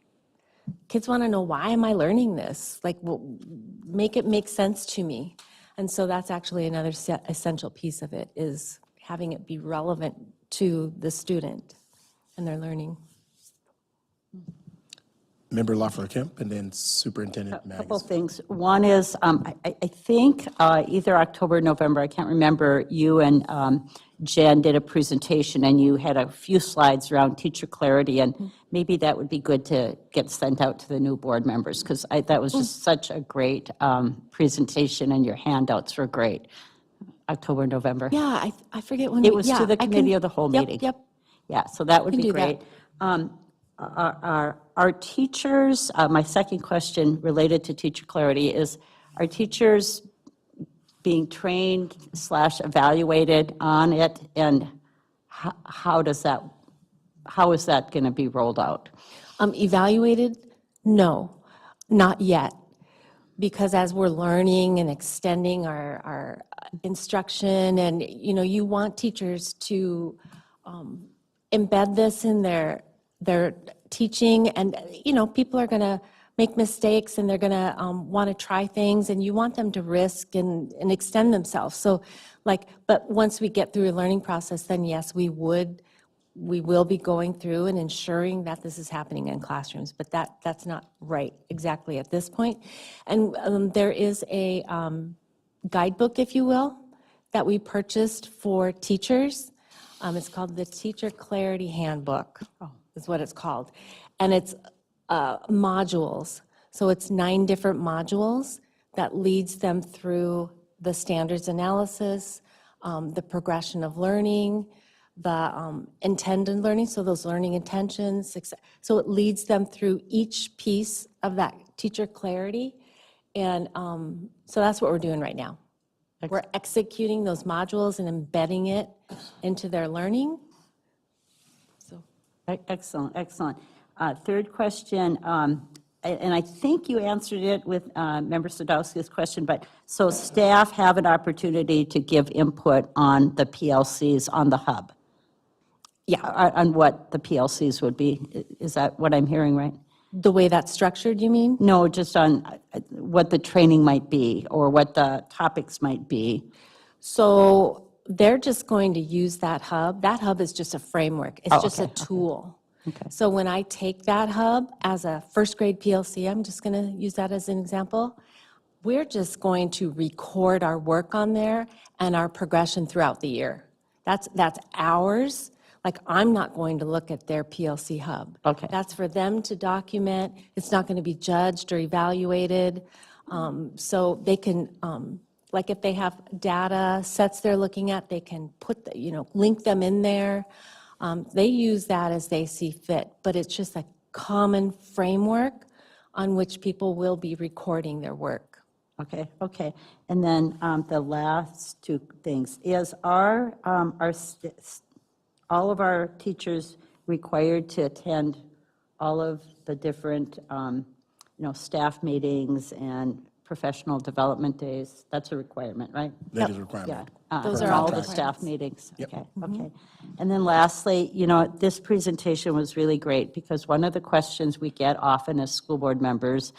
Kids want to know, why am I learning this? Like, well, make it make sense to me. And so that's actually another essential piece of it, is having it be relevant to the student and their learning. Member Loeffler-Kemp and then Superintendent A couple Maggs. things. One is, I think either October or November, I can't remember, you and Jen did a presentation and you had a few slides around teacher clarity, and maybe that would be good to get sent out to the new board members, because that was just such a great presentation, and your handouts were great. October, November. Yeah, I forget when. It was to yeah, the I can- committee of the whole yep, meeting. Yep. Yeah, so that would Can be do that. great. Are teachers, my second question related to teacher clarity is, are teachers being trained / evaluated on it, and how is that going to be rolled out? Evaluated? No, not yet. Because as we're learning and extending our instruction, and, you know, you want teachers to embed this in their teaching, and, you know, people are going to make mistakes, and they're going to want to try things, and you want them to risk and extend themselves. So, like, but once we get through a learning process, then yes, we will be going through and ensuring that this is happening in classrooms, but that's not right exactly at this point. And there is a guidebook, if you will, that we purchased for teachers. It's called the Teacher Clarity Handbook, is what it's called. And it's modules. So it's 9 different modules that leads them through the standards analysis, the progression of learning, the intended learning, so those learning intentions. So it leads them through each piece of that teacher clarity. And so that's what we're doing right now. We're executing those modules and embedding it into their learning. So. Excellent, excellent. Third question, and I think you answered it with Member Sadowski's question, but so staff have an opportunity to give input on the PLCs on the hub? Yeah. On what the PLCs would be? Is that what I'm hearing right? The way that's structured, you mean? No, just on what the training might be or what the topics might be. So they're just going to use that hub. That hub is just a framework. It's just a tool. Okay. So when I take that hub as a first grade PLC, I'm just going to use that as an example, we're just going to record our work on there and our progression throughout the year. That's ours. Like, I'm not going to look at their PLC hub. Okay. That's for them to document. It's not going to be judged or evaluated. So they can, like if they have data sets they're looking at, they can put, link them in there. They use that as they see fit, but it's just a common framework on which people will be recording their work. Okay, okay. And then the last two things is all of our teachers required to attend all of the different, staff meetings and professional development days? That's a requirement, right? That is a requirement. Yeah. Those for are all the the staff meetings? Yep. Okay, okay. And then lastly, this presentation was really great because one of the questions we get often as school board members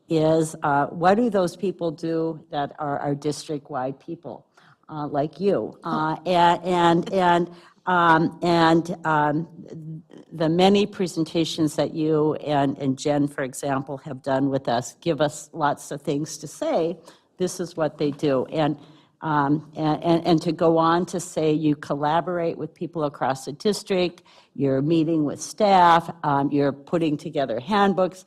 is, what do those people do that are our district-wide people, like you? The many presentations that you and Jen, for example, have done with us give us lots of things to say. This is what they do. And to go on to say you collaborate with people across the district, you're meeting with staff, you're putting together handbooks,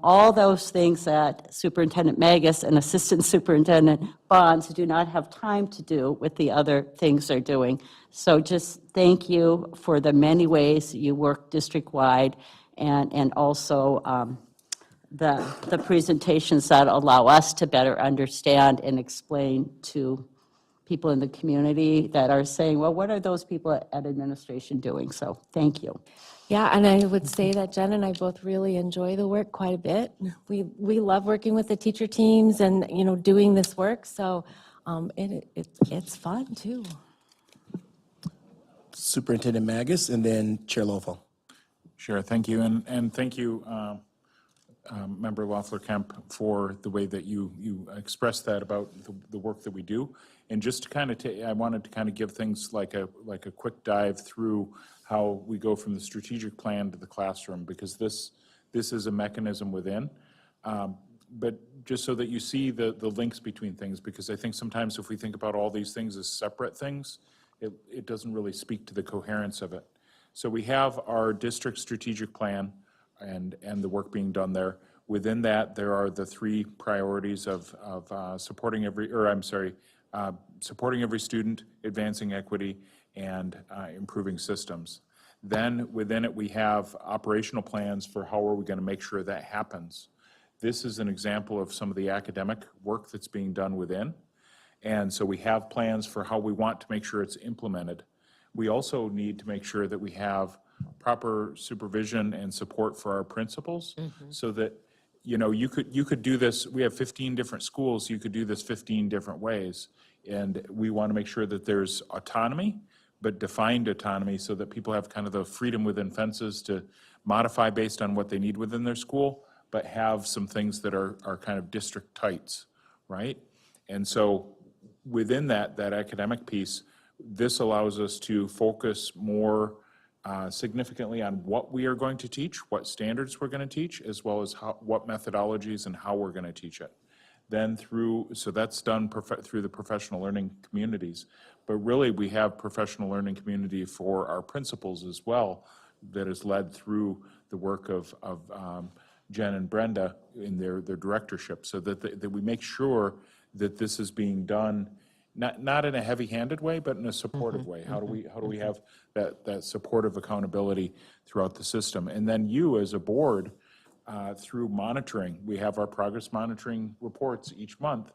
all those things that Superintendent Magus and Assistant Superintendent Bonds do not have time to do with the other things they're doing. So just thank you for the many ways you work district-wide and also the presentations that allow us to better understand and explain to people in the community that are saying, well, what are those people at administration doing? So thank you. Yeah, and I would say that Jen and I both really enjoy the work quite a bit. We love working with the teacher teams and, doing this work, so it's fun, too. Superintendent Magus, and then Chair Lofel. Sure, thank you, and thank you, Member Loeffler-Kemp, for the way that you expressed that about the work that we do. And just to kind of I wanted to kind of give things like a quick dive through how we go from the strategic plan to the classroom, because this is a mechanism within. But just so that you see the links between things, because I think sometimes if we think about all these things as separate things, it doesn't really speak to the coherence of it. So we have our district strategic plan and the work being done there. Within that, there are the three priorities of supporting every student, advancing equity, and improving systems. Then within it, we have operational plans for how are we going to make sure that happens. This is an example of some of the academic work that's being done within. And so we have plans for how we want to make sure it's implemented. We also need to make sure that we have proper supervision and support for our principals, so that, you could do this. We have 15 different schools. You could do this 15 different ways. And we want to make sure that there's autonomy, but defined autonomy, so that people have kind of the freedom within fences to modify based on what they need within their school, but have some things that are kind of district tights, right? And so within that academic piece, this allows us to focus more significantly on what we are going to teach, what standards we're going to teach, as well as what methodologies and how we're going to teach it. Then so that's done through the professional learning communities. But really, we have professional learning community for our principals as well, that is led through the work of Jen and Brenda in their directorship, so that we make sure that this is being done, not in a heavy-handed way, but in a supportive way. How do we have that supportive accountability throughout the system? And then you, as a board, through monitoring, we have our progress monitoring reports each month.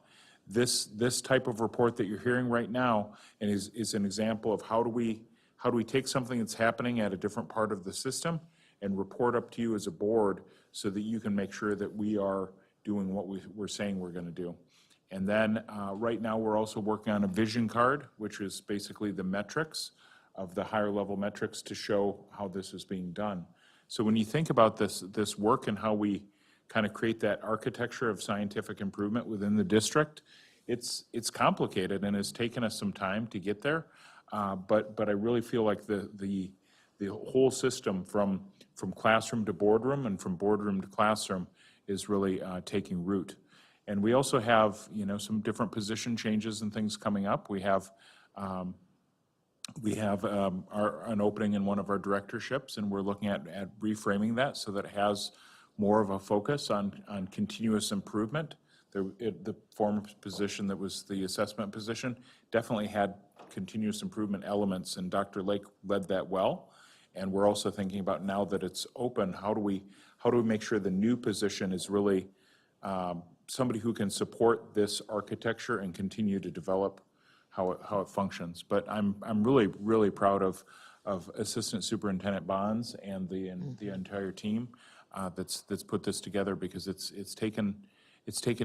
This type of report that you're hearing right now and is an example of how do we take something that's happening at a different part of the system and report up to you as a board so that you can make sure that we are doing what we're saying we're going to do. And then right now, we're also working on a vision card, which is basically the metrics of the higher level metrics to show how this is being done. So when you think about this work and how we kind of create that architecture of scientific improvement within the district, it's complicated and it's taken us some time to get there. But I really feel like the whole system from classroom to boardroom and from boardroom to classroom is really taking root. And we also have, some different position changes and things coming up. We have an opening in one of our directorships, and we're looking at reframing that so that it has more of a focus on continuous improvement. The former position that was the assessment position definitely had continuous improvement elements, and Dr. Lake led that well. And we're also thinking about, now that it's open, how do we make sure the new position is really somebody who can support this architecture and continue to develop how it functions. But I'm really, really proud of Assistant Superintendent Bonds and the entire team that's put this together, because it's taken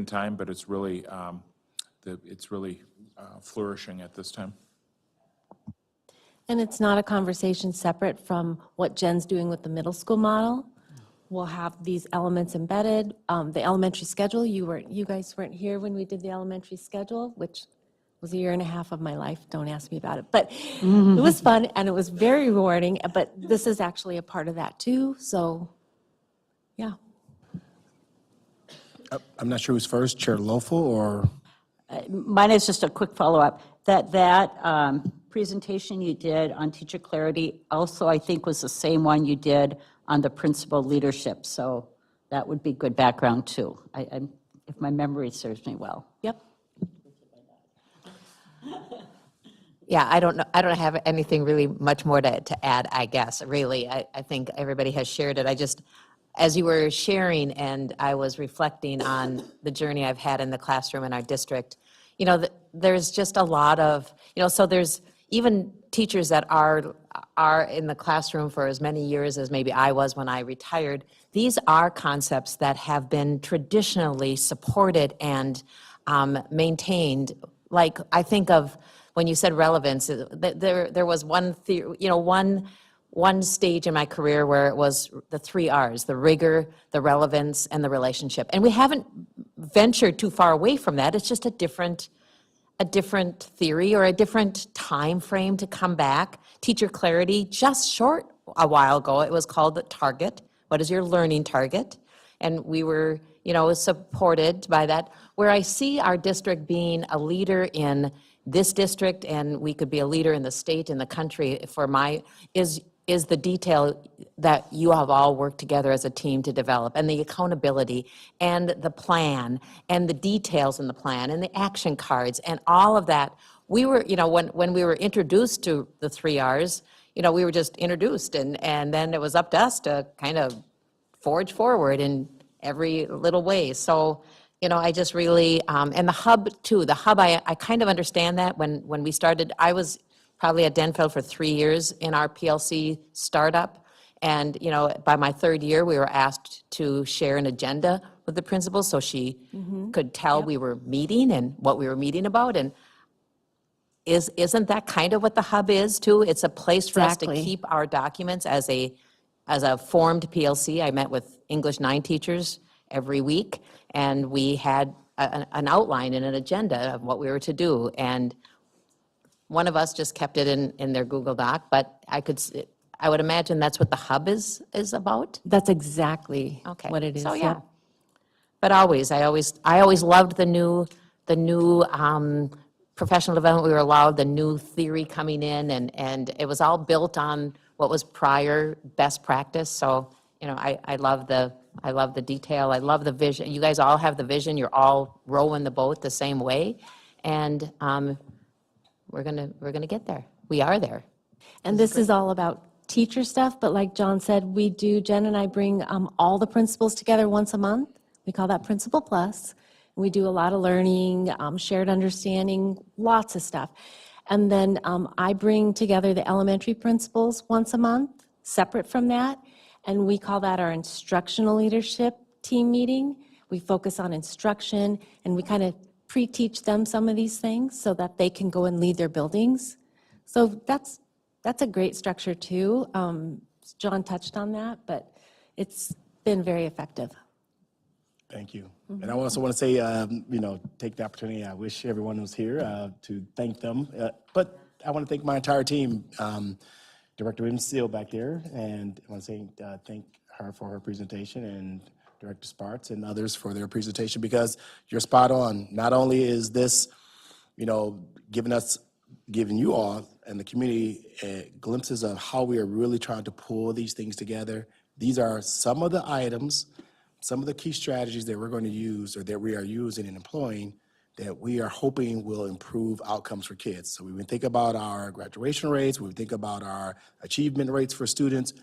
time, but it's really flourishing at this time. And it's not a conversation separate from what Jen's doing with the middle school model. We'll have these elements embedded. The elementary schedule, you guys weren't here when we did the elementary schedule, which was a year and a half of my life. Don't ask me about it. But it was fun and it was very rewarding. But this is actually a part of that too. So, yeah. I'm not sure who's first, Chair Lofel or? Mine is just a quick follow-up. That presentation you did on teacher clarity also, I think, was the same one you did on the principal leadership. So that would be good background too, if my memory serves me well. Yep. Yeah, I don't have anything really much more to add, I guess, really. I think everybody has shared it. As you were sharing and I was reflecting on the journey I've had in the classroom in our district, there's just a lot of, so there's even teachers that are in the classroom for as many years as maybe I was when I retired. These are concepts that have been traditionally supported and maintained. Like, I think of when you said relevance, there was one stage in my career where it was the 3 R's: the rigor, the relevance, and the relationship. And we haven't ventured too far away from that. It's just a different theory or a different time frame to come back. Teacher clarity, just short a while ago, it was called the target. What is your learning target? And we were, supported by that. Where I see our district being a leader in this district, and we could be a leader in the state, in the country, is the detail that you have all worked together as a team to develop, and the accountability, and the plan, and the details in the plan, and the action cards, and all of that. We were, when we were introduced to the 3 R's, we were just introduced, and then it was up to us to kind of forge forward in every little way. So, I just really, and the hub too, I kind of understand that. When we started, I was probably at Denfeld for 3 years in our PLC startup. And, by my 3rd year, we were asked to share an agenda with the principal so she could tell we were meeting and what we were meeting about. And isn't that kind of what the hub is too? It's a place for us to keep our documents as a formed PLC. I met with English 9 teachers every week, and we had an outline and an agenda of what we were to do. And one of us just kept it in their Google Doc, but I would imagine that's what the hub is about. That's exactly what it is. So, yeah. But I always loved the new professional development. We were allowed the new theory coming in, and it was all built on what was prior best practice. So you know, I love the detail, I love the vision. You guys all have the vision, you're all rowing the boat the same way, and we're gonna get there. We are there. And this is all about teacher stuff, but like John said, Jen and I bring all the principals together once a month. We call that Principal Plus. We do a lot of learning, shared understanding, lots of stuff. And then I bring together the elementary principals once a month, separate from that, and we call that our instructional leadership team meeting. We focus on instruction, and we kind of pre-teach them some of these things so that they can go and lead their buildings. So that's a great structure too. John touched on that, but it's been very effective. Thank you. And I also want to say, take the opportunity, I wish everyone was here to thank them. But I want to thank my entire team, Director Williams Steele back there, and I want to say thank her for her presentation, and Director Sparks and others for their presentation, because you're spot on. Not only is this, giving you all and the community glimpses of how we are really trying to pull these things together. These are some of the items, some of the key strategies that we're going to use, or that we are using and employing, that we are hoping will improve outcomes for kids. So when we think about our graduation rates, when we think about our achievement rates for students,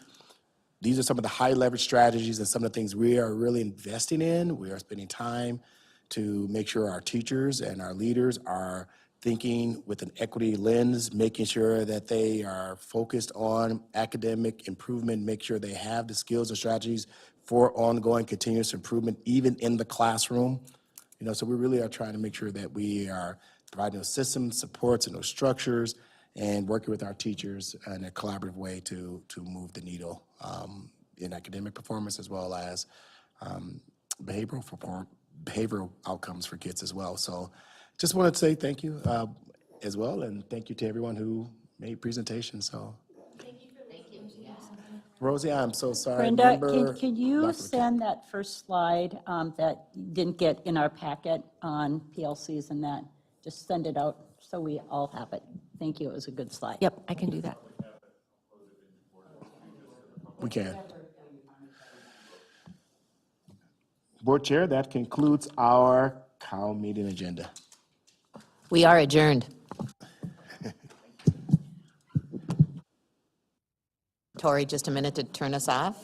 these are some of the high leverage strategies and some of the things we are really investing in. We are spending time to make sure our teachers and our leaders are thinking with an equity lens, making sure that they are focused on academic improvement, make sure they have the skills and strategies for ongoing continuous improvement, even in the classroom. So we really are trying to make sure that we are providing those systems, supports, and those structures, and working with our teachers in a collaborative way to move the needle in academic performance, as well as behavioral outcomes for kids as well. So just wanted to say thank you as well, and thank you to everyone who made presentations. So thank you. Rosie, I'm so sorry. Brenda, Member can you Dr. send that first slide that didn't get in our packet on PLCs and that? Just send it out so we all have it. Thank you, it was a good slide. Yep, I can do that. We can. Board Chair, that concludes our COW meeting agenda. We are adjourned. Tori, just a minute to turn us off.